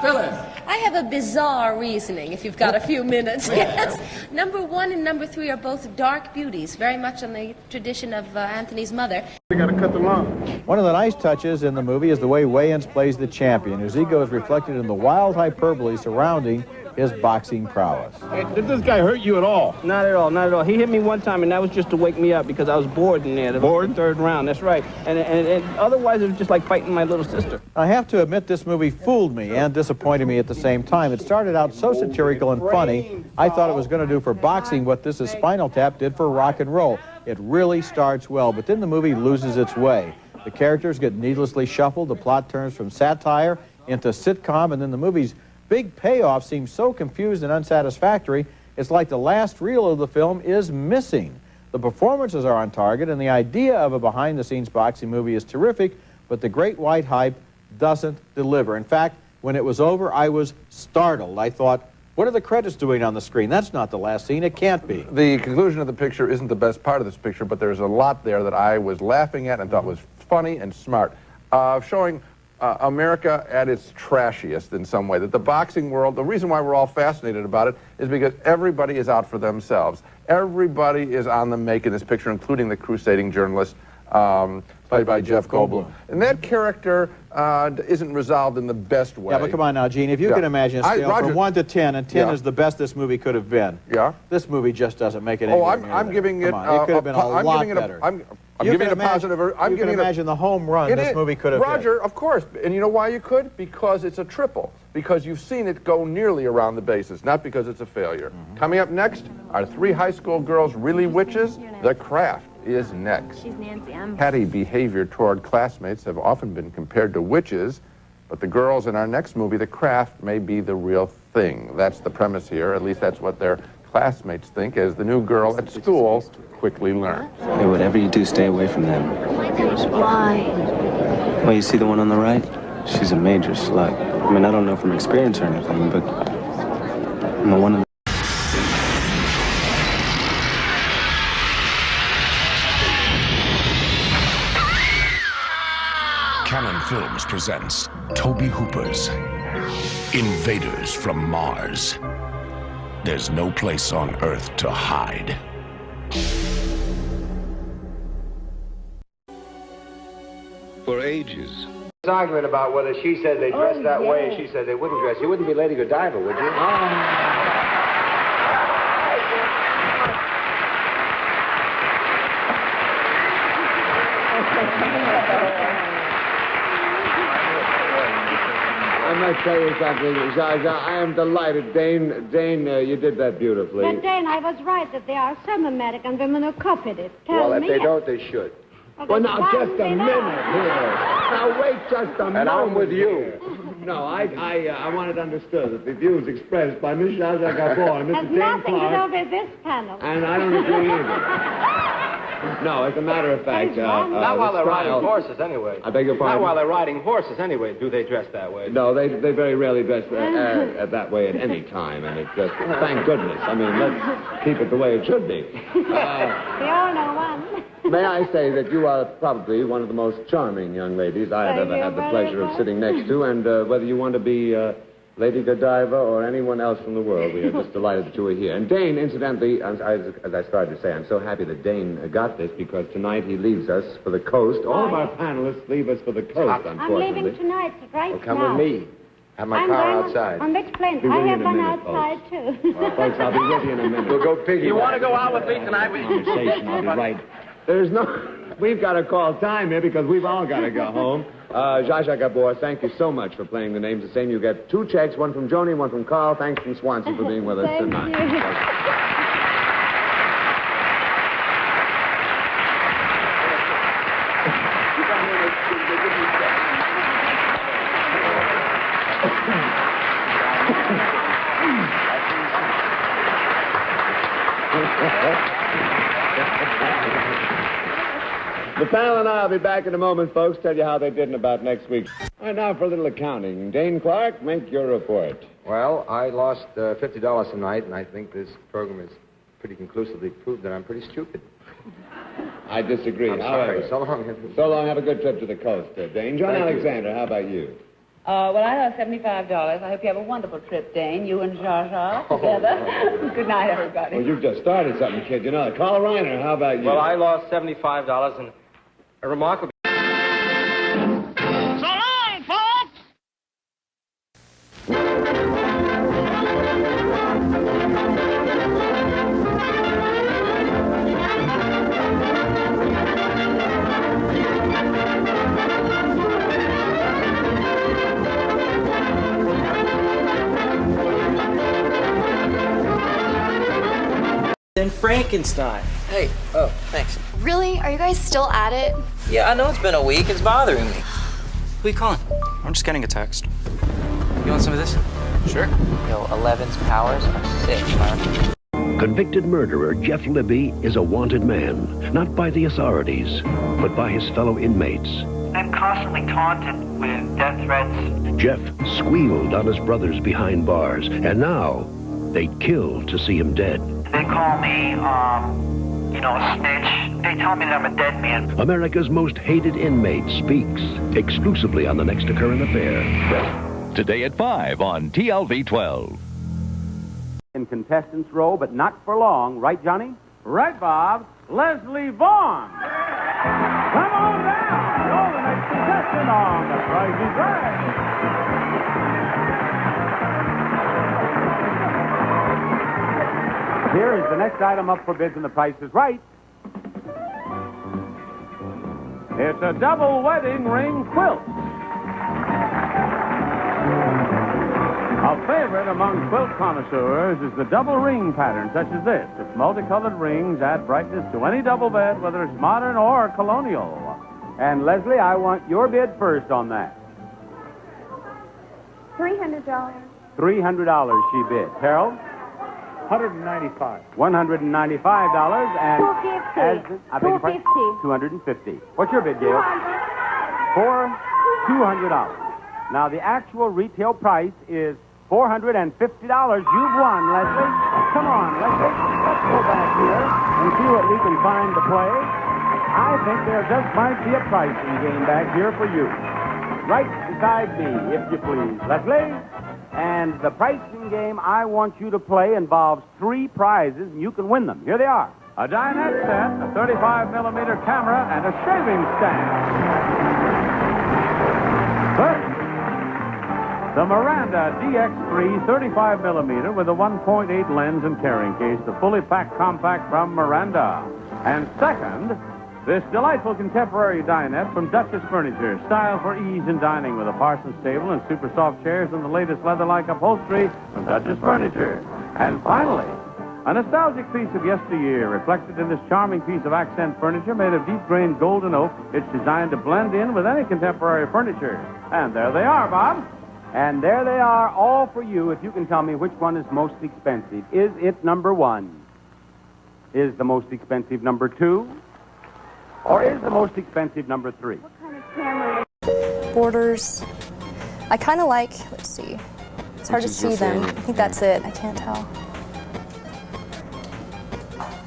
Phyllis. I have a bizarre reasoning, if you've got a few minutes. Yes. Number 1 and number 3 are both dark beauties, very much on the tradition of Anthony's mother. We got to cut the lawn. One of the nice touches in the movie is the way Wayans plays the champion, whose ego is reflected in the wild hyperbole surrounding his boxing prowess. Hey, did this guy hurt you at all? Not at all, not at all. He hit me one time, and that was just to wake me up because I was bored in there. Bored? Third round, that's right. And otherwise, it was just like fighting my little sister. I have to admit this movie fooled me and disappointed me at the same time. It started out so satirical and funny, I thought it was going to do for boxing what This Is Spinal Tap did for rock and roll. It really starts well, but then the movie loses its way. The characters get needlessly shuffled, the plot turns from satire into sitcom, and then the movie's big payoff seems so confused and unsatisfactory, it's like the last reel of the film is missing. The performances are on target, and the idea of a behind-the-scenes boxing movie is terrific, but the great white hype doesn't deliver. In fact, when it was over, I was startled. I thought, what are the credits doing on the screen? That's not the last scene. It can't be. The conclusion of the picture isn't the best part of this picture, but there's a lot there that I was laughing at and thought was funny and smart. Showing America at its trashiest in some way. That the boxing world, the reason why we're all fascinated about it is because everybody is out for themselves. Everybody is on the make in this picture, including the crusading journalist. played by Jeff Goldblum. And that character isn't resolved in the best way. Yeah, but come on now, Gene, if you can imagine a scale from 1 to 10, and 10 is the best this movie could have been. Yeah. This movie just doesn't make it any I'm giving it. It could have been a lot better. I'm giving it a positive. You can imagine the home run this movie could have Roger, of course. And you know why you could? Because it's a triple. Because you've seen it go nearly around the bases, not because it's a failure. Coming up next, are 3 high school girls really witches? The Craft is next. She's Nancy. Catty behavior toward classmates have often been compared to witches, but the girls in our next movie, The Craft, may be the real thing. That's the premise here. At least that's what their classmates think, as the new girl at school quickly learns. Hey, whatever you do, stay away from them. Why? Well, you see the one on the right? She's a major slut. I mean, I don't know from experience or anything, but I'm the one in Canon Films presents Toby Hooper's Invaders from Mars. There's no place on Earth to hide. For ages. This argument about whether she said they dressed that way and she said they wouldn't dress. You wouldn't be Lady Godiva, would you? I must tell you something, Zsa Zsa. I am delighted. Dane, you did that beautifully. But, Dane, I was right that there are some American women who copied it. Well, if they don't, they should. Well, now, just a minute here. Now, wait just a minute. And I'm with you. No, I want it understood that the views expressed by Miss Zsa Zsa Gabor and Mr. Has Dane nothing to Clark, do with this panel. and I don't agree either. No, as a matter of fact, Not while they're riding style- horses, anyway. I beg your pardon? Not while they're riding horses, anyway, do they dress that way. No, they very rarely dress that way at any time, and it's just, thank goodness. I mean, let's keep it the way it should be. We all know one. May I say that you are probably one of the most charming young ladies I have Thank ever you had the very pleasure of much. sitting next to, and whether you want to be Lady Godiva or anyone else from the world, we are just delighted that you are here. And Dane, incidentally, as I started to say, I'm so happy that Dane got this, because tonight he leaves us for the coast. All of our panelists leave us for the coast, I'm unfortunately. leaving tonight, right Well, come now. with me. Have my I'm car going outside. On the plane. Be with I you have in a one minute, outside, too. Well, folks, I'll be with you in a minute. We'll go piggy. You want to go out with me tonight? Conversation, I'll be right. There's no... We've got to call time here because we've all got to go home. Zsa Zsa Gabor, thank you so much for playing the names the same. You get 2 checks, one from Joni, one from Carl. Thanks from Swanson for being with us Thank tonight. you. The panel and I will be back in a moment, folks. Tell you how they did in about next week. All right, now for a little accounting. Dane Clark, make your report. Well, I lost $50 tonight, and I think this program has pretty conclusively proved that I'm pretty stupid. I disagree. I'm However, sorry. So long. So long. Have a good trip to the coast, Dane. John Thank you. Alexander, how about you? Well, I lost $75. I hope you have a wonderful trip, Dane. You and Zsa Zsa together. Good night, everybody. Well, you've just started something, kid. You know. Carl Reiner, how about you? Well, I lost $75 and a remarkable... So long, folks! Then Frankenstein. Hey, oh, thanks. Really? Are you guys still at it? Yeah, I know it's been a week. It's bothering me. Who you calling? I'm just getting a text. You want some of this? Sure. Yo, 11's powers are sick, man. Convicted murderer Jeff Libby is a wanted man, not by the authorities, but by his fellow inmates. I'm constantly taunted with death threats. Jeff squealed on his brothers behind bars, and now they'd kill to see him dead. They call me, a snitch. They tell me that I'm a dead man. America's most hated inmate speaks exclusively on The Next Current Affair. Today at 5 on TLV 12. In contestants' row, but not for long. Right, Johnny? Right, Bob. Leslie Vaughn. Come on down. in on The Price is Right. Here is the next item up for bids, and The Price is Right. It's a double wedding ring quilt. A favorite among quilt connoisseurs is the double ring pattern, such as this. Its multicolored rings add brightness to any double bed, whether it's modern or colonial. And Leslie, I want your bid first on that. $300. $300 she bid. Harold? $195. $195 and $250. I beg your pardon? $250. What's your bid, Gail? For $200. Now the actual retail price is $450. You've won, Leslie. Come on, Leslie. Let's go back here and see what we can find to play. I think there just might be a pricing game back here for you. Right beside me, if you please, Leslie. And the pricing game I want you to play involves 3 prizes, and you can win them. Here they are. A dinette set, a 35-millimeter camera, and a shaving stand. First, the Miranda DX3 35-millimeter with a 1.8 lens and carrying case, the fully packed compact from Miranda. And second, this delightful contemporary dinette from Duchess Furniture, styled for ease in dining with a Parsons table and super soft chairs and the latest leather-like upholstery from Duchess Furniture. And finally, a nostalgic piece of yesteryear reflected in this charming piece of accent furniture made of deep-grained golden oak. It's designed to blend in with any contemporary furniture. And there they are, Bob. And there they are, all for you, if you can tell me which one is most expensive. Is it number 1? Is the most expensive number 2? Or is the most expensive number 3? What kind of camera? Borders. I kind of like, let's see. It's hard to see them. I think that's it. I can't tell.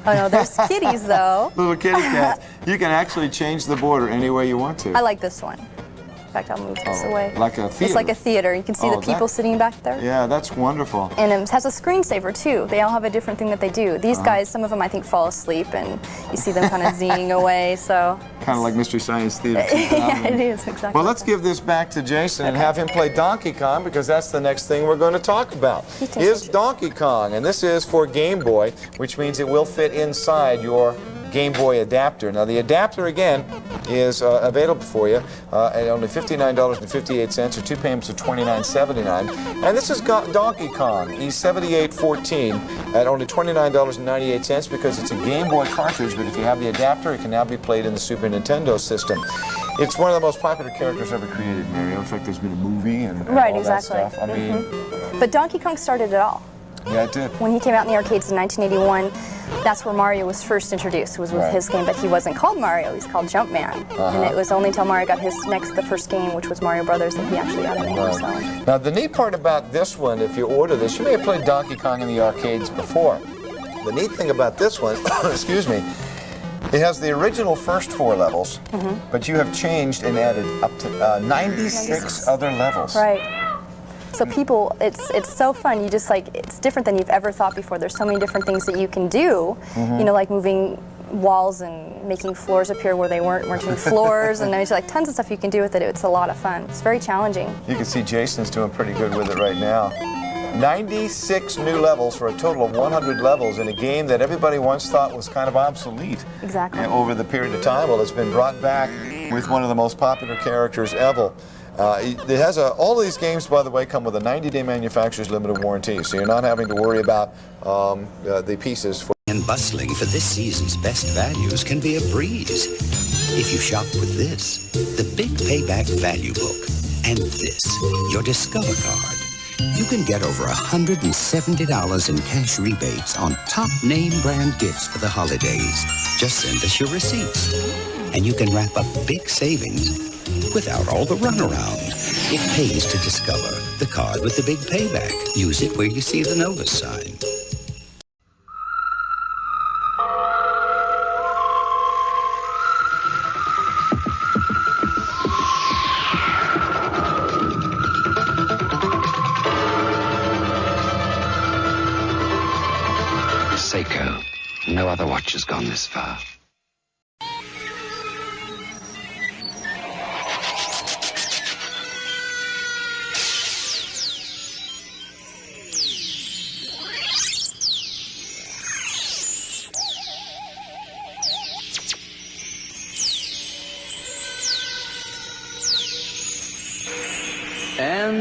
Oh, no, there's kitties, though. Little kitty cats. You can actually change the border any way you want to. I like this one. In fact, I'll move this away. Like a theater? It's like a theater. You can see the people sitting back there. Yeah, that's wonderful. And it has a screensaver, too. They all have a different thing that they do. These guys, some of them, I think, fall asleep, and you see them kind of zinging away, so... Kind of like Mystery Science Theater. Yeah, it is, exactly. Well, let's give this back to Jason and have him play Donkey Kong, because that's the next thing we're going to talk about. Is Donkey Kong, and this is for Game Boy, which means it will fit inside your Game Boy adapter. Now, the adapter, again, is available for you at only $59.58, or 2 payments of $29.79. And this is Donkey Kong, E7814, at only $29.98, because it's a Game Boy cartridge, but if you have the adapter, it can now be played in the Super Nintendo system. It's one of the most popular characters ever created, Mario. In fact, there's been a movie and all that stuff. I mean... But Donkey Kong started it all. Yeah, it did. When he came out in the arcades in 1981, that's where Mario was first introduced, was with his game, but he wasn't called Mario, he's called Jumpman. And it was only until Mario got the first game, which was Mario Brothers, that he actually got a name. So. Now, the neat part about this one, if you order this, you may have played Donkey Kong in the arcades before. The neat thing about this one, excuse me, it has the original first 4 levels, but you have changed and added up to 96 other levels. Right. So people, it's so fun. You just it's different than you've ever thought before. There's so many different things that you can do, you know, like moving walls and making floors appear where they weren't any floors, and there's tons of stuff you can do with it. It's a lot of fun. It's very challenging. You can see Jason's doing pretty good with it right now. 96 new levels for a total of 100 levels in a game that everybody once thought was kind of obsolete. Exactly. Over the period of time. Well, it's been brought back with one of the most popular characters ever. It has all of these games, by the way, come with a 90-day manufacturer's limited warranty, so you're not having to worry about the pieces. And bustling for this season's best values can be a breeze if you shop with this, the Big Payback Value Book, and this, your Discover Card. You can get over $170 in cash rebates on top name brand gifts for the holidays. Just send us your receipts, and you can wrap up big savings without all the runaround. It pays to Discover, the card with the big payback. Use it where you see the Novus sign. Seiko. No other watch has gone this far.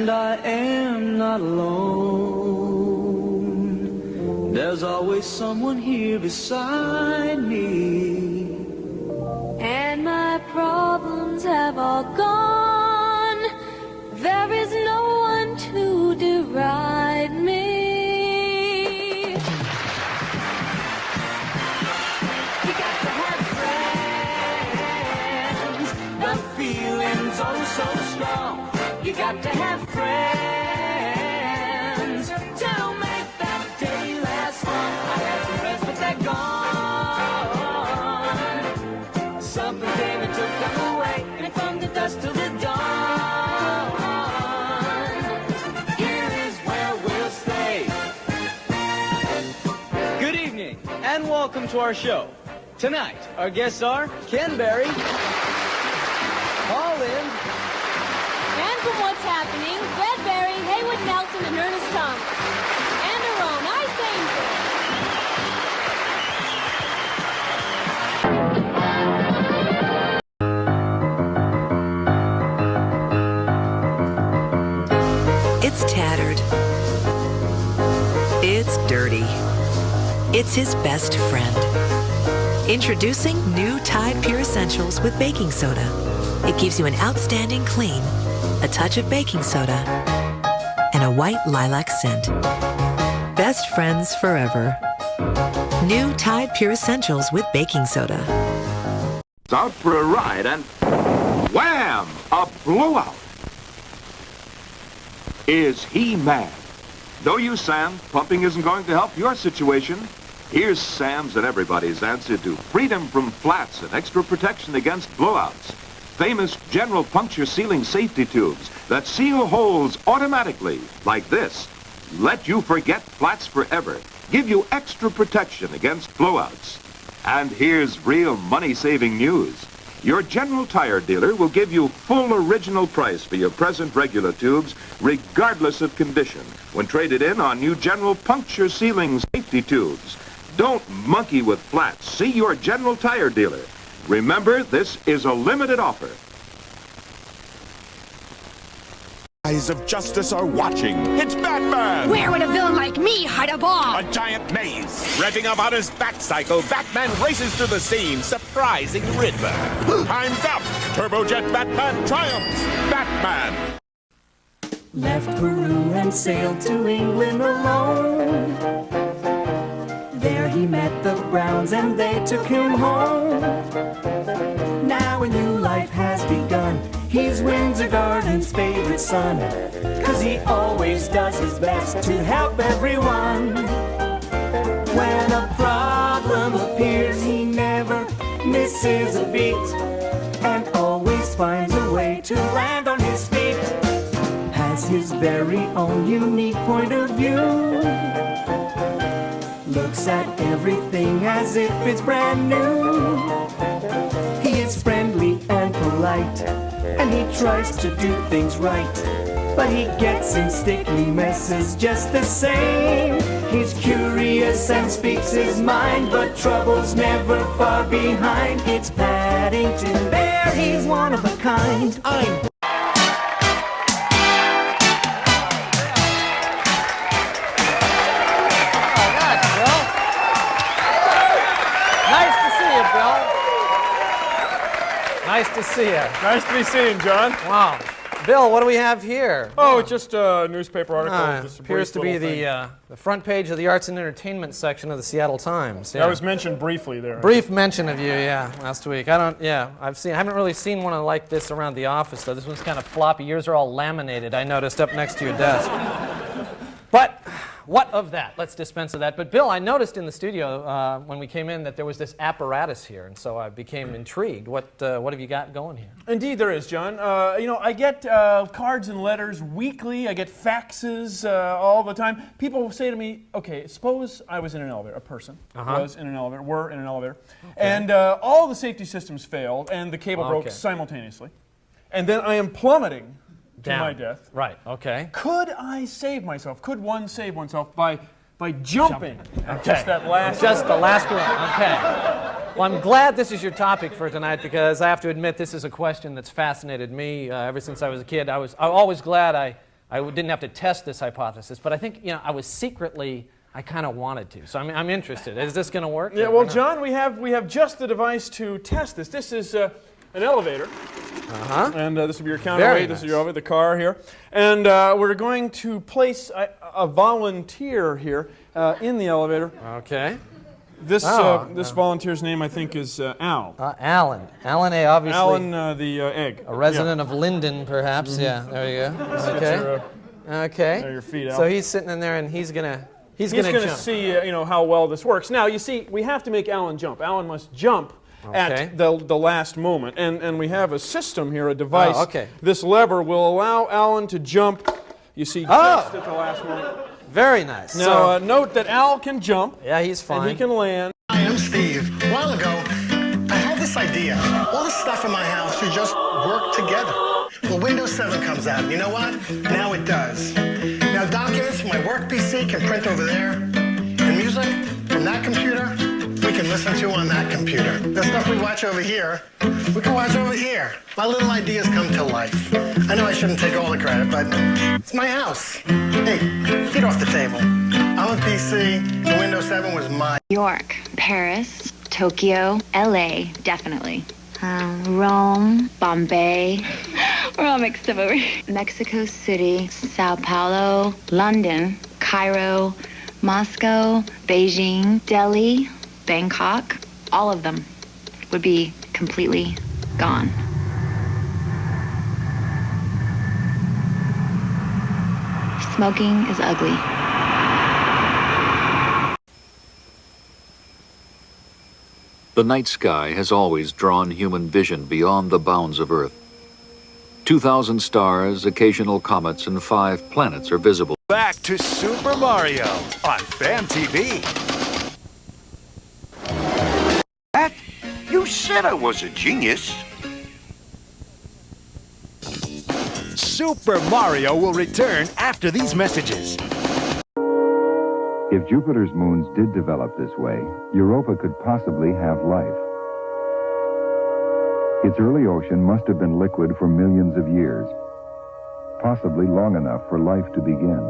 and I am not alone. There's always someone here beside me. And my problems have all gone. There is no one to deride me. You got to have friends. The feeling's oh so strong. You got to have friends to make that day last long. I had some friends, but they're gone. Something came and took them away, and from the dusk to the dawn, here is where we'll stay. Good evening, and welcome to our show. Tonight, our guests are Ken Berry, Paul Lynde, And from What's Happening, Fred Berry, Haywood Nelson, and Ernest Thomas. And our own, I It's tattered. It's dirty. It's his best friend. Introducing new Tide Pure Essentials with baking soda. It gives you an outstanding clean, a touch of baking soda, and a white lilac scent. Best friends forever. New Tide Pure Essentials with baking soda. Out for a ride and wham! A blowout. Is he mad? No use, Sam. Pumping isn't going to help your situation. Here's Sam's and everybody's answer to freedom from flats and extra protection against blowouts. Famous general puncture sealing safety tubes that seal holes automatically, like this. Let you forget flats forever. Give you extra protection against blowouts. And here's real money-saving news. Your General Tire dealer will give you full original price for your present regular tubes, regardless of condition, when traded in on new General Puncture Sealing Safety Tubes. Don't monkey with flats. See your General Tire dealer. Remember, this is a limited offer. Eyes of justice are watching. It's Batman! Where would a villain like me hide a bomb? A giant maze. Revving up on his Bat-cycle, Batman races to the scene, surprising the Riddler. Time's up! Turbojet Batman triumphs! Batman! Left Peru and sailed to England alone. There he met the Browns and they took him home. Now a new life has begun. He's Windsor Garden's favorite son, 'cause he always does his best to help everyone. When a problem appears, he never misses a beat and always finds a way to land on his feet. Has his very own unique point of view. Looks at everything as if it's brand new. He is friendly and polite, and he tries to do things right, but he gets in sticky messes just the same. He's curious and speaks his mind, but trouble's never far behind. It's Paddington Bear, he's one of a kind. Nice to see you. Nice to be seen, John. Wow. Bill, what do we have here? Oh, it's just a newspaper article. Just a appears to be the front page of the arts and entertainment section of the Seattle Times. Yeah. I was mentioned briefly there. Brief mention of you, yeah, last week. I haven't really seen one like this around the office, though. This one's kind of floppy. Yours are all laminated, I noticed, up next to your desk. But what of that? Let's dispense of that. But Bill, I noticed in the studio when we came in that there was this apparatus here, and so I became intrigued. What have you got going here? Indeed there is, John. I get cards and letters weekly. I get faxes all the time. People say to me, okay, suppose I was in an elevator, a person was in an elevator, were in an elevator, and all the safety systems failed, and the cable broke simultaneously. And then I am plummeting to my death. Right, okay. Could I save myself? Could one save oneself by jumping? Just that last Just the last one, okay. Well, I'm glad this is your topic for tonight, because I have to admit this is a question that's fascinated me ever since I was a kid. I'm always glad I I didn't have to test this hypothesis, but I think, you know, I was secretly, I kind of wanted to. So I'm interested. Is this going to work? Yeah, well, John, we have just the device to test this. This is an elevator. And this will be your counterweight. This is your elevator, the car here. And we're going to place a volunteer here in the elevator. Okay. This volunteer's name, I think, is Al. Alan. Alan A, obviously. Alan the egg. A resident of Linden, perhaps. Yeah, there you go. Okay. Okay. There are your feet, Al. So he's sitting in there, and he's gonna He's going to see how well this works. Now, you see, we have to make Alan jump. Alan must jump at the last moment. And we have a system here, a device. This lever will allow Alan to jump, you see, just at the last moment. Very nice. Now, note that Al can jump. Yeah, he's fine. And he can land. Hi, I'm Steve. A while ago, I had this idea. All the stuff in my house should just work together. Well, Windows 7 comes out. You know what? Now it does. Now documents from my work PC can print over there. And music from that computer, we can listen to on that computer. The stuff we watch over here, we can watch over here. My little ideas come to life. I know I shouldn't take all the credit, but it's my house. Hey, get off the table. I'm a PC, and Windows 7 was mine. New York, Paris, Tokyo, LA, definitely. Rome, Bombay. We're all mixed up over here. Mexico City, Sao Paulo, London, Cairo, Moscow, Beijing, Delhi, Bangkok. All of them would be completely gone. Smoking is ugly. The night sky has always drawn human vision beyond the bounds of Earth. 2,000 stars, occasional comets, and 5 planets are visible. Back to Super Mario on Fan TV. Pat, you said I was a genius. Super Mario will return after these messages. If Jupiter's moons did develop this way, Europa could possibly have life. Its early ocean must have been liquid for millions of years, possibly long enough for life to begin.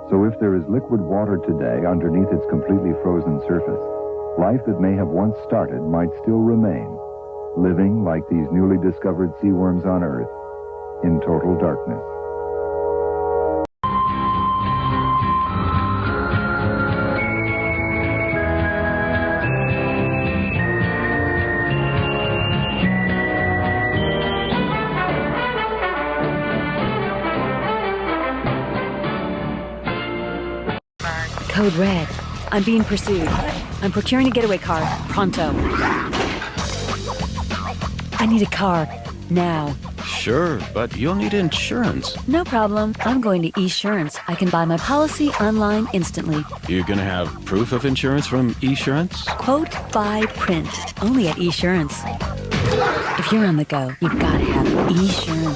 So if there is liquid water today underneath its completely frozen surface, life that may have once started might still remain, living like these newly discovered sea worms on Earth, in total darkness. Code Red. I'm being pursued. I'm procuring a getaway car. Pronto. I need a car. Now. Sure, but you'll need insurance. No problem. I'm going to Esurance. I can buy my policy online instantly. You're gonna have proof of insurance from Esurance? Quote by print. Only at Esurance. If you're on the go, you've got to have Esurance.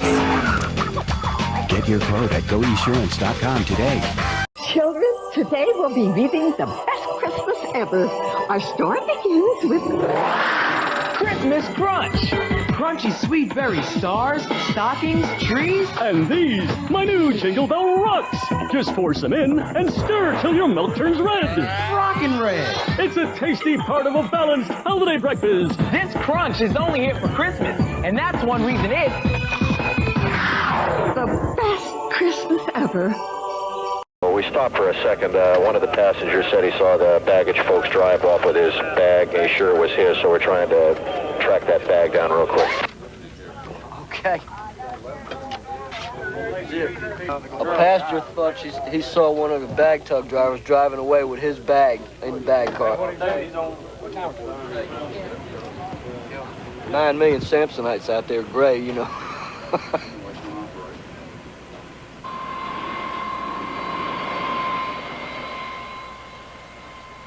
Get your quote at goesurance.com today. Children, today we'll be reading the best Christmas ever. Our story begins with Christmas Crunch. Crunchy sweet berry stars, stockings, trees. And these, my new Jingle Bell Rocks. Just force them in and stir till your milk turns red. Rockin' red. It's a tasty part of a balanced holiday breakfast. This crunch is only here for Christmas, and that's one reason it's the best Christmas ever. Well, we stopped for a second. One of the passengers said he saw the baggage folks drive off with his bag. He's sure it was his, so we're trying to track that bag down real quick. Okay. A passenger thought he saw one of the bag tug drivers driving away with his bag in the bag car. 9 million Samsonites out there, gray, you know.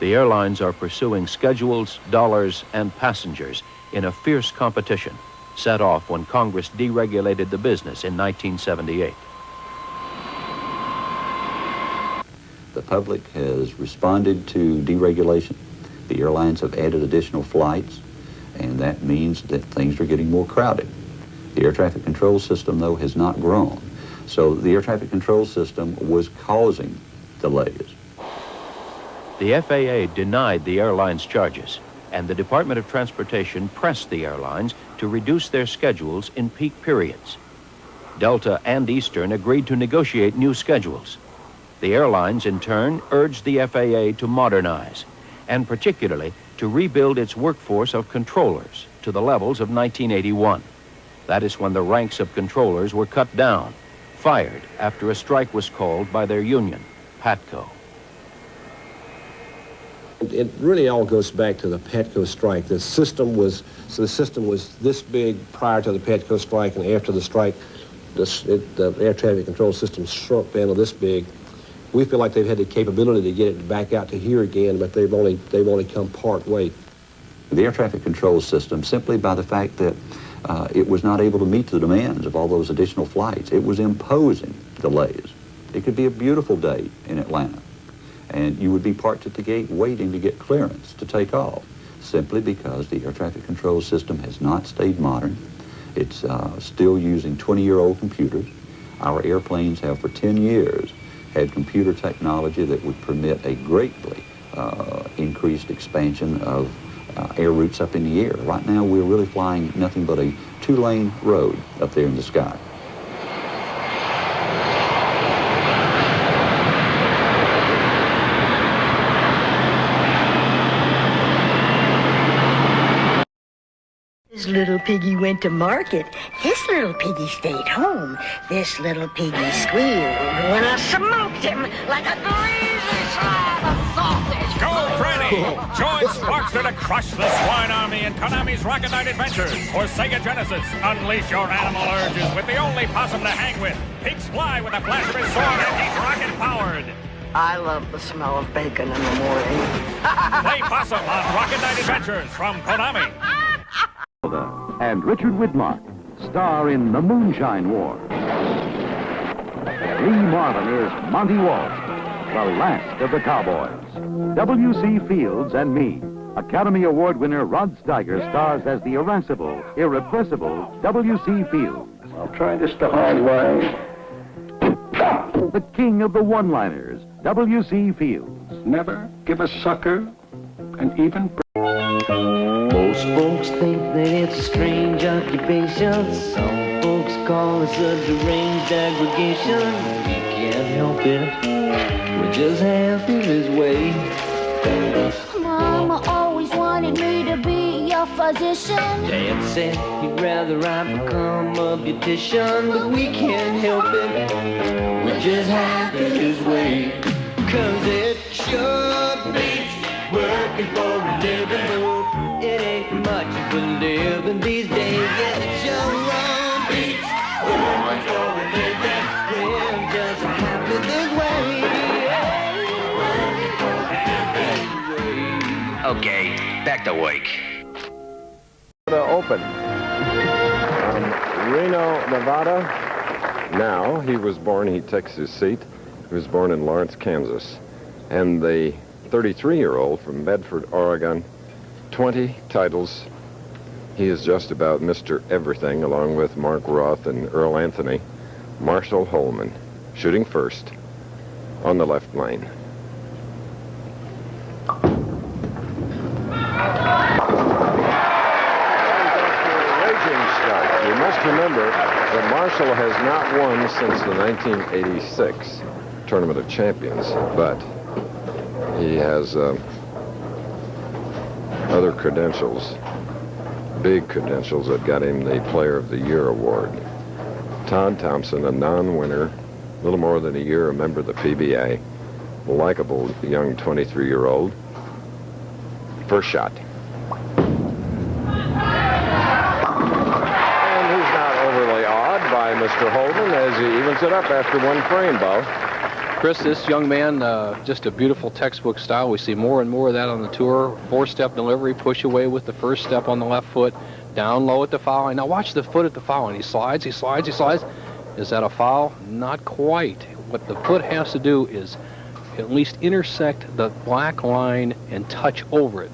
The airlines are pursuing schedules, dollars, and passengers in a fierce competition set off when Congress deregulated the business in 1978. The public has responded to deregulation. The airlines have added additional flights, and that means that things are getting more crowded. The air traffic control system, though, has not grown. So the air traffic control system was causing delays. The FAA denied the airline's charges, and the Department of Transportation pressed the airlines to reduce their schedules in peak periods. Delta and Eastern agreed to negotiate new schedules. The airlines, in turn, urged the FAA to modernize, and particularly to rebuild its workforce of controllers to the levels of 1981. That is when the ranks of controllers were cut down, fired after a strike was called by their union, PATCO. It really all goes back to the PATCO strike. The system was this big prior to the PATCO strike, and after the strike, the air traffic control system shrunk down to this big. We feel like they've had the capability to get it back out to here again, but they've only come part way. The air traffic control system, simply by the fact that it was not able to meet the demands of all those additional flights, it was imposing delays. It could be a beautiful day in Atlanta, and you would be parked at the gate waiting to get clearance to take off, simply because the air traffic control system has not stayed modern. It's still using 20-year-old computers. Our airplanes have for 10 years had computer technology that would permit a greatly increased expansion of air routes up in the air. Right now, we're really flying nothing but a 2-lane road up there in the sky. This little piggy went to market. This little piggy stayed home. This little piggy squealed when I smoked him like a greasy slab of sausage. Go, Freddy! Join Sparkster to crush the swine army in Konami's Rocket Knight Adventures for Sega Genesis. Unleash your animal urges with the only possum to hang with. Pigs fly with a flash of his sword and he's rocket-powered. I love the smell of bacon in the morning. Play possum on Rocket Knight Adventures from Konami. And Richard Widmark star in The Moonshine War. Lee Marvin is Monty Walsh, the last of the cowboys. W.C. Fields and Me. Academy Award winner Rod Steiger stars as the irascible, irrepressible W.C. Fields. I'll try this the hard way. The king of the one-liners, W.C. Fields. Never give a sucker an even... Most folks think that it's a strange occupation. Some folks call us a deranged aggregation. We can't help it. We're just happy this way. Mama always wanted me to be your physician. Dad said he'd rather I become a beautician, but we can't help it. We're just happy this way. 'Cause it sure beats working for a living. It ain't much of a living these days. Yes, it sure beats working for a living. We're just happy this way. Okay, back to work. Open. Reno, Nevada. Now, he was born, he takes his seat. He was born in Lawrence, Kansas. And the 33-year-old from Medford, Oregon, 20 titles. He is just about Mr. Everything, along with Mark Roth and Earl Anthony. Marshall Holman, shooting first on the left lane. You must remember that Marshall has not won since the 1986 Tournament of Champions, but he has other credentials, big credentials that got him the Player of the Year award. Todd Thompson, a non-winner, a little more than a year a member of the PBA, a likable young 23-year-old. First shot. By Mr. Holden as he evens it up after one frame, Bo. Chris, this young man, just a beautiful textbook style. We see more and more of that on the tour. 4-step delivery, push away with the first step on the left foot, down low at the foul line. Now watch the foot at the foul line. He slides, he slides, he slides. Is that a foul? Not quite. What the foot has to do is at least intersect the black line and touch over it.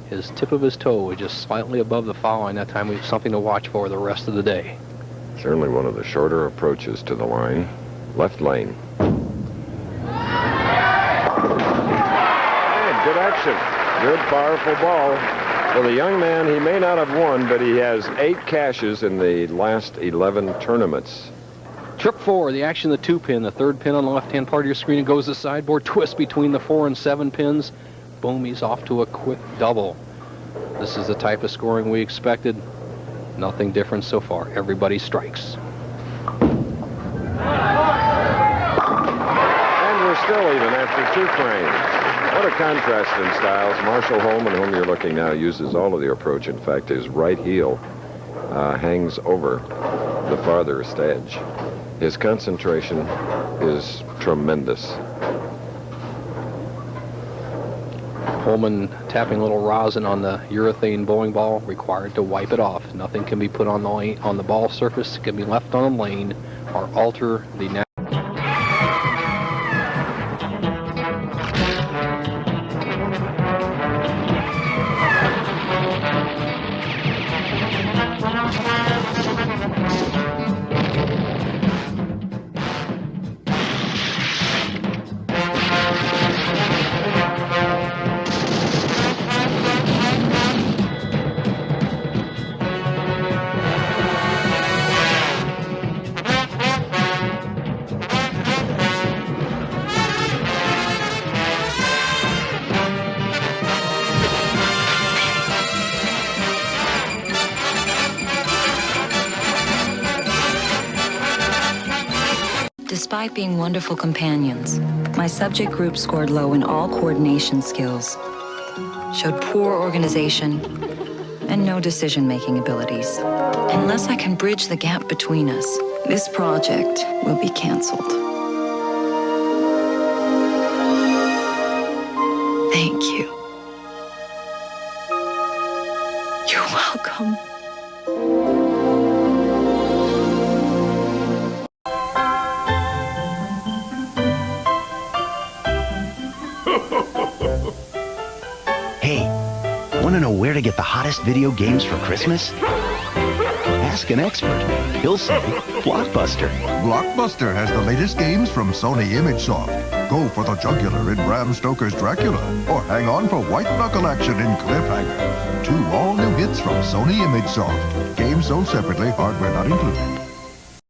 His tip of his toe is just slightly above the foul line. That time we have something to watch for the rest of the day. Certainly one of the shorter approaches to the line. Left lane. And good action. Good, powerful ball. For the young man, he may not have won, but he has 8 cashes in the last 11 tournaments. Trip 4, the action of the 2-pin. The 3rd pin on the left-hand part of your screen. It goes the sideboard twist between the 4 and 7 pins. Boom, he's off to a quick double. This is the type of scoring we expected. Nothing different so far. Everybody strikes. And we're still even after 2 frames. What a contrast in styles. Marshall Holman, whom you're looking now, uses all of the approach. In fact, his right heel hangs over the farthest edge. His concentration is tremendous. Holman tapping a little rosin on the urethane bowling ball, required to wipe it off. Nothing can be put on the ball surface. It can be left on the lane or alter the natural. Despite being wonderful companions, my subject group scored low in all coordination skills, showed poor organization, and no decision-making abilities. Unless I can bridge the gap between us, this project will be canceled. Thank you. You're welcome. Want to know where to get the hottest video games for Christmas? Ask an expert. He'll say Blockbuster. Blockbuster has the latest games from Sony ImageSoft. Go for the jugular in Bram Stoker's Dracula, or hang on for white knuckle action in Cliffhanger. 2 all-new hits from Sony ImageSoft. Games sold separately, hardware not included.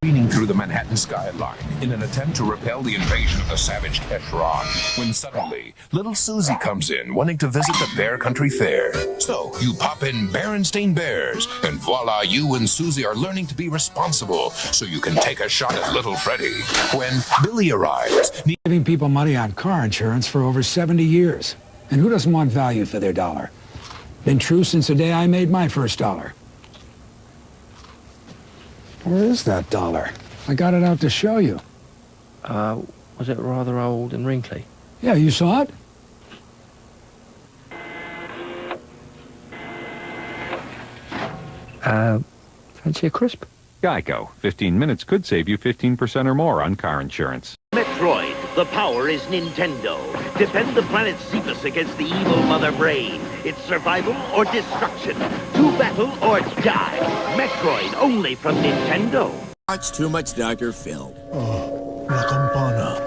Careening through the Manhattan skyline in an attempt to repel the invasion of the savage Keshran, when suddenly little Susie comes in wanting to visit the Bear Country Fair. So you pop in Berenstain Bears, and voila, you and Susie are learning to be responsible so you can take a shot at little Freddie. When Billy arrives, giving people money on car insurance for over 70 years. And who doesn't want value for their dollar? Been true since the day I made my first dollar. Where is that dollar? I got it out to show you. Was it rather old and wrinkly? Yeah, you saw it? Fancy a crisp? Geico. 15 minutes could save you 15% or more on car insurance. Metroid, the power is Nintendo. Defend the planet Xephus against the evil Mother Brain. It's survival or destruction. To battle or die. Metroid, only from Nintendo. Watch too much Dr. Phil. Oh, la campana.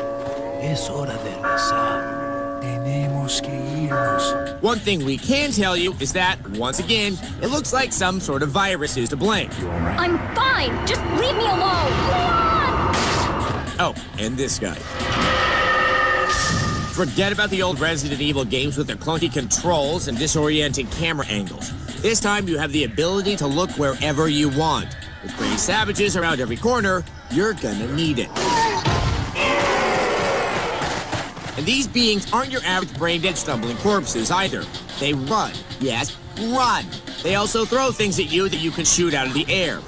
Es hora de rezar. Tenemos que irnos. One thing we can tell you is that, once again, it looks like some sort of virus is to blame. I'm fine. Just leave me alone. Leon! Oh, and this guy. Forget about the old Resident Evil games with their clunky controls and disorienting camera angles. This time you have the ability to look wherever you want. With brain savages around every corner, you're gonna need it. And these beings aren't your average brain-dead stumbling corpses either. They run. Yes, run. They also throw things at you that you can shoot out of the air.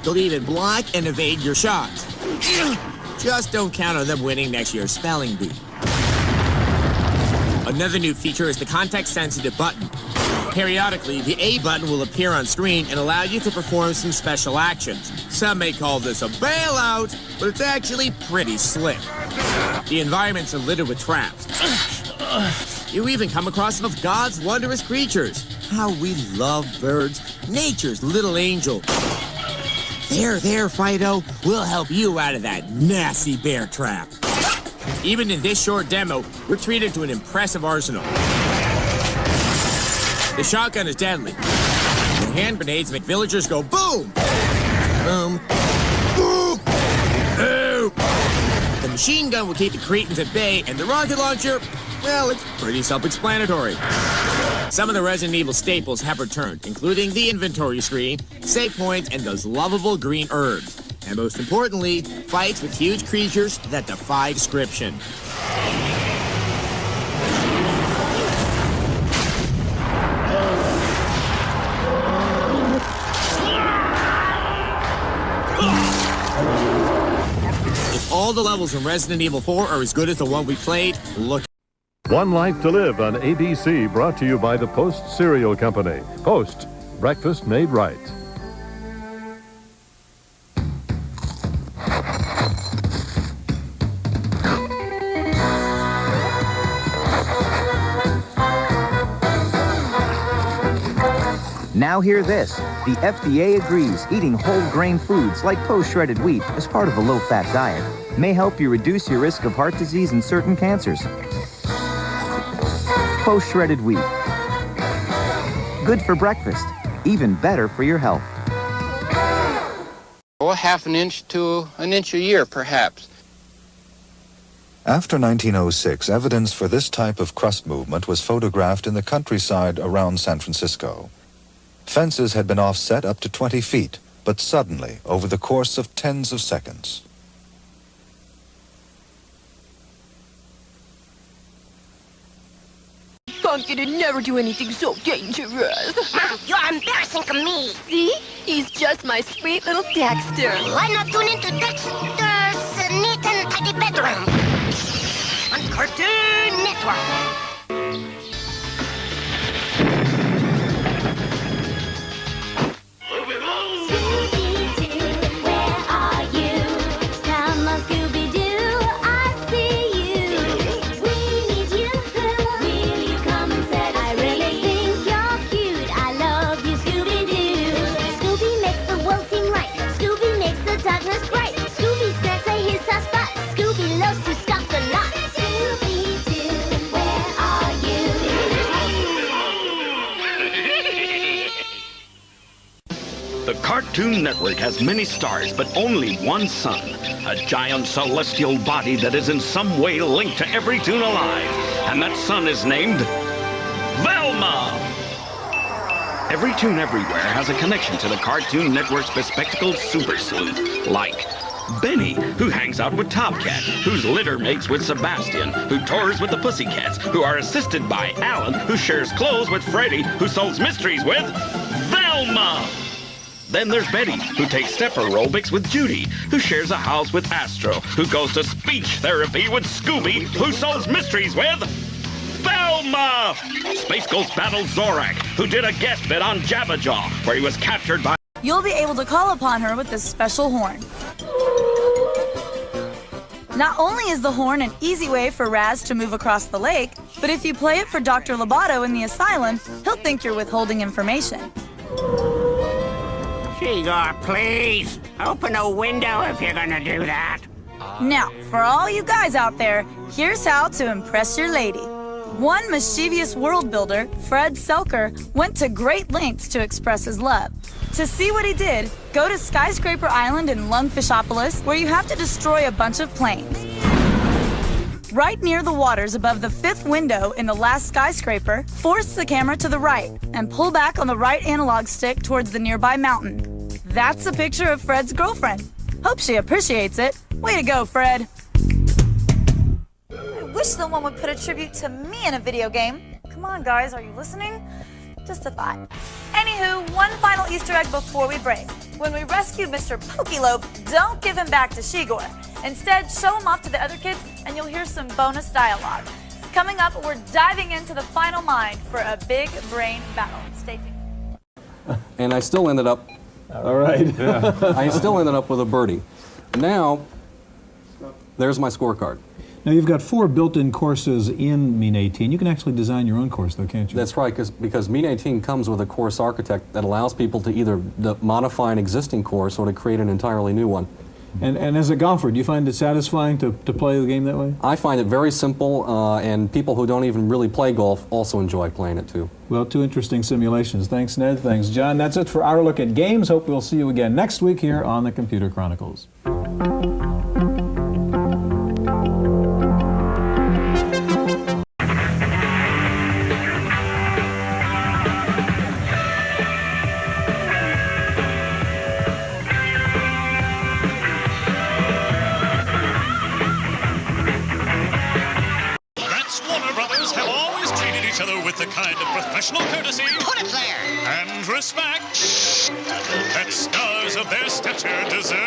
They'll even block and evade your shots. Just don't count on them winning next year's spelling bee. Another new feature is the context-sensitive button. Periodically, the A button will appear on screen and allow you to perform some special actions. Some may call this a bailout, but it's actually pretty slick. The environments are littered with traps. You even come across some of God's wondrous creatures. How we love birds, nature's little angel. There, Fido. We'll help you out of that nasty bear trap. Even in this short demo, we're treated to an impressive arsenal. The shotgun is deadly. The hand grenades make villagers go boom! Boom. Boom! Boom! The machine gun will keep the cretins at bay, and the rocket launcher, well, it's pretty self-explanatory. Some of the Resident Evil staples have returned, including the inventory screen, save points, and those lovable green herbs. And most importantly, fights with huge creatures that defy description. If all the levels in Resident Evil 4 are as good as the one we played, look. One Life to Live on ABC, brought to you by the Post Cereal Company. Post, breakfast made right. Now hear this. The FDA agrees eating whole grain foods like post-shredded wheat as part of a low-fat diet may help you reduce your risk of heart disease and certain cancers. Post-shredded wheat. Good for breakfast, even better for your health. Or half an inch to an inch a year, perhaps. After 1906, evidence for this type of crust movement was photographed in the countryside around San Francisco. Fences had been offset up to 20 feet, but suddenly, over the course of tens of seconds. Pumpkin would never do anything so dangerous. Mom, you're embarrassing to me. See? He's just my sweet little Dexter. Why not tune into Dexter's neat and tidy bedroom? On Cartoon Network. The Cartoon Network has many stars, but only one sun. A giant celestial body that is in some way linked to every tune alive. And that sun is named Velma! Every tune everywhere has a connection to the Cartoon Network's bespectacled super sleuth. Like Benny, who hangs out with Tomcat, whose litter mates with Sebastian, who tours with the Pussycats, who are assisted by Alan, who shares clothes with Freddy, who solves mysteries with Velma! Then there's Betty, who takes step aerobics with Judy, who shares a house with Astro, who goes to speech therapy with Scooby, who solves mysteries with Velma! Space Ghost battles Zorak, who did a guest bit on Jabberjaw, where he was captured by... You'll be able to call upon her with this special horn. Not only is the horn an easy way for Raz to move across the lake, but if you play it for Dr. Lobato in the asylum, he'll think you're withholding information. Igor, please, open a window if you're gonna do that. Now, for all you guys out there, here's how to impress your lady. One mischievous world builder, Fred Selker, went to great lengths to express his love. To see what he did, go to Skyscraper Island in Lungfishopolis, where you have to destroy a bunch of planes. Right near the waters above the 5th window in the last skyscraper, force the camera to the right and pull back on the right analog stick towards the nearby mountain. That's a picture of Fred's girlfriend. Hope she appreciates it. Way to go, Fred. I wish someone would put a tribute to me in a video game. Come on, guys, are you listening? Just a thought. Anywho, one final Easter egg before we break. When we rescue Mr. Pokelope, don't give him back to Shigor. Instead, show him off to the other kids, and you'll hear some bonus dialogue. Coming up, we're diving into the final mind for a big brain battle. Stay tuned. And I still ended up... All right. I still ended up with a birdie. Now, there's my scorecard. Now, you've got 4 built-in courses in Mean 18. You can actually design your own course, though, can't you? That's right, because Mean 18 comes with a course architect that allows people to either modify an existing course or to create an entirely new one. And as a golfer, do you find it satisfying to play the game that way? I find it very simple, and people who don't even really play golf also enjoy playing it, too. Well, 2 interesting simulations. Thanks, Ned. Thanks, John. That's it for our look at games. Hope we'll see you again next week here on the Computer Chronicles. With the kind of professional courtesy, put it there, and respect that stars of their stature deserve.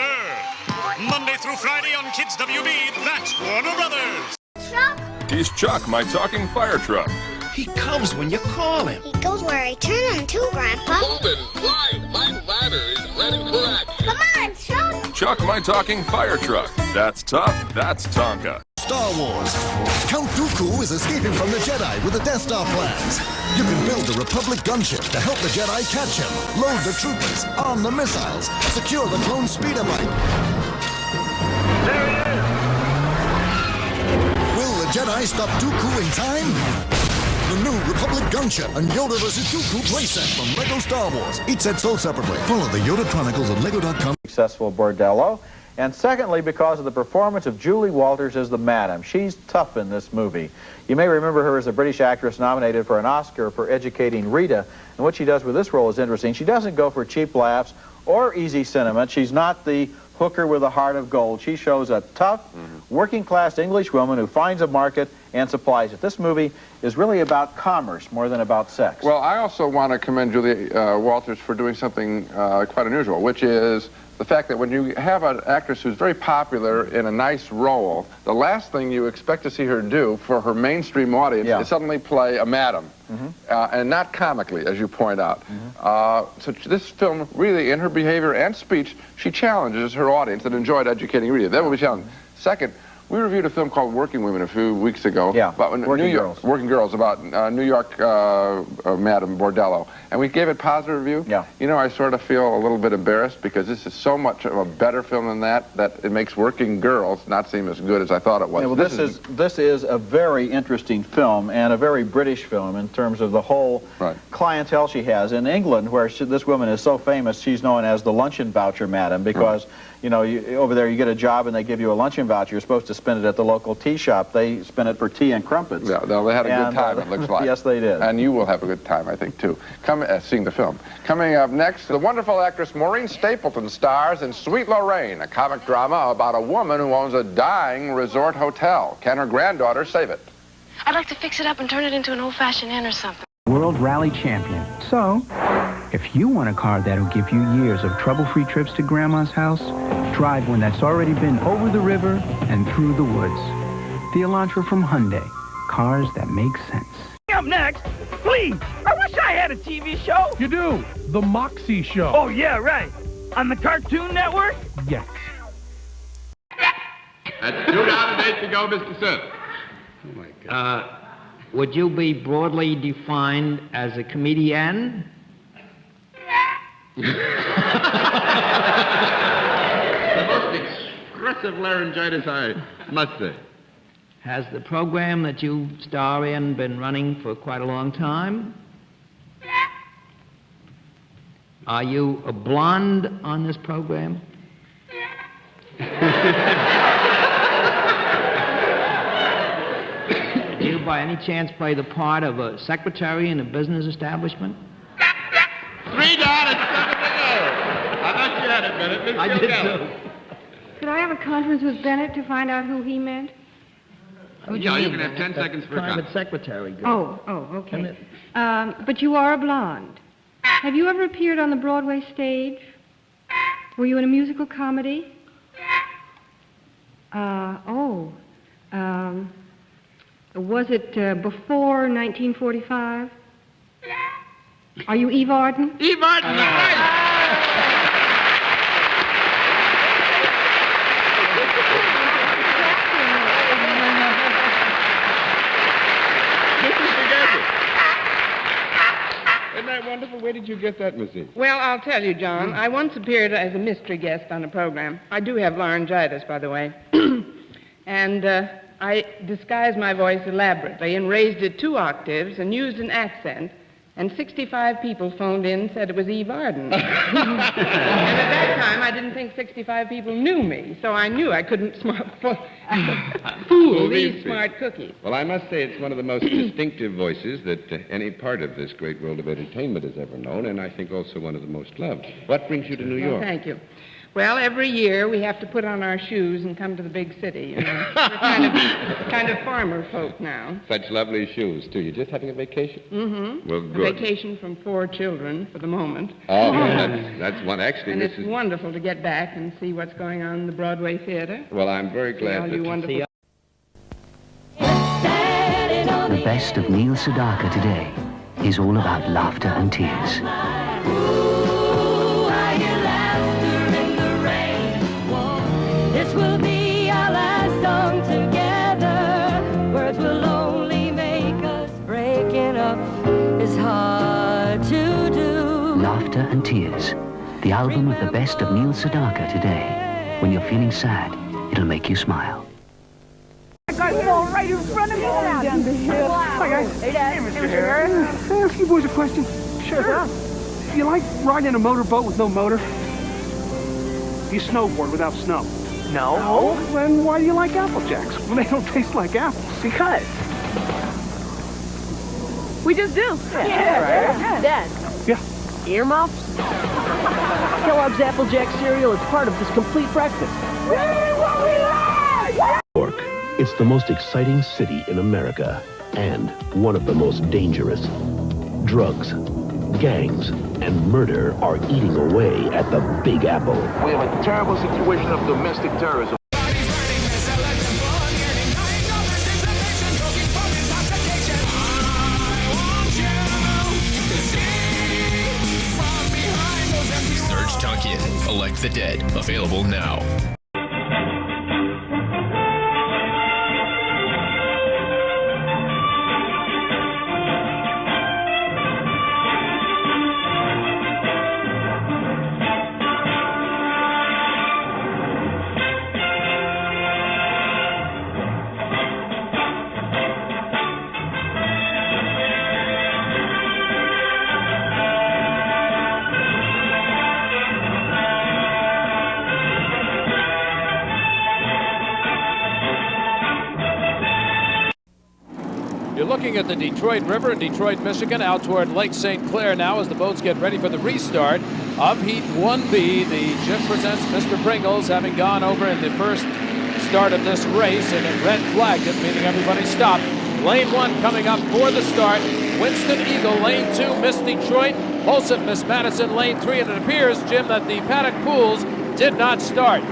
Monday through Friday on Kids WB, that's Warner Brothers. Chuck? He's Chuck, my talking fire truck. He comes when you call him. He goes where I turn him to, Grandpa. Golden, flying, my ladder is ready for action. Come on, Chuck. Chuck, my talking fire truck. That's tough, that's Tonka. Star Wars. Count Dooku is escaping from the Jedi with the Death Star plans. You can build the Republic gunship to help the Jedi catch him, load the troopers, arm the missiles, secure the clone speeder bike. There he is! Will the Jedi stop Dooku in time? The new Republic gunship and Yoda vs. Dooku playset from LEGO Star Wars. Each set sold separately. Follow the Yoda Chronicles at LEGO.com. Successful bordello. And secondly, because of the performance of Julie Walters as the Madam. She's tough in this movie. You may remember her as a British actress nominated for an Oscar for Educating Rita. And what she does with this role is interesting. She doesn't go for cheap laughs or easy sentiment. She's not the hooker with a heart of gold. She shows a tough, working-class English woman who finds a market and supplies it. This movie is really about commerce more than about sex. Well, I also want to commend Julie Walters for doing something quite unusual, which is the fact that when you have an actress who's very popular in a nice role, the last thing you expect to see her do for her mainstream audience is suddenly play a madam, and not comically, as you point out. So this film, really, in her behavior and speech, she challenges her audience and enjoyed Educating Rita. That will be challenging. Second, we reviewed a film called Working Women a few weeks ago. About Working Girls, about New York Madam Bordello. And we gave it positive review. You know, I sort of feel a little bit embarrassed because this is so much of a better film than that it makes Working Girls not seem as good as I thought it was. Yeah, well, this is a very interesting film and a very British film in terms of the whole clientele she has. In England, where this woman is so famous, she's known as the luncheon voucher madam because you know, over there you get a job and they give you a luncheon voucher. You're supposed to spend it at the local tea shop. They spend it for tea and crumpets. Yeah, they had a good time, it looks like. Yes, they did. And you will have a good time, I think, too. Seeing the film. Coming up next, the wonderful actress Maureen Stapleton stars in Sweet Lorraine, a comic drama about a woman who owns a dying resort hotel. Can her granddaughter save it? I'd like to fix it up and turn it into an old-fashioned inn or something. World Rally Champion. So, if you want a car that'll give you years of trouble-free trips to Grandma's house, drive one that's already been over the river and through the woods. The Elantra from Hyundai. Cars that make sense. Up next, please, I wish I had a TV show. You do. The Moxie Show. Oh, yeah, right. On the Cartoon Network? Yes. That's 2 down and 8 to go, Mr. Smith. Oh, my God. Would you be broadly defined as a comedian? The most expressive laryngitis, I must say. Has the program that you star in been running for quite a long time? Are you a blonde on this program? Do you by any chance play the part of a secretary in a business establishment? 3 down and 7 to go. I thought you had it, Bennett. I did too. Could I have a conference with Bennett to find out who he meant? Yeah, you can have 10 seconds for a private comment. secretary. Girl. Oh, okay. But you are a blonde. Have you ever appeared on the Broadway stage? Were you in a musical comedy? Was it before 1945? Are you Eve Arden? Eve Arden, right! that wonderful? Where did you get that, Missy? Well, I'll tell you, John. I once appeared as a mystery guest on a program. I do have laryngitis, by the way. And I disguised my voice elaborately and raised it 2 octaves and used an accent. And 65 people phoned in and said it was Eve Arden. And at that time, I didn't think 65 people knew me, so I knew I couldn't fool these smart cookies. Well, I must say it's one of the most distinctive voices that any part of this great world of entertainment has ever known, and I think also one of the most loved. What brings you to New York? Thank you. Well, every year we have to put on our shoes and come to the big city. You know? We're kind of farmer folk now. Such lovely shoes, too. You're just having a vacation? Mm-hmm. Well, good. A vacation from 4 children for the moment. Oh, that's one. Actually, and it's wonderful to get back and see what's going on in the Broadway Theater. Well, I'm very glad you wonderful. The best of Neil Sedaka today is all about laughter and tears. This will be our last song together. Words will only make us. Breaking up is hard to do. Laughter and Tears, the album of the best of Neil Sedaka today. When you're feeling sad, it'll make you smile. Right in front of me now. Down the hill. Hi, guys. Hey, Dad. Hey, Mr. Harris. Can I ask you boys a question? Sure. You like riding a motorboat with no motor? You snowboard without snow? No. Then why do you like Apple Jacks when they don't taste like apples? Because. We just do. Yeah. Dad. Yeah. Earmuffs? Kellogg's Apple Jack cereal is part of this complete breakfast. New York. It's the most exciting city in America and one of the most dangerous. Drugs, gangs, and murder are eating away at the Big Apple. We have a terrible situation of domestic terrorism. Serge Tankian, Elect the Dead, available now. You're looking at the Detroit River in Detroit, Michigan, out toward Lake St. Clair now as the boats get ready for the restart of Heat 1B. The Jim presents Mr. Pringles, having gone over in the first start of this race, and it red flagged it, meaning everybody stopped. Lane 1 coming up for the start. Winston Eagle, Lane 2, Miss Detroit. Olsen, Miss Madison, Lane 3, and it appears, Jim, that the paddock pools did not start.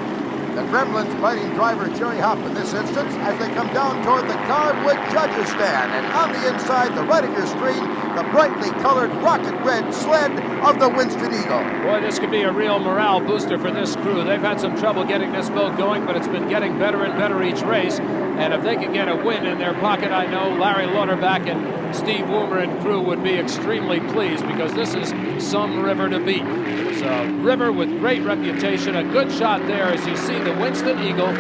The Gremlins fighting driver Jerry Hop in this instance as they come down toward the Cardwood Judges stand. And on the inside, the right of your screen, the brightly colored rocket red sled of the Winston Eagle. Boy, this could be a real morale booster for this crew. They've had some trouble getting this boat going, but it's been getting better and better each race. And if they could get a win in their pocket, I know Larry Lauterbach and Steve Woomer and crew would be extremely pleased, because this is some river to beat. It's a river with great reputation. A good shot there as you see the Winston Eagle,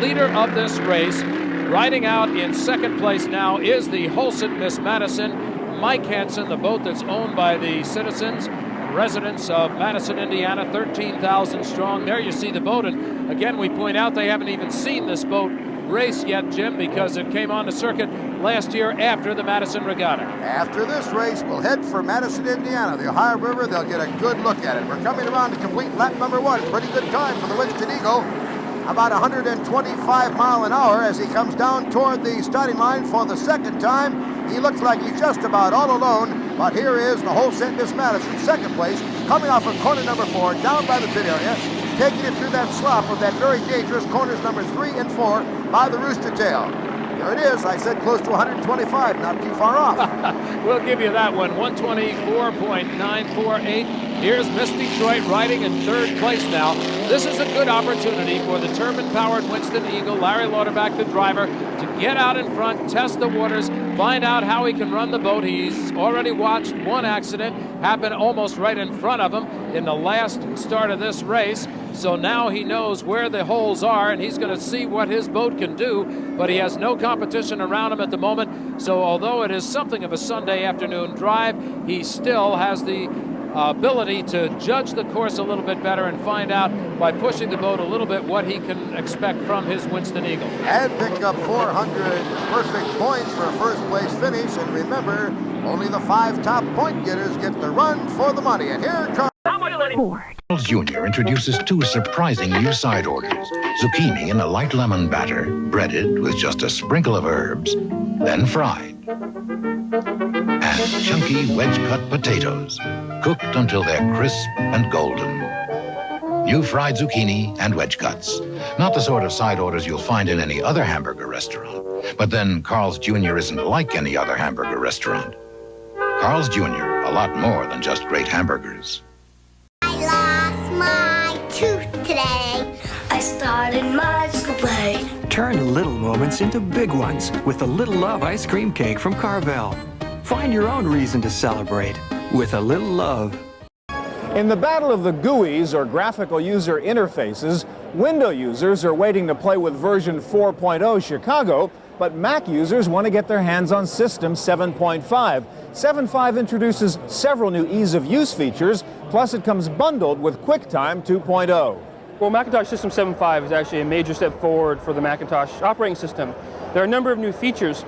leader of this race. Riding out in second place now is the Holson Miss Madison. Mike Hansen, the boat that's owned by the citizens and residents of Madison, Indiana, 13,000 strong. There you see the boat, and again we point out they haven't even seen this boat race yet, Jim, because it came on the circuit last year after the Madison Regatta. After this race, we'll head for Madison, Indiana, the Ohio River. They'll get a good look at it. We're coming around to complete lap number 1. Pretty good time for the Winston Eagle. About 125 mile an hour as he comes down toward the starting line for the second time. He looks like he's just about all alone, but here is the Holset Miss Madison, second place, coming off of corner number 4, down by the pit area, taking it through that slop of that very dangerous corners number 3 and 4 by the Rooster Tail. There it is. I said close to 125, not too far off. We'll give you that one, 124.948. Here's Miss Detroit riding in third place now. This is a good opportunity for the turbine-powered Winston Eagle, Larry Lauterbach, the driver, to get out in front, test the waters, find out how he can run the boat. He's already watched one accident happen almost right in front of him in the last start of this race. So now he knows where the holes are, and he's going to see what his boat can do. But he has no competition around him at the moment. So although it is something of a Sunday afternoon drive, he still has the ability to judge the course a little bit better and find out by pushing the boat a little bit what he can expect from his Winston Eagle. And pick up 400 perfect points for a first place finish. And remember, only the 5 top point getters get the run for the money. And here comes Carl's Jr. introduces 2 surprising new side orders. Zucchini in a light lemon batter, breaded with just a sprinkle of herbs, then fried. And chunky wedge-cut potatoes, cooked until they're crisp and golden. New fried zucchini and wedge cuts. Not the sort of side orders you'll find in any other hamburger restaurant. But then Carl's Jr. isn't like any other hamburger restaurant. Carl's Jr., a lot more than just great hamburgers. My tooth today. I started my school play. Turn little moments into big ones with the Little Love ice cream cake from Carvel. Find your own reason to celebrate with a little love. In the battle of the GUIs, or graphical user interfaces, Windows users are waiting to play with version 4.0 Chicago, but Mac users want to get their hands on System 7.5. 7.5 introduces several new ease-of-use features, plus it comes bundled with QuickTime 2.0. Well, Macintosh System 7.5 is actually a major step forward for the Macintosh operating system. There are a number of new features.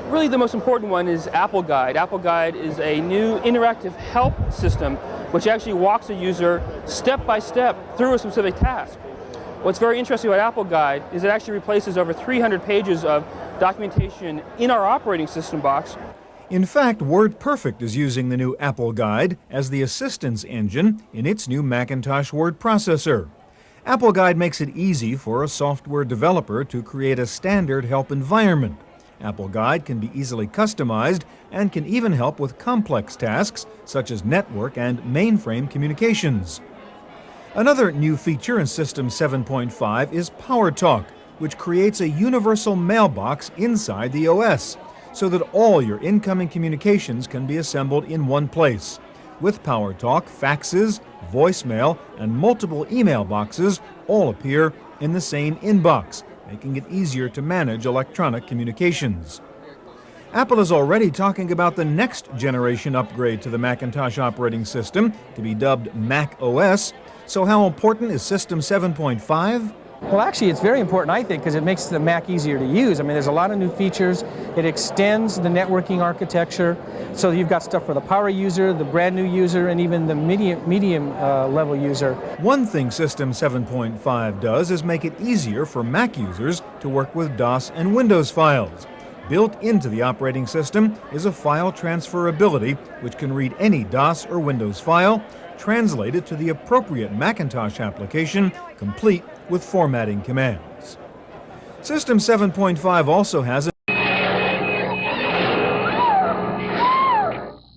Really, the most important one is Apple Guide. Apple Guide is a new interactive help system which actually walks a user step by step through a specific task. What's very interesting about Apple Guide is it actually replaces over 300 pages of documentation in our operating system box. In fact, WordPerfect is using the new Apple Guide as the assistance engine in its new Macintosh word processor. Apple Guide makes it easy for a software developer to create a standard help environment. Apple Guide can be easily customized and can even help with complex tasks such as network and mainframe communications. Another new feature in System 7.5 is PowerTalk, which creates a universal mailbox inside the OS so that all your incoming communications can be assembled in one place. With PowerTalk, faxes, voicemail, and multiple email boxes all appear in the same inbox, making it easier to manage electronic communications. Apple is already talking about the next generation upgrade to the Macintosh operating system, to be dubbed Mac OS. So how important is System 7.5? Well, actually, it's very important, I think, because it makes the Mac easier to use. I mean, there's a lot of new features. It extends the networking architecture. So you've got stuff for the power user, the brand new user, and even the medium level user. One thing System 7.5 does is make it easier for Mac users to work with DOS and Windows files. Built into the operating system is a file transferability, which can read any DOS or Windows file, translate it to the appropriate Macintosh application, complete with formatting commands. System 7.5 also has a...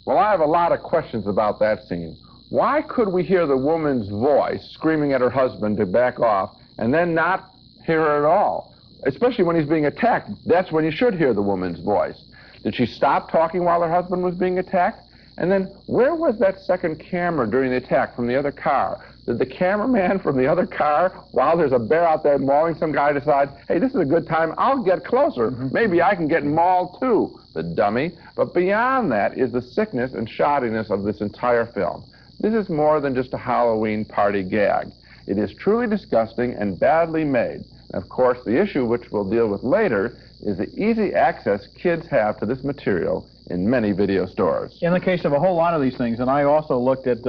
Well, I have a lot of questions about that scene. Why could we hear the woman's voice screaming at her husband to back off and then not hear her at all? Especially when he's being attacked. That's when you should hear the woman's voice. Did she stop talking while her husband was being attacked? And then where was that second camera during the attack from the other car? Did the cameraman from the other car, while there's a bear out there mauling some guy, decide, hey, this is a good time, I'll get closer. Maybe I can get mauled too, the dummy. But beyond that is the sickness and shoddiness of this entire film. This is more than just a Halloween party gag. It is truly disgusting and badly made. And of course, the issue which we'll deal with later is the easy access kids have to this material in many video stores. In the case of a whole lot of these things, and I also looked at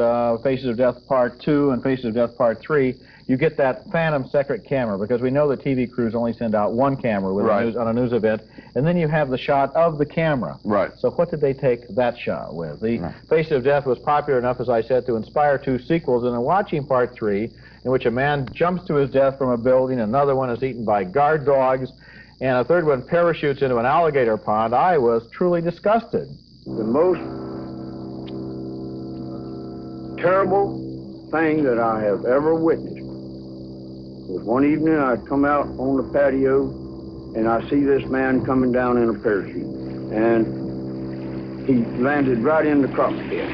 Faces of Death Part 2 and Faces of Death Part 3, you get that phantom second camera, because we know that TV crews only send out one camera with on a news event, and then you have the shot of the camera. Right. So what did they take that shot with? The Faces of Death was popular enough, as I said, to inspire 2 sequels, and in watching Part 3, in which a man jumps to his death from a building, another one is eaten by guard dogs, and a third one parachutes into an alligator pond, I was truly disgusted. The most terrible thing that I have ever witnessed was one evening I'd come out on the patio and I see this man coming down in a parachute. and he landed right in the cockpit.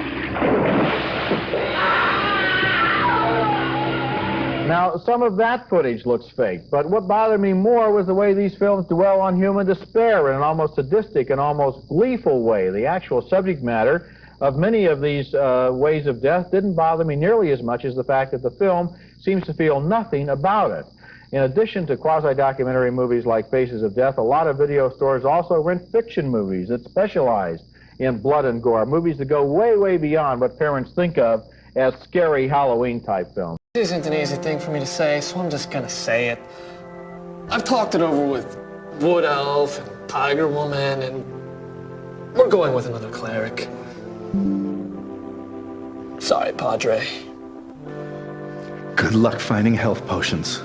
Now, some of that footage looks fake, but what bothered me more was the way these films dwell on human despair in an almost sadistic and almost gleeful way. The actual subject matter of many of these ways of death didn't bother me nearly as much as the fact that the film seems to feel nothing about it. In addition to quasi-documentary movies like Faces of Death, a lot of video stores also rent fiction movies that specialize in blood and gore, movies that go way, way beyond what parents think of as scary Halloween-type films. This isn't an easy thing for me to say, so I'm just gonna say it. I've talked it over with Wood Elf and Tiger Woman, and we're going with another cleric. Sorry, Padre. Good luck finding health potions.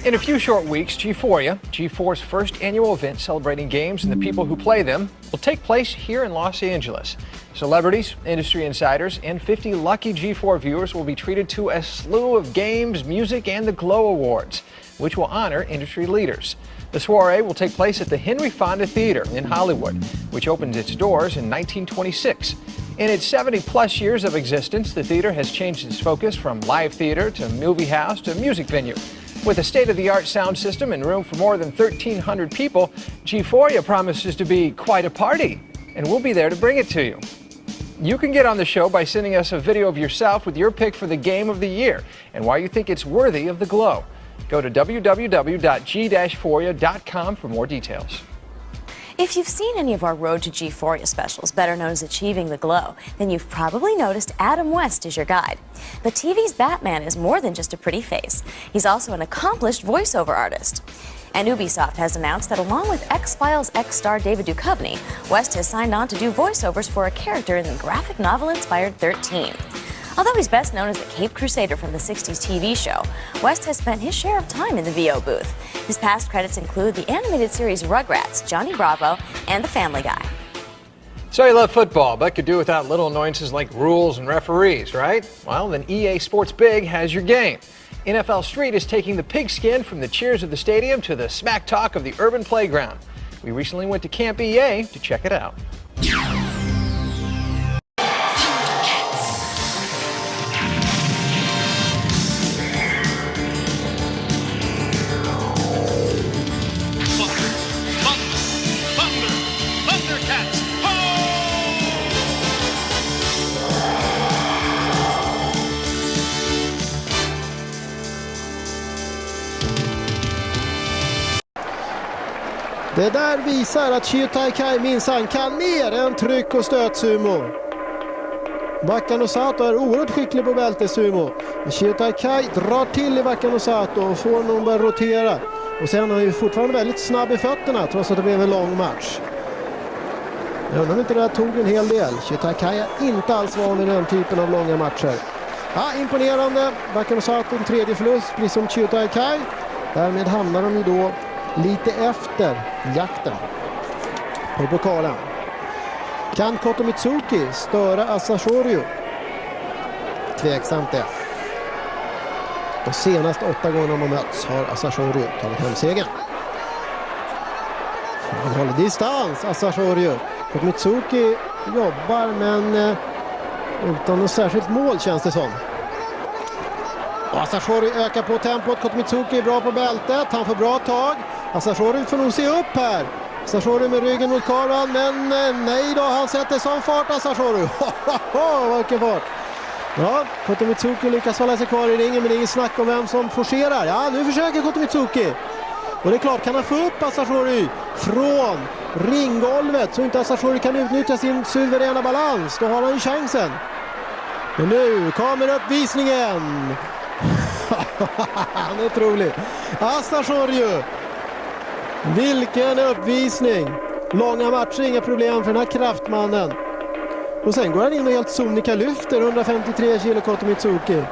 In a few short weeks, G4ia, G4's first annual event celebrating games and the people who play them, will take place here in Los Angeles. Celebrities, industry insiders, and 50 lucky G4 viewers will be treated to a slew of games, music, and the Glow Awards, which will honor industry leaders. The soiree will take place at the Henry Fonda Theater in Hollywood, which opened its doors in 1926. In its 70-plus years of existence, the theater has changed its focus from live theater to movie house to music venue. With a state-of-the-art sound system and room for more than 1,300 people, G4ia promises to be quite a party, and we'll be there to bring it to you. You can get on the show by sending us a video of yourself with your pick for the game of the year and why you think it's worthy of the glow. Go to www.g-4ia.com for more details. If you've seen any of our Road to G4ia specials, better known as Achieving the Glow, then you've probably noticed Adam West is your guide. But TV's Batman is more than just a pretty face. He's also an accomplished voiceover artist. And Ubisoft has announced that along with X-Files X-star David Duchovny, West has signed on to do voiceovers for a character in the graphic novel-inspired 13. Although he's best known as the Cape Crusader from the 60s TV show, West has spent his share of time in the VO booth. His past credits include the animated series Rugrats, Johnny Bravo, and The Family Guy. So you love football, but could do without little annoyances like rules and referees, right? Well, then EA Sports Big has your game. NFL Street is taking the pigskin from the cheers of the stadium to the smack talk of the urban playground. We recently went to Camp EA to check it out. Det där visar att Chiyotai minsann kan mer än tryck och stötsumo. Bakano Sato är oerhört skicklig på bältesumo. Chiyotai drar till i Bakano Sato och får någon börja rotera. Och sen är han ju fortfarande väldigt snabb i fötterna trots att det blev en lång match. Jag undrar om inte det här tog en hel del. Chiyotai är inte alls van vid den typen av långa matcher. Ja, imponerande. Bakano Sato en tredje förlust, precis som Chiyotai. Därmed hamnar de ju då lite efter jakten på pokalen. Kan Koto Mitsuki störa Asashoryu? Tveksamt det. Och senast 8 gånger de har mötts har Asashoryu tagit hem segern. Han håller distans, Asashoryu. Koto Mitsuki jobbar men utan något särskilt mål känns det som. Asashoryu ökar på tempot. Koto Mitsuki är bra på bältet. Han får bra tag. Asashoryu får nog se upp här. Asashoryu med ryggen mot kameran. Men nej då, han sätter sån fart Asashoryu. Vilken fart. Ja, Koto Mitsuki lyckas hålla sig kvar i ringen, men det är ingen snack om vem som forcerar. Ja, nu försöker Koto Mitsuki. Och det är klart, kan han få upp Asashoryu från ringgolvet så inte Asashoryu kan utnyttja sin suveräna balans, då har han ju chansen. Men nu kommer uppvisningen. Han är otrolig. Asashoryu. Vilken uppvisning. Långa matcher, inga problem för den här kraftmannen. Och sen går han in och helt sonika lyfter 153 kilo Koto Mitsuki.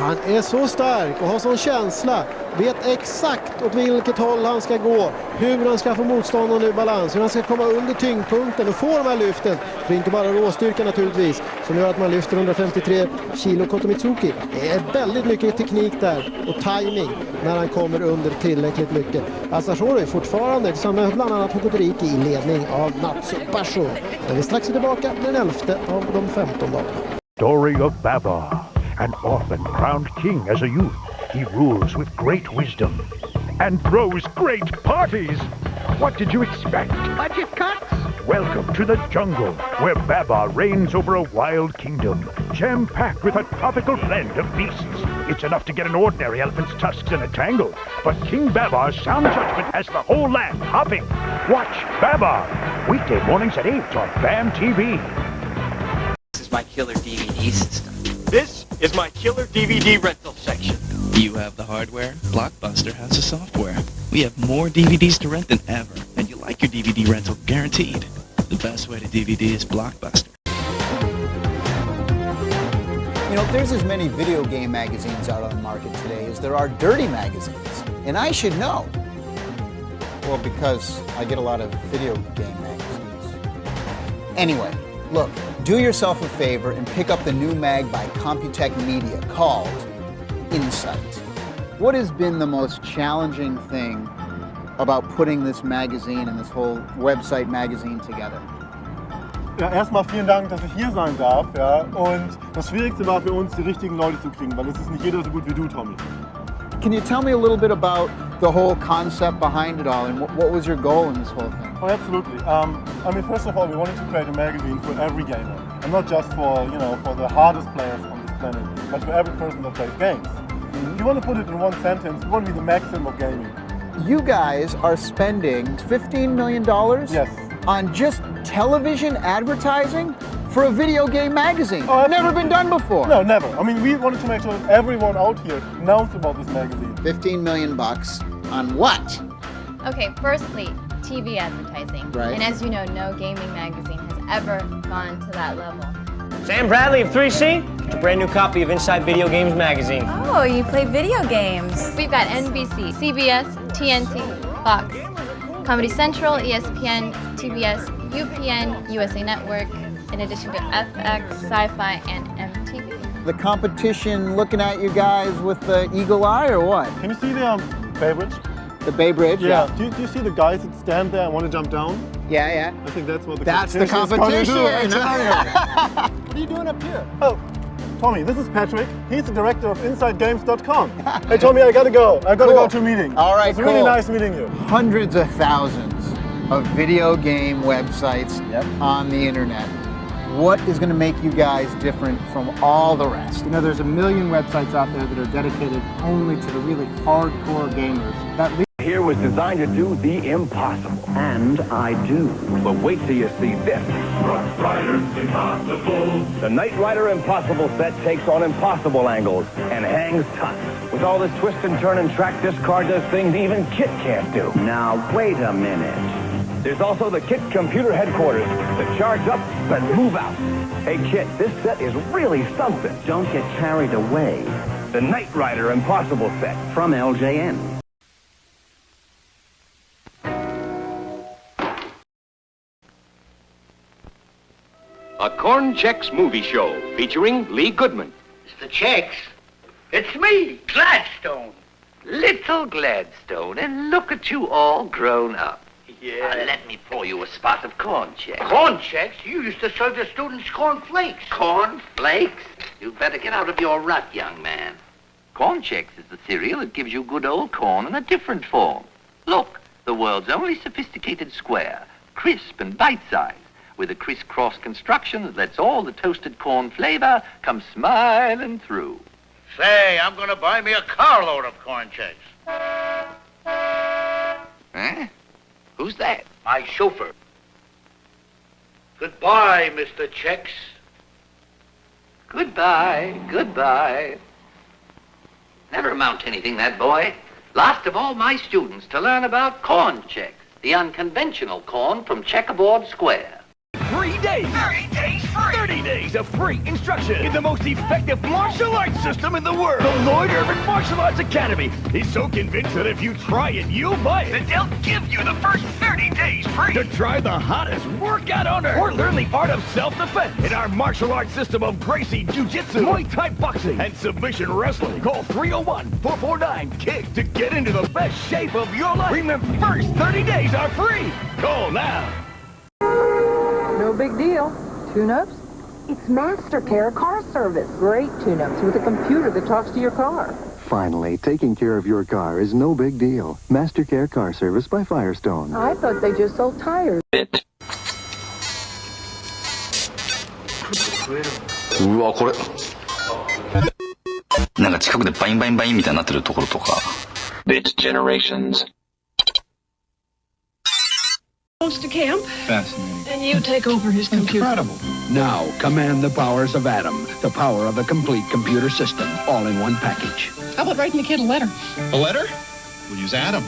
Han är så stark och har sån känsla. vet exakt åt vilket håll han ska gå, hur han ska få motståndaren ur balans, hur han ska komma under tyngdpunkten och få de här lyften. För inte bara råstyrka naturligtvis, som gör att man lyfter 153 kilo Kotomitsuki. Det är väldigt mycket teknik där och timing när han kommer under tillräckligt mycket. Asashoro är fortfarande tillsammans med bland annat Hokutoriki i ledning av Natsu Basho. Men vi strax är tillbaka med den 11:e av de 15 dagarna. Story of Baba, an orphan crowned king as a youth. He rules with great wisdom and throws great parties. What did you expect? Budget cuts? Welcome to the jungle, where Baba reigns over a wild kingdom, jam-packed with a tropical blend of beasts. It's enough to get an ordinary elephant's tusks in a tangle, but King Baba's sound judgment has the whole land hopping. Watch Baba, weekday mornings at 8 on BAM TV. This is my killer DVD system. This is my killer DVD rental section. You have the hardware, Blockbuster has the software. We have more DVDs to rent than ever, and you like your DVD rental guaranteed. The best way to DVD is Blockbuster. You know, there's as many video game magazines out on the market today as there are dirty magazines. And I should know. Well, because I get a lot of video game magazines. Anyway, look, do yourself a favor and pick up the new mag by Computech Media called Insight. What has been the most challenging thing about putting this magazine and this whole website magazine together? Ja, erstmal vielen Dank, dass ich hier sein darf. Ja. Und das Schwierigste war für uns, die richtigen Leute zu kriegen, weil es ist nicht jeder so gut wie du, Tommy. Can you tell me a little bit about the whole concept behind it all and what was your goal in this whole thing? Oh, absolutely. I mean, first of all, we wanted to create a magazine for every gamer, and not just for, you know, for the hardest players on this planet, but for every person that plays games. If you want to put it in one sentence, we want to be the maximum of gaming. You guys are spending $15 million on just television advertising for a video game magazine. Oh, never been done before. No, never. I mean, we wanted to make sure that everyone out here knows about this magazine. $15 million on what? Okay, firstly, TV advertising. Right. And as you know, no gaming magazine has ever gone to that level. Sam Bradley of 3C, it's a brand new copy of Inside Video Games magazine. Oh, you play video games. We've got NBC, CBS, TNT, Fox, Comedy Central, ESPN, TBS, UPN, USA Network, in addition to FX, Sci-Fi, and MTV. The competition looking at you guys with the eagle eye or what? Can you see the Bay Bridge? The Bay Bridge, yeah. Do you see the guys that stand there and want to jump down? Yeah, yeah. I think that's what the competition is going to do. What are you doing up here? Oh, Tommy, this is Patrick. He's the director of InsideGames.com. Hey, Tommy, I gotta go. I gotta go to a meeting. All right, It's really nice meeting you. Hundreds of thousands of video game websites on the internet. What is going to make you guys different from all the rest? You know, there's a million websites out there that are dedicated only to the really hardcore gamers. That Here was designed to do the impossible. And I do. But wait till you see this. Rough Riders Impossible. The Knight Rider Impossible set takes on impossible angles and hangs tough. With all this twist and turn and track, this car does things even Kit can't do. Now, wait a minute. There's also the Kit computer headquarters to charge up and move out. Hey, Kit, this set is really something. Don't get carried away. The Knight Rider Impossible set. From LJN. A Corn Chex movie show featuring Lee Goodman. Mr. Chex, it's me, Gladstone. Little Gladstone, and look at you all grown up. Yeah. Let me pour you a spot of Corn Chex. Corn Chex? You used to serve the students corn flakes. Corn flakes? You'd better get out of your rut, young man. Corn Chex is the cereal that gives you good old corn in a different form. Look, the world's only sophisticated square, crisp and bite-sized, with a crisscross construction that lets all the toasted corn flavor come smiling through. Say, I'm going to buy me a carload of Corn Chex. Huh? Who's that? My chauffeur. Goodbye, Mr. Chex. Goodbye, goodbye. Never amount to anything, that boy. Last of all my students to learn about Corn Chex, the unconventional corn from Checkerboard Square. 3 days. 30 days free. 30 days of free instruction in the most effective martial arts system in the world. The Lloyd Irvin Martial Arts Academy. He's so convinced that if you try it, you'll buy it. That they'll give you the first 30 days free to try the hottest workout on earth or learn the art of self-defense in our martial arts system of Gracie, Jiu-Jitsu, Muay Thai boxing, and submission wrestling. Call 301-449-KICK to get into the best shape of your life. Remember, first 30 days are free. Call now. No big deal. Tune-ups? It's MasterCare Car Service. Great tune-ups with a computer that talks to your car. Finally, taking care of your car is no big deal. MasterCare Car Service by Firestone. I thought they just sold tires. うわ、これ。なんか近くでバインバインバインみたいになってるところとか。Bit generations. Goes to camp. Fascinating. And you take over his computer. Incredible. Now, command the powers of Adam, the power of a complete computer system, all in one package. How about writing the kid a letter? A letter? We'll use Adam.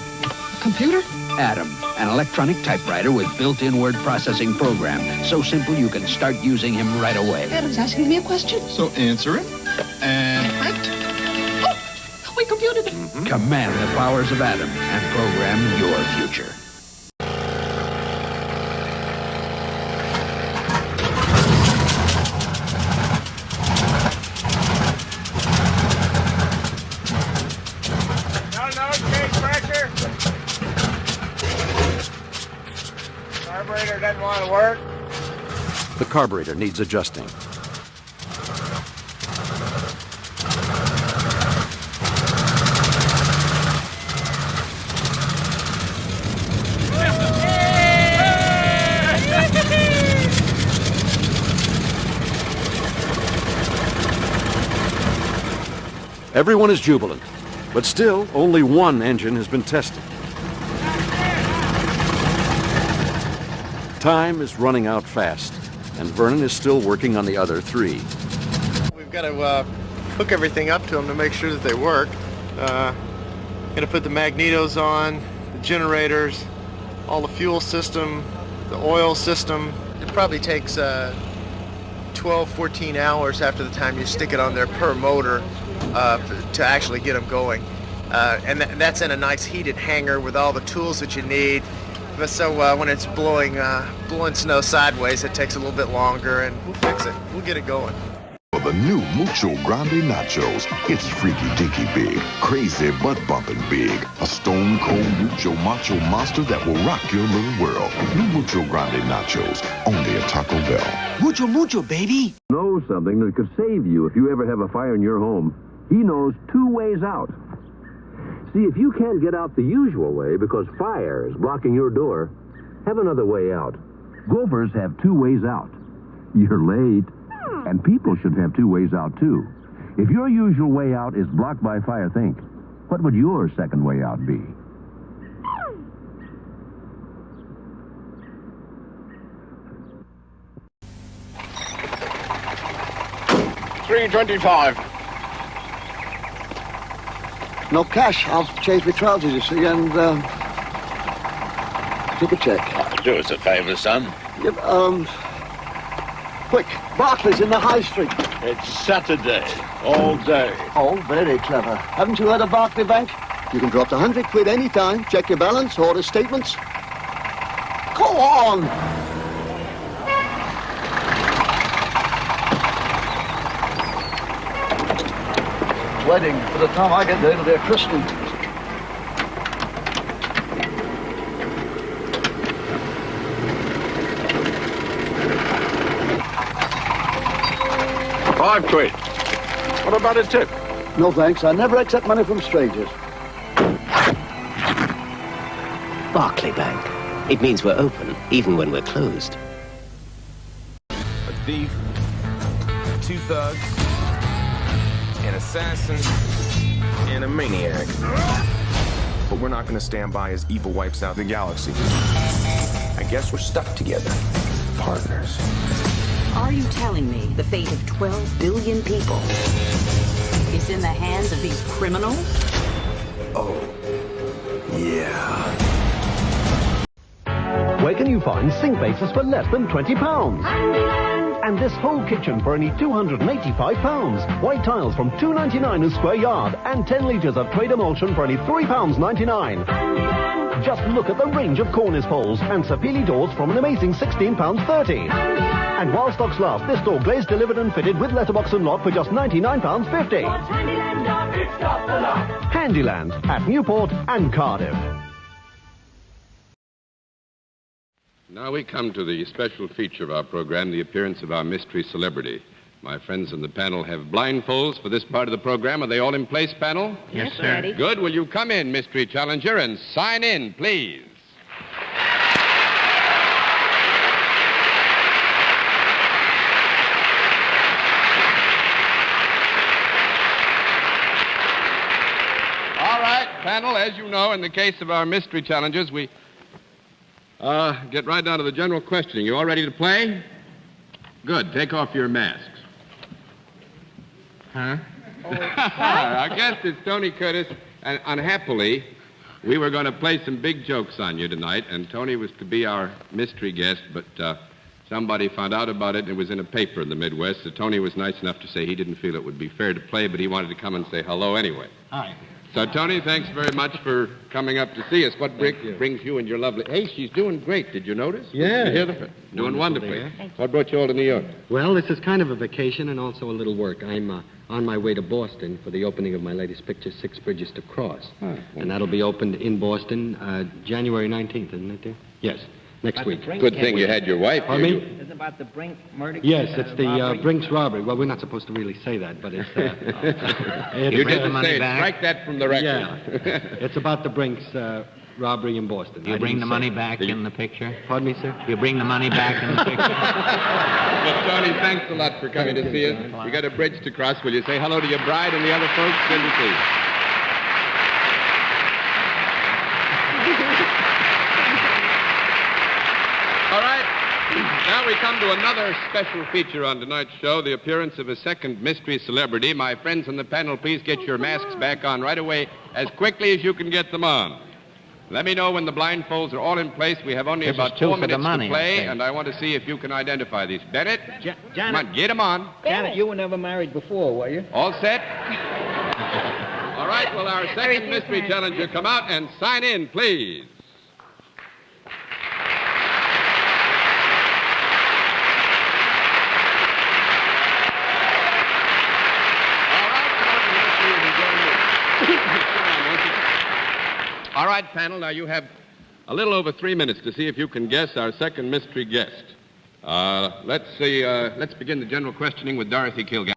Computer? Adam, an electronic typewriter with built-in word processing program. So simple you can start using him right away. Adam's asking me a question. So answer it. And act. Oh, we computed it. Command the powers of Adam and program your future. Carburetor doesn't want to work. The carburetor needs adjusting. Everyone is jubilant, but still only one engine has been tested. Time is running out fast, and Vernon is still working on the other three. We've got to hook everything up to them to make sure that they work. Got to put the magnetos on, the generators, all the fuel system, the oil system. It probably takes 12, 14 hours after the time you stick it on there per motor to actually get them going. And that's in a nice heated hangar with all the tools that you need. So when it's blowing snow sideways, it takes a little bit longer, and we'll fix it. We'll get it going. For the new Mucho Grande Nachos, it's freaky dinky big, crazy butt bumping big, a stone cold mucho macho monster that will rock your little world. New Mucho Grande Nachos, only at Taco Bell. Mucho, mucho, baby. Knows something that could save you if you ever have a fire in your home. He knows 2 ways out. See, if you can't get out the usual way because fire is blocking your door, have another way out. Gophers have 2 ways out. You're late. And people should have 2 ways out, too. If your usual way out is blocked by fire, think, what would your second way out be? $3.25. No cash. I'll change my trousers, you see, and take a check. Do us a favor, son. Yep, quick. Barclays in the High Street. It's Saturday, all day. Oh, very clever. Haven't you heard of Barclay Bank? You can drop the 100 quid any time, check your balance, order statements. Go on! Wedding. By the time I get there, it'll be a christening. £5. What about a tip? No thanks. I never accept money from strangers. Barclay Bank. It means we're open, even when we're closed. A thief, 2 thugs, an assassin, and a maniac. But we're not going to stand by as evil wipes out the galaxy. I guess we're stuck together, partners. Are you telling me the fate of 12 billion people is in the hands of these criminals? Oh, yeah. Where can you find sink bases for less than £20? And this whole kitchen for only £285. White tiles from £2.99 a square yard. And 10 litres of trade emulsion for only £3.99. Just look at the range of cornice poles and Sapili doors from an amazing £16.30. And while stocks last, this door glazed, delivered and fitted with letterbox and lock for just £99.50. Handyland at Newport and Cardiff. Now we come to the special feature of our program, the appearance of our mystery celebrity. My friends on the panel have blindfolds for this part of the program. Are they all in place, panel? Yes, sir. Ready. Good. Will you come in, mystery challenger, and sign in, please? All right, panel, as you know, in the case of our mystery challengers, we get right down to the general questioning. You all ready to play? Good. Take off your masks. Huh? Our guest is Tony Curtis, and unhappily, we were going to play some big jokes on you tonight, and Tony was to be our mystery guest, but somebody found out about it, and it was in a paper in the Midwest, so Tony was nice enough to say he didn't feel it would be fair to play, but he wanted to come and say hello anyway. Hi. So, Tony, thanks very much for coming up to see us. What brings you and your lovely... Hey, she's doing great. Did you notice? Yeah. Did you hear that? Doing wonderfully. What brought you all to New York? Well, this is kind of a vacation and also a little work. I'm on my way to Boston for the opening of my latest picture, Six Bridges to Cross. Oh, and that'll be opened in Boston January 19th, isn't it, dear? Yes, next week. Good thing you had your wife Pardon here. me? It's about the Brink murder. Yes, it's the Brinks robbery. Well, we're not supposed to really say that, but it's... You didn't say it. Strike that from the record. Yeah. It's about the Brinks robbery in Boston. You bring the money back in the picture? Pardon me, sir? You bring the money back in the picture? Well, Tony, thanks a lot for coming to see us. You got a bridge to cross. Will you say hello to your bride and the other folks? Good to see you. All right. Now we come to another special feature on tonight's show, the appearance of a second mystery celebrity. My friends on the panel, please get your masks back on right away as quickly as you can get them on. Let me know when the blindfolds are all in place. We have only about 4 minutes to play, and I want to see if you can identify these. Bennett, come on, get them on. Janet, you were never married before, were you? All set? All right, will our second mystery challenger come out and sign in, please? All right, panel, now you have a little over 3 minutes to see if you can guess our second mystery guest. Let's begin the general questioning with Dorothy Kilgallen.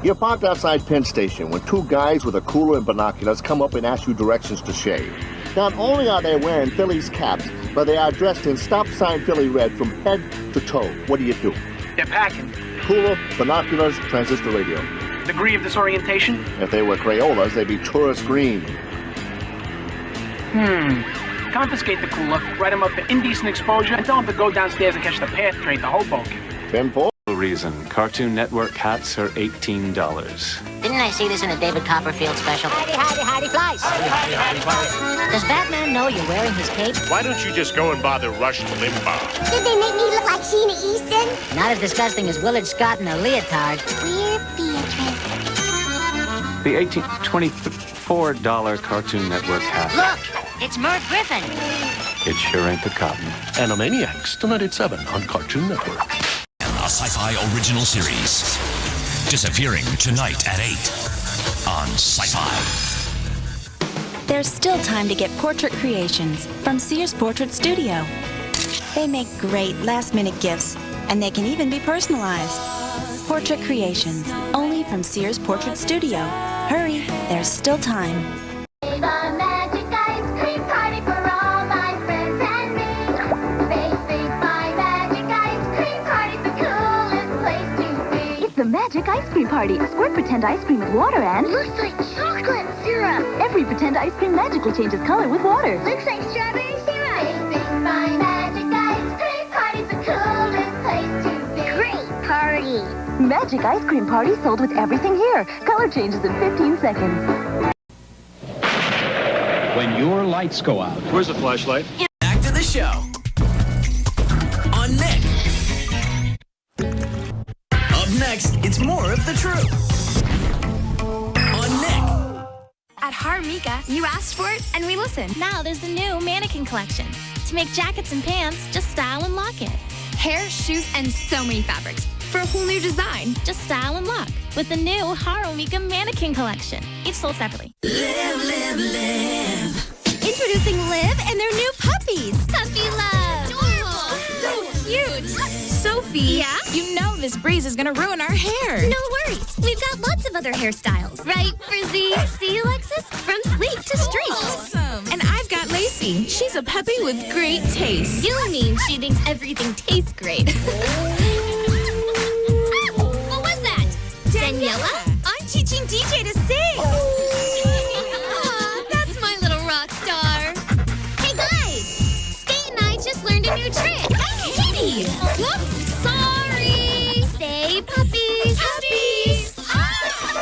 You're parked outside Penn Station when two guys with a cooler and binoculars come up and ask you directions to shave. Not only are they wearing Phillies caps, but they are dressed in stop sign Philly red from head to toe. What do? They're packing. Cooler, binoculars, transistor radio. Degree of disorientation? If they were Crayolas, they'd be tourist green. Confiscate the cooler, write them up for indecent exposure, and tell them to go downstairs and catch the PATH train to Hoboken. 10-4. Reason Cartoon Network hats are $18. Didn't I see this in a David Copperfield special? Hidey, flies. Hidey. Does Batman know you're wearing his cape? Why don't you just go and bother Rush Limbaugh? Did they make me look like Sheena Easton? Not as disgusting as Willard Scott in a leotard. We're Beatrice. The $24 Cartoon Network hat. Look, it's Merv Griffin. It sure ain't the cotton. Animaniacs, tonight at 7 on Cartoon Network. A sci-fi original series. Disappearing tonight at 8 on Sci-Fi. There's still time to get portrait creations from Sears Portrait Studio. They make great last-minute gifts, and they can even be personalized. Portrait creations, only from Sears Portrait Studio. Hurry, there's still time. The Magic Ice Cream Party. Squirt pretend ice cream with water and... Looks like chocolate syrup. Every pretend ice cream magically changes color with water. Looks like strawberry syrup. My Magic Ice Cream Party's the coolest place to be. Great party. Magic Ice Cream Party sold with everything here. Color changes in 15 seconds. When your lights go out. Where's the flashlight? Back to the show. On Nick. Up next, it's more of the truth. On Nick. At Harmika, you asked for it, and we listened. Now there's the new mannequin collection. To make jackets and pants, just style and lock it. Hair, shoes, and so many fabrics. For a whole new design. Just style and lock. With the new Harmika mannequin collection. Each sold separately. Live, live, live. Introducing Liv and their new puppies. Puppy love. Adorable. So cute. Sophie. Yeah? You know this breeze is going to ruin our hair. No worries. We've got lots of other hairstyles. Right, Frizzy? See, Alexis? From sleek to straight. Awesome. And I've got Lacey. She's a puppy with great taste. You mean she thinks everything tastes great. What was that? Daniela? I'm teaching DJ to sing. That's my little rock star. Hey, guys. Skate and I just learned a new trick. Kitty. Whoops. Sorry. Say puppies. Puppies.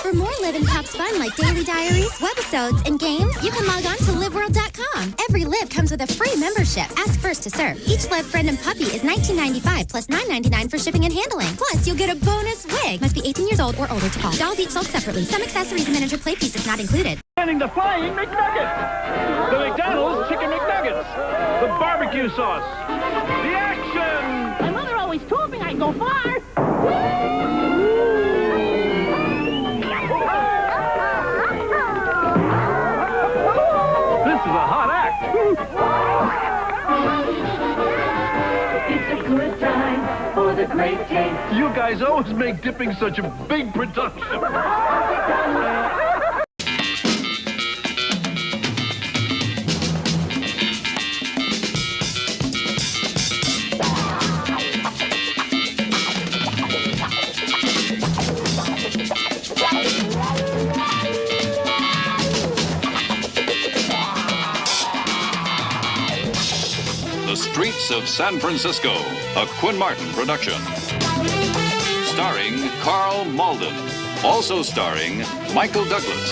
For more Live and Pops fun like daily diaries, webisodes, and games, you can log on to liveworld.com. Every Live comes with a free membership. Ask first to serve. Each Live friend and puppy is $19.95 plus $9.99 for shipping and handling. Plus, you'll get a bonus wig. Must be 18 years old or older to call. Dolls each sold separately. Some accessories and miniature play pieces not included. Planning the Flying McNuggets. The McDonald's Chicken McNuggets. The barbecue sauce. The action. My mother always told me I'd go far. This is a hot act. It's a good time for the great taste. You guys always make dipping such a big production. The Streets of San Francisco, a Quinn Martin production. Starring Carl Malden. Also starring Michael Douglas.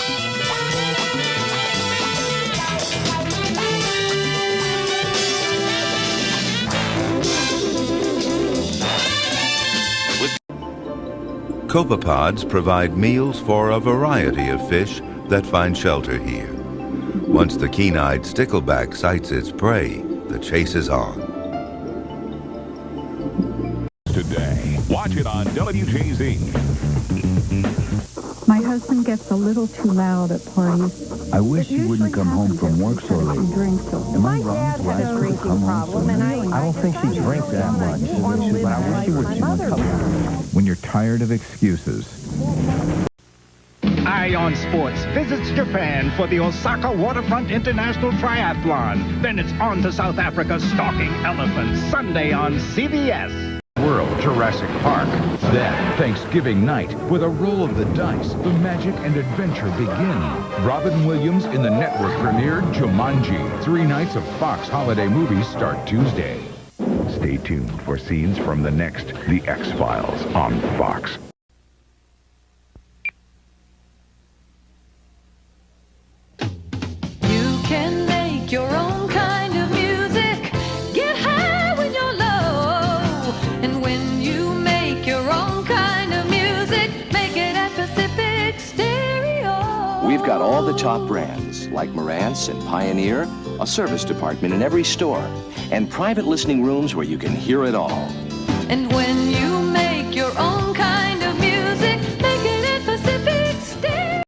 Copepods provide meals for a variety of fish that find shelter here. Once the keen-eyed stickleback sights its prey, the chase is on. Today, watch it on WJZ. My husband gets a little too loud at parties. I wish he wouldn't come home from work so late. Am I wrong to ask her to come home so late? I don't think she drinks that much, but I wish she would. When you're tired of excuses. Eye on Sports visits Japan for the Osaka Waterfront International Triathlon. Then it's on to South Africa stalking elephants Sunday on CBS. World Jurassic Park. Then, Thanksgiving night, with a roll of the dice, the magic and adventure begin. Robin Williams in the network premiere Jumanji. 3 nights of Fox holiday movies start Tuesday. Stay tuned for scenes from the next The X-Files on Fox. You can make your own kind of music. Get high when you're low. And when you make your own kind of music, make it at Pacific Stereo. We've got all the top brands, like Marantz and Pioneer, a service department in every store, and private listening rooms where you can hear it all. And when you make your own kind of music, make it at Pacific Stereo.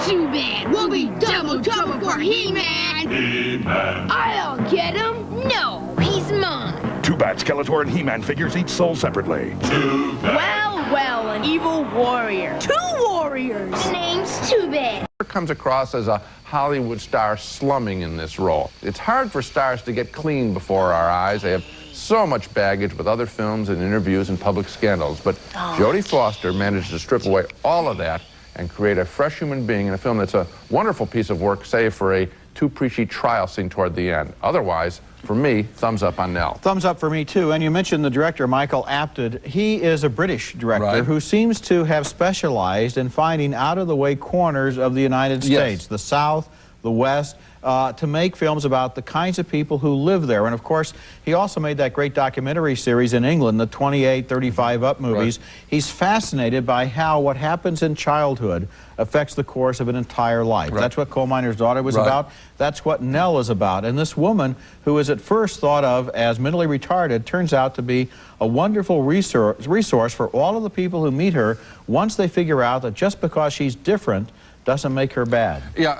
Too bad. We'll be double trouble for He-Man. He-Man. I'll get him. No, he's mine. Too bad Skeletor and He-Man figures each sold separately. Too bad. Well, an evil warrior. 2 warriors. The name's Too Bad. Comes across as a Hollywood star slumming in this role. It's hard for stars to get clean before our eyes. They have so much baggage with other films and interviews and public scandals. But Jodie Foster managed to strip away all of that and create a fresh human being in a film that's a wonderful piece of work, save for a too preachy trial scene toward the end. Otherwise, for me, thumbs up on Nell. Thumbs up for me, too. And you mentioned the director, Michael Apted. He is a British director who seems to have specialized in finding out-of-the-way corners of the United States, the South, the West, to make films about the kinds of people who live there. And, of course, he also made that great documentary series in England, the 28, 35 Up movies. He's fascinated by how what happens in childhood affects the course of an entire life. That's what Coal Miner's Daughter was about. That's what Nell is about. And this woman, who was at first thought of as mentally retarded, turns out to be a wonderful resource for all of the people who meet her once they figure out that just because she's different doesn't make her bad. Yeah,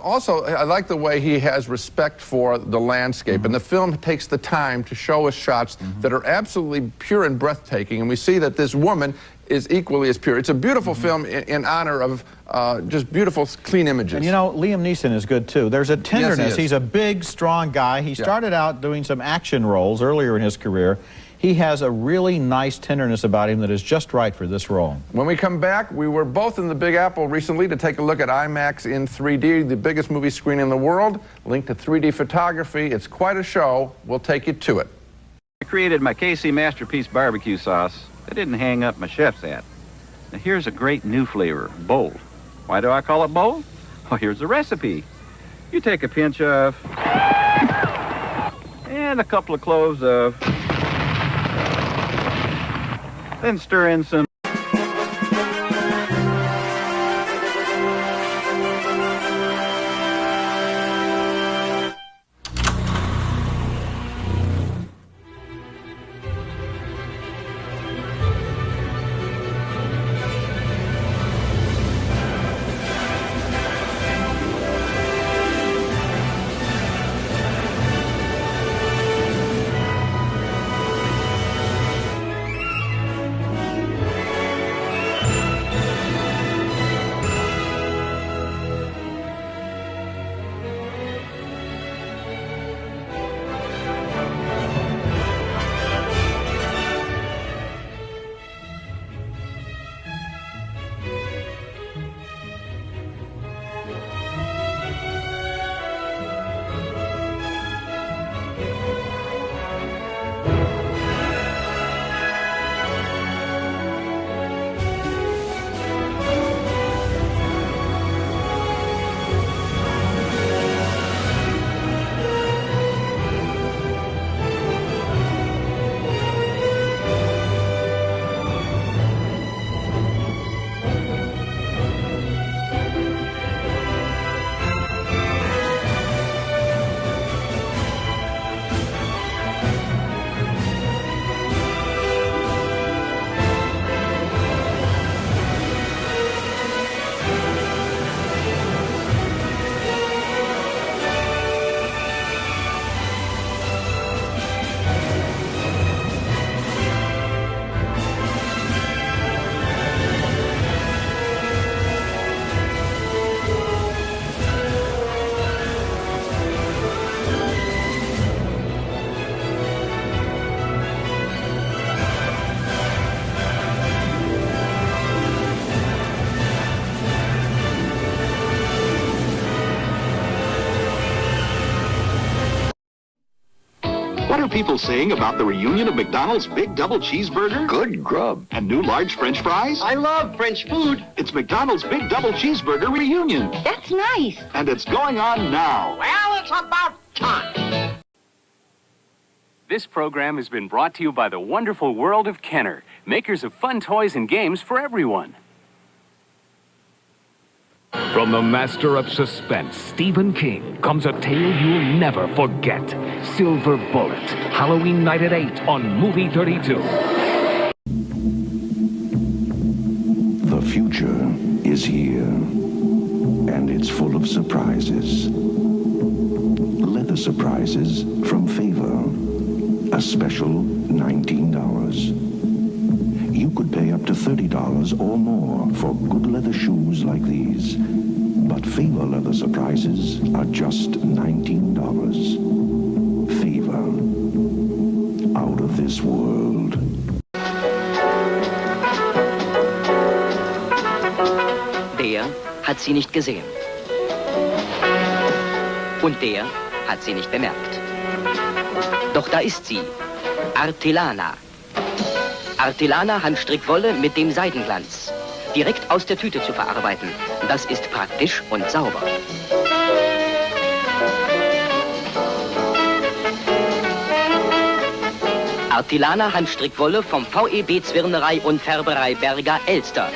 also, I like the way he has respect for the landscape, and the film takes the time to show us shots that are absolutely pure and breathtaking, and we see that this woman is equally as pure. It's a beautiful film in honor of just beautiful, clean images. And you know, Liam Neeson is good too. There's a tenderness. He's a big, strong guy. He started out doing some action roles earlier in his career. He has a really nice tenderness about him that is just right for this role. When we come back, we were both in the Big Apple recently to take a look at IMAX in 3D, the biggest movie screen in the world, linked to 3D photography. It's quite a show. We'll take you to it. I created my KC Masterpiece barbecue sauce. I didn't hang up my chef's hat. Now here's a great new flavor, bold. Why do I call it bold? Well, here's the recipe. You take a pinch of, and a couple of cloves of, then stir in some. are people saying about the reunion of McDonald's Big Double Cheeseburger? Good grub. And new large French fries? I love French food. It's McDonald's Big Double Cheeseburger reunion. That's nice. And it's going on now. Well, it's about time. This program has been brought to you by the wonderful world of Kenner, makers of fun toys and games for everyone. From the master of suspense, Stephen King, comes a tale you'll never forget. Silver Bullet, Halloween night at 8 on Movie 32. The future is here, and it's full of surprises. Leather surprises from Favor. A special $19. You could pay up to $30 or more for good leather shoes like these. But Favor leather surprises are just $19. Favor. Out of this world. Der hat sie nicht gesehen. Und der hat sie nicht bemerkt. Doch da ist sie, Artilana. Artilana Handstrickwolle mit dem Seidenglanz. Direkt aus der Tüte zu verarbeiten. Das ist praktisch und sauber. Artilana Handstrickwolle vom VEB Zwirnerei und Färberei Berger Elster.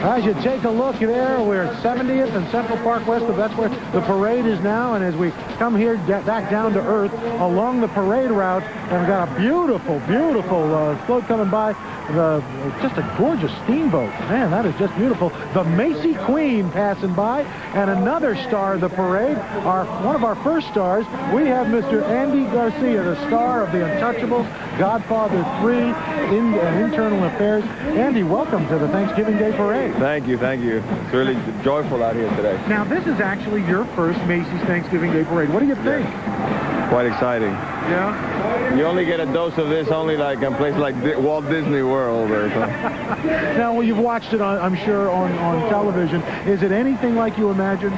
As you take a look there, we're at 70th and Central Park West. That's where the parade is now. And as we come here back down to earth along the parade route, and we've got a beautiful, beautiful float coming by. Just a gorgeous steamboat. Man, that is just beautiful. The Macy Queen passing by, and another star of the parade, one of our first stars. We have Mr. Andy Garcia, the star of The Untouchables, Godfather 3, Internal Affairs. Andy, welcome to the Thanksgiving Day Parade. Thank you, thank you. It's really joyful out here today. Now, this is actually your first Macy's Thanksgiving Day Parade. What do you think? Yeah. Quite exciting. Yeah? You only get a dose of this only like in a place like Walt Disney World or something. Now, well, you've watched it, I'm sure, on television. Is it anything like you imagined?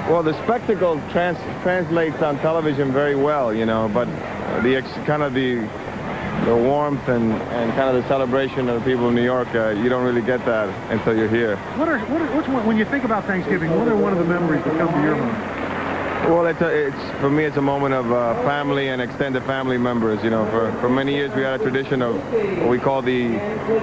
Well, the spectacle translates on television very well, you know, but the warmth and kind of the celebration of the people of New York, you don't really get that until you're here. When you think about Thanksgiving, what are one of the memories that come to your mind? Well, for me, it's a moment of family and extended family members. You know, for many years we had a tradition of what we call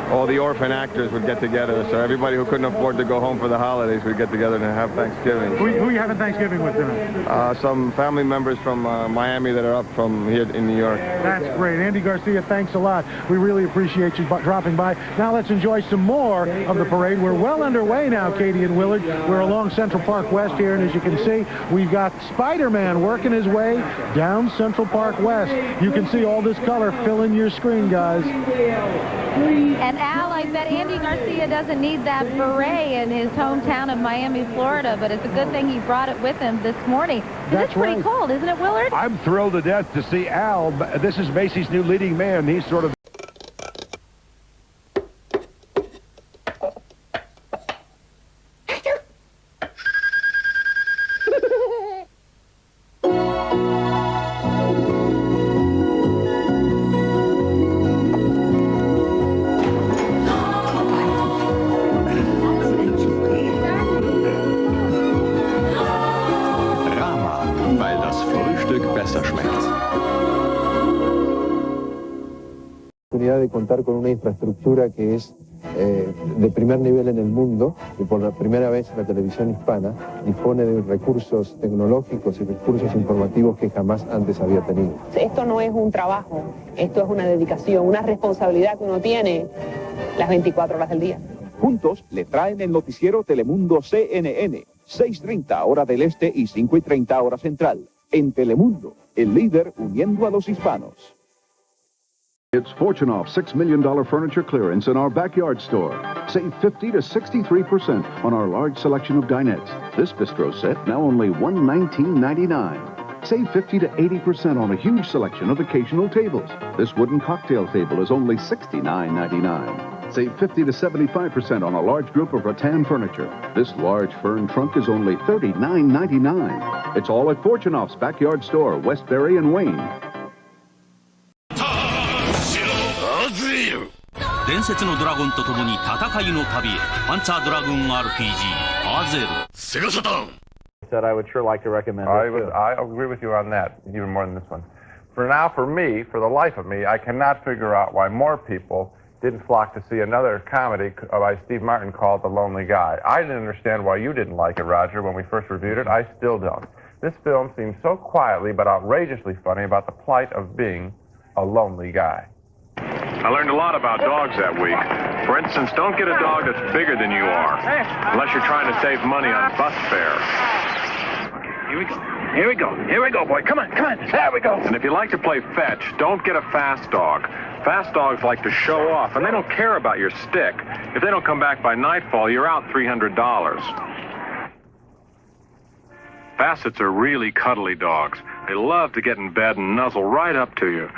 all the orphan actors would get together. So everybody who couldn't afford to go home for the holidays would get together and have Thanksgiving. Who are you having Thanksgiving with tonight? Some family members from Miami that are up from here in New York. That's great. Andy Garcia, thanks a lot. We really appreciate you dropping by. Now let's enjoy some more of the parade. We're well underway now, Katie and Willard. We're along Central Park West here, and as you can see, we've got Spider-Man working his way down Central Park West. You can see all this color filling your screen, guys. And Al, I bet Andy Garcia doesn't need that beret in his hometown of Miami, Florida, but it's a good thing he brought it with him this morning. It's pretty cold, isn't it, Willard? I'm thrilled to death to see Al. This is Macy's new leading man. He's sort of... De contar con una infraestructura que es de primer nivel en el mundo, y por la primera vez la televisión hispana dispone de recursos tecnológicos y recursos informativos que jamás antes había tenido. Esto no es un trabajo, esto es una dedicación, una responsabilidad que uno tiene las 24 horas del día. Juntos le traen el noticiero Telemundo CNN, 6:30 hora del este y 5:30 hora central. En Telemundo, el líder uniendo a los hispanos. It's Fortune Off $6 million furniture clearance in our backyard store. Save 50 to 63% on our large selection of dinettes. This bistro set now only $119.99. Save 50 to 80% on a huge selection of occasional tables. This wooden cocktail table is only $69.99. Save 50 to 75% on a large group of rattan furniture. This large fern trunk is only $39.99. It's all at Fortunoff's Backyard Store, Westbury and Wayne. 伝説のドラゴンと共に戦いの旅へ。パンツァードラゴン RPG R0 セガサターン Said I would sure like to recommend it. I agree with you on that, even more than this one. For now, for me, for the life of me, I cannot figure out why more people didn't flock to see another comedy by Steve Martin called The Lonely Guy. I didn't understand why you didn't like it, Roger, when we first reviewed it. I still don't. This film seems so quietly but outrageously funny about the plight of being a lonely guy. I learned a lot about dogs that week. For instance, don't get a dog that's bigger than you are, unless you're trying to save money on bus fare. Here we go. Here we go. Here we go, boy. Come on, come on. There we go. And if you like to play fetch, don't get a fast dog. Fast dogs like to show off, and they don't care about your stick. If they don't come back by nightfall, you're out $300. Bassets are really cuddly dogs. They love to get in bed and nuzzle right up to you.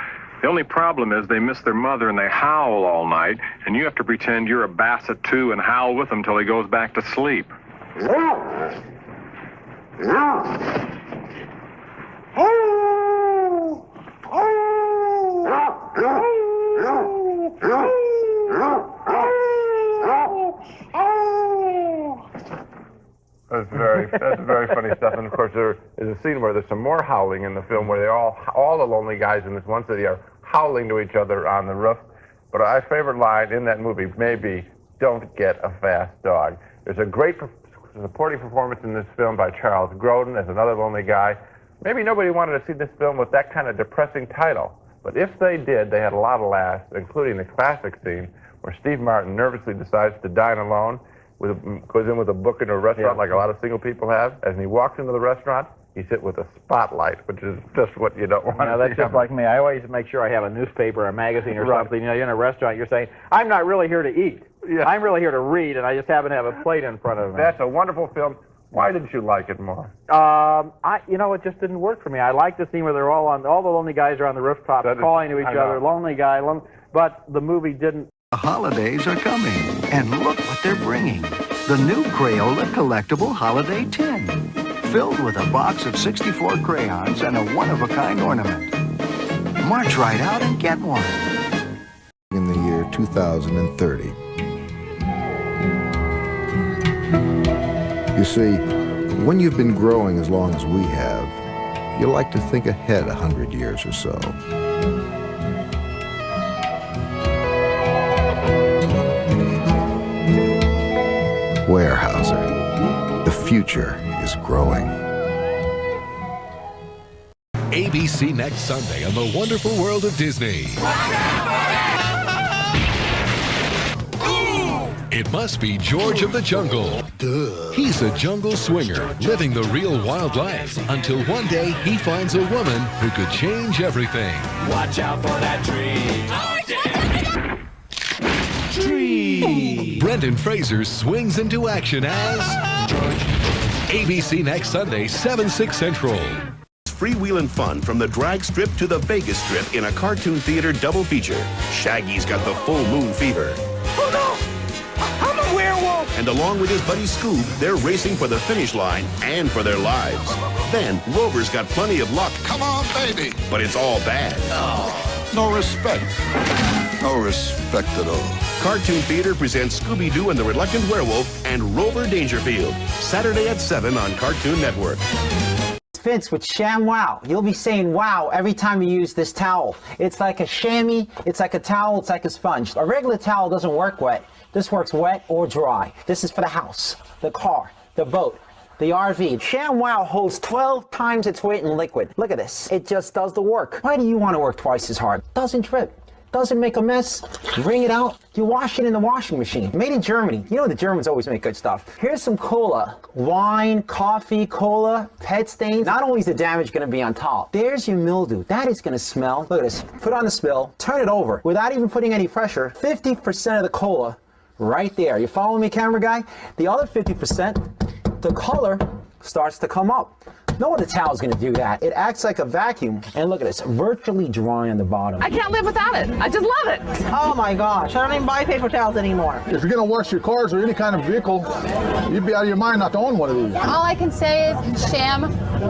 The only problem is they miss their mother and they howl all night, and you have to pretend you're a Basset too and howl with them till he goes back to sleep. That's very funny stuff. And of course, there is a scene where there's some more howling in the film, where they all the lonely guys in this one city are howling to each other on the roof. But my favorite line in that movie may be, "Don't get a fast dog." There's a great supporting performance in this film by Charles Grodin as another lonely guy. Maybe nobody wanted to see this film with that kind of depressing title, but if they did, they had a lot of laughs, including the classic scene where Steve Martin nervously decides to dine alone, goes in with a book into a restaurant like a lot of single people have. As he walks into the restaurant, he's hit with a spotlight, which is just what you don't want to see. That's just like me. I always make sure I have a newspaper or a magazine or something. You know, you're in a restaurant, you're saying, I'm not really here to eat. Yeah. I'm really here to read, and I just happen to have a plate in front of me. That's a wonderful film. Why didn't you like it more? It just didn't work for me. I like the scene where they're all the lonely guys are on the rooftop calling to each other, lonely guy, but the movie didn't. The holidays are coming, and look what they're bringing. The new Crayola collectible holiday tin, filled with a box of 64 crayons and a one-of-a-kind ornament. March right out and get one. In the year 2030. You see, when you've been growing as long as we have, you like to think ahead 100 years or so. Weyerhaeuser. The future is growing. ABC next Sunday on The Wonderful World of Disney. It must be George of the Jungle. Duh. He's a jungle swinger, living the real wild life, until one day he finds a woman who could change everything. Watch out for that tree. Tree. Brendan Fraser swings into action as ABC next Sunday, 7/6 Central. Freewheelin' fun from the drag strip to the Vegas strip in a cartoon theater double feature. Shaggy's got the full moon fever. Oh no! I'm a werewolf! And along with his buddy Scoob, they're racing for the finish line and for their lives. Then Rover's got plenty of luck. Come on, baby. But it's all bad. Oh, no respect. No respect at all. Cartoon Theater presents Scooby-Doo and the Reluctant Werewolf and Rover Dangerfield. Saturday at 7 on Cartoon Network. Vince with Sham Wow. You'll be saying wow every time you use this towel. It's like a chamois, it's like a towel, it's like a sponge. A regular towel doesn't work wet. This works wet or dry. This is for the house, the car, the boat, the RV. Sham Wow holds 12 times its weight in liquid. Look at this. It just does the work. Why do you want to work twice as hard? Doesn't drip. Doesn't make a mess. You wring it out, you wash it in the washing machine. Made in Germany. You know the Germans always make good stuff. Here's some cola. Wine, coffee, cola, pet stains. Not only is the damage going to be on top, there's your mildew. That is going to smell. Look at this. Put on the spill, turn it over. Without even putting any pressure, 50% of the cola right there. You following me, camera guy? The other 50%, the color starts to come up. No other towel is going to do that. It acts like a vacuum, and look at this, virtually dry on the bottom. I can't live without it. I just love it. Oh my gosh, I don't even buy paper towels anymore. If you're going to wash your cars or any kind of vehicle, you'd be out of your mind not to own one of these. All I can say is, sham,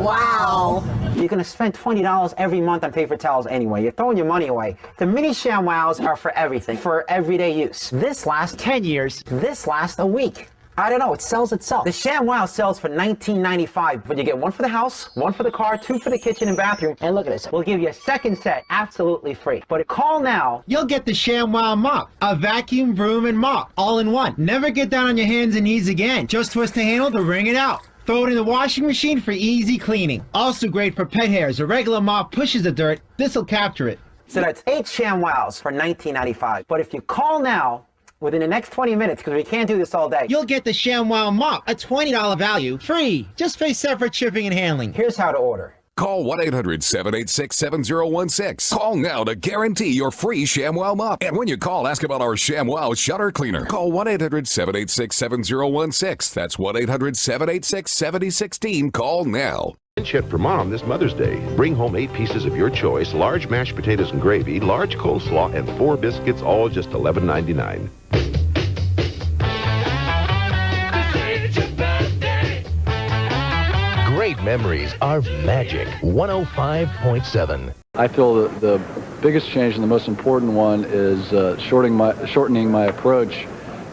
wow. You're going to spend $20 every month on paper towels anyway. You're throwing your money away. The mini ShamWows are for everything, for everyday use. This lasts 10 years. This lasts a week. I don't know, it sells itself. The ShamWow sells for $19.95, but you get one for the house, one for the car, two for the kitchen and bathroom. And look at this, we'll give you a second set absolutely free. But call now. You'll get the ShamWow mop, a vacuum, broom, and mop, all in one. Never get down on your hands and knees again. Just twist the handle to wring it out. Throw it in the washing machine for easy cleaning. Also great for pet hairs. A regular mop pushes the dirt. This'll capture it. So that's 8 ShamWows for $19.95. But if you call now, within the next 20 minutes, because we can't do this all day, you'll get the ShamWow mop, a $20 value, free. Just pay separate shipping and handling. Here's how to order. Call 1-800-786-7016. Call now to guarantee your free ShamWow mop. And when you call, ask about our ShamWow shutter cleaner. Call 1-800-786-7016. That's 1-800-786-7016. Call now. Hit for Mom this Mother's Day. Bring home 8 pieces of your choice, large mashed potatoes and gravy, large coleslaw, and 4 biscuits, all just $11.99. Great memories are magic. 105.7. I feel that the biggest change and the most important one is shortening my approach,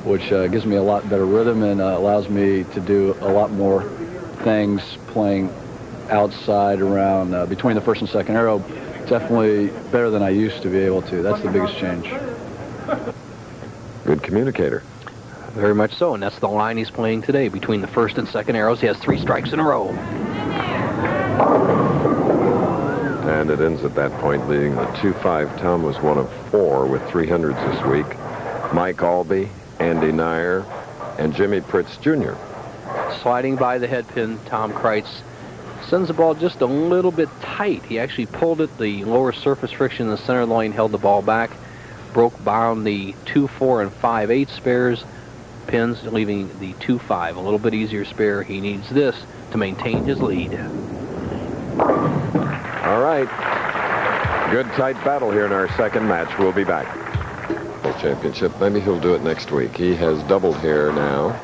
which gives me a lot better rhythm and allows me to do a lot more things playing outside around between the first and second arrow. Definitely better than I used to be able to. That's the biggest change. Good communicator. Very much so, and that's the line he's playing today. Between the first and second arrows, he has 3 strikes in a row. And it ends at that point leading the 2-5. Tom was one of 4 with 300s this week. Mike Albee, Andy Nyer, and Jimmy Pritz Jr. Sliding by the head pin, Tom Kreitz sends the ball just a little bit tight. He actually pulled it, the lower surface friction in the center line held the ball back, broke bound the 2-4 and 5-8 spares pins, leaving the 2-5 a little bit easier spare. He needs this to maintain his lead. All right. Good tight battle here in our second match. We'll be back. The championship. Maybe he'll do it next week. He has doubled here now,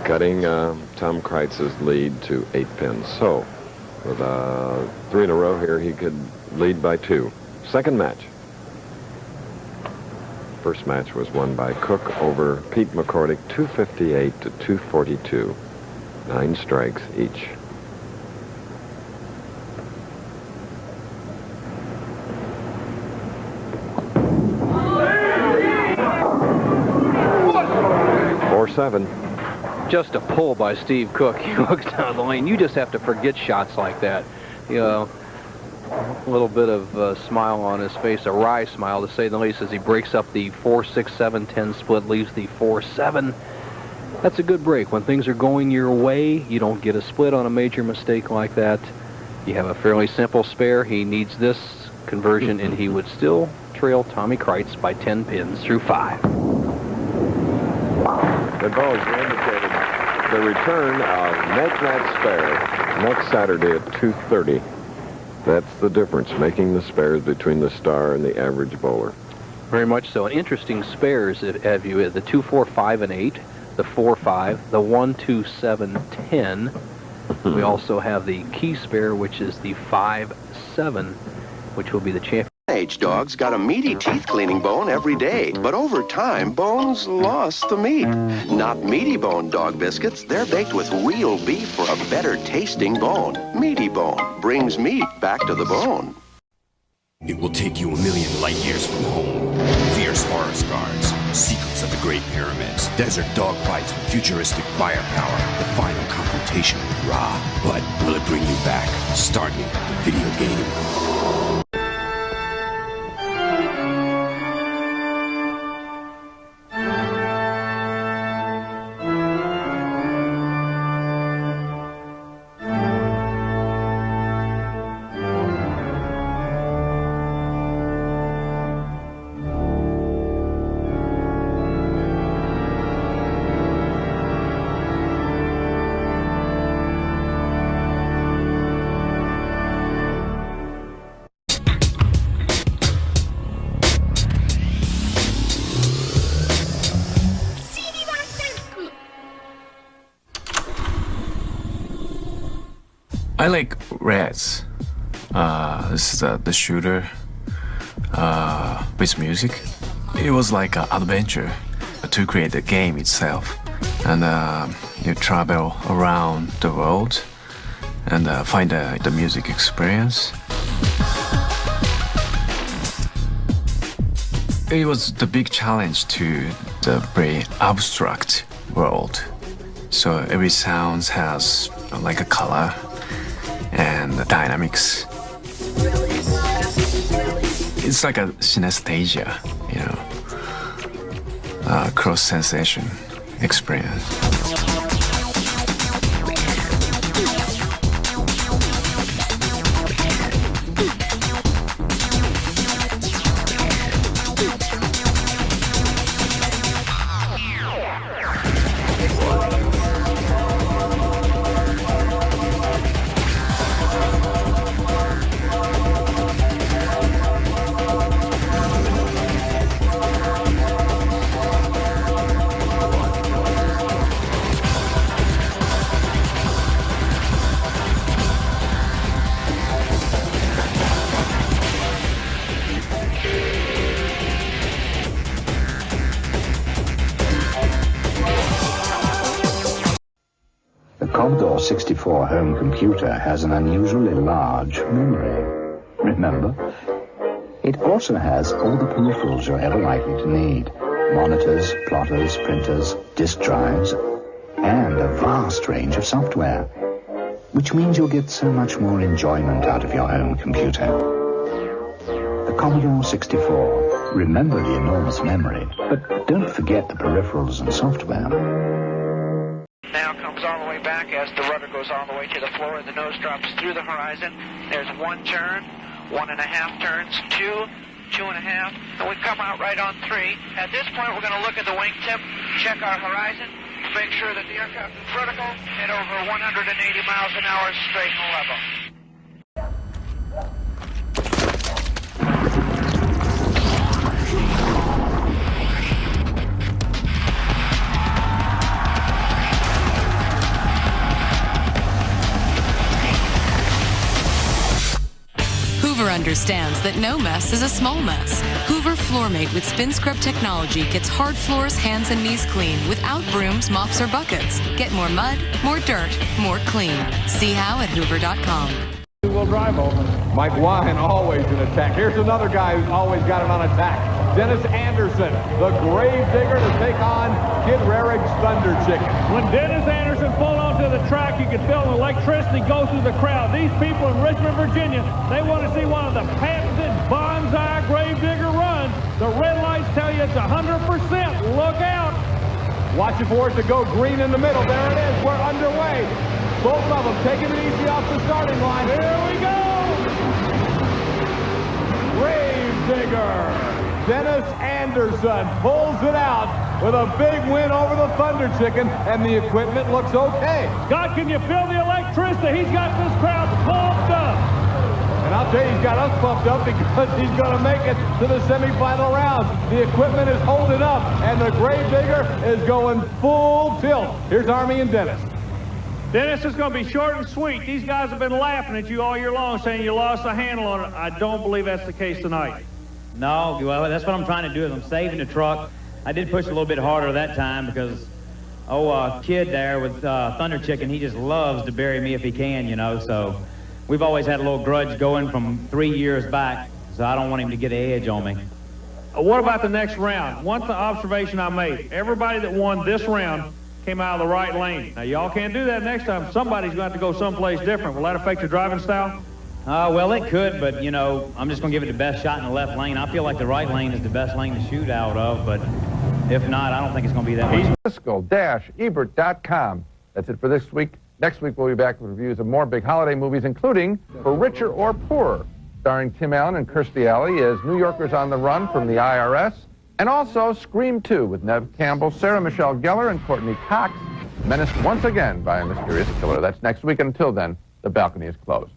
cutting Tom Kreitz's lead to 8 pins. So with 3 in a row here, he could lead by 2. Second match. First match was won by Cook over Pete McCordick, 258 to 242. 9 strikes each. Just a pull by Steve Cook. He looks down the lane. You just have to forget shots like that. You know, a little bit of a smile on his face, a wry smile to say the least, as he breaks up the 4-6-7-10 split, leaves the 4-7. That's a good break. When things are going your way, you don't get a split on a major mistake like that. You have a fairly simple spare. He needs this conversion, and he would still trail Tommy Kreitz by 10 pins through 5. Good ball, as you indicated. The return of Make That Spare next Saturday at 2:30. That's the difference, making the spares between the star and the average bowler. Very much so. And interesting spares have you the 2-4, 5, and 8, the 4-5, the 1-2-7, 10. We also have the key spare, which is the 5-7, which will be the champion. Age dogs got a meaty teeth cleaning bone every day, but over time, bones lost the meat. Not meaty bone dog biscuits. They're baked with real beef for a better tasting bone. Meaty Bone brings meat back to the bone. It will take you 1,000,000 light years from home. Fierce horror scars, secrets of the Great Pyramids, desert dog fights with futuristic firepower, the final confrontation with Ra. But will it bring you back? Start me, the video game. I like Reds. This is the shooter with music. It was like an adventure to create the game itself. And you travel around the world and find the music experience. It was the big challenge to the very abstract world. So every sound has like a color and the dynamics. It's like a synesthesia, you know, cross-sensation experience. The Commodore 64 home computer has an unusually large memory. Remember, it also has all the peripherals you're ever likely to need. Monitors, plotters, printers, disk drives, and a vast range of software. Which means you'll get so much more enjoyment out of your home computer. The Commodore 64. Remember the enormous memory, but don't forget the peripherals and software. Now comes all the way back as the rudder goes all the way to the floor and the nose drops through the horizon. There's 1 turn, 1.5 turns, 2, 2.5, and we come out right on 3. At this point, we're going to look at the wingtip, check our horizon, make sure that the aircraft is vertical at over 180 miles an hour straight and level. Hoover understands that no mess is a small mess. Hoover FloorMate with Spin Scrub technology gets hard floors, hands, and knees clean without brooms, mops, or buckets. Get more mud, more dirt, more clean. See how at hoover.com. We'll drive over. Mike Wine always in attack. Here's another guy who's always got it on attack. Dennis Anderson, the grave digger, to take on Kid Rarig's Thunder Chicken. When Dennis Anderson pulled onto the track, you could feel the electricity go through the crowd. These people in Richmond, Virginia, they want to see one of the patented bonsai grave digger runs. The red lights tell you it's 100%. Look out. Watching for it to go green in the middle. There it is. We're underway. Both of them taking it easy off the starting line. Here we go. Grave digger. Dennis Anderson pulls it out with a big win over the Thunder Chicken, and the equipment looks okay. God, can you feel the electricity? He's got this crowd pumped up. And I'll tell you, he's got us pumped up because he's going to make it to the semifinal round. The equipment is holding up, and the grave digger is going full tilt. Here's Army and Dennis. Dennis, is going to be short and sweet. These guys have been laughing at you all year long, saying you lost the handle on it. I don't believe that's the case tonight. No, well, that's what I'm trying to do is I'm saving the truck. I did push a little bit harder that time because, kid there with Thunder Chicken, he just loves to bury me if he can, you know, so we've always had a little grudge going from 3 years back, so I don't want him to get an edge on me. What about the next round? One observation I made, everybody that won this round came out of the right lane. Now, y'all can't do that next time. Somebody's going to have to go someplace different. Will that affect your driving style? Well, it could, but, you know, I'm just going to give it the best shot in the left lane. I feel like the right lane is the best lane to shoot out of, but if not, I don't think it's going to be that much. Driscoll-Ebert.com. That's it for this week. Next week, we'll be back with reviews of more big holiday movies, including For Richer or Poorer, starring Tim Allen and Kirstie Alley as New Yorkers on the run from the IRS, and also Scream 2 with Neve Campbell, Sarah Michelle Gellar, and Courtney Cox, menaced once again by a mysterious killer. That's next week. Until then, the balcony is closed.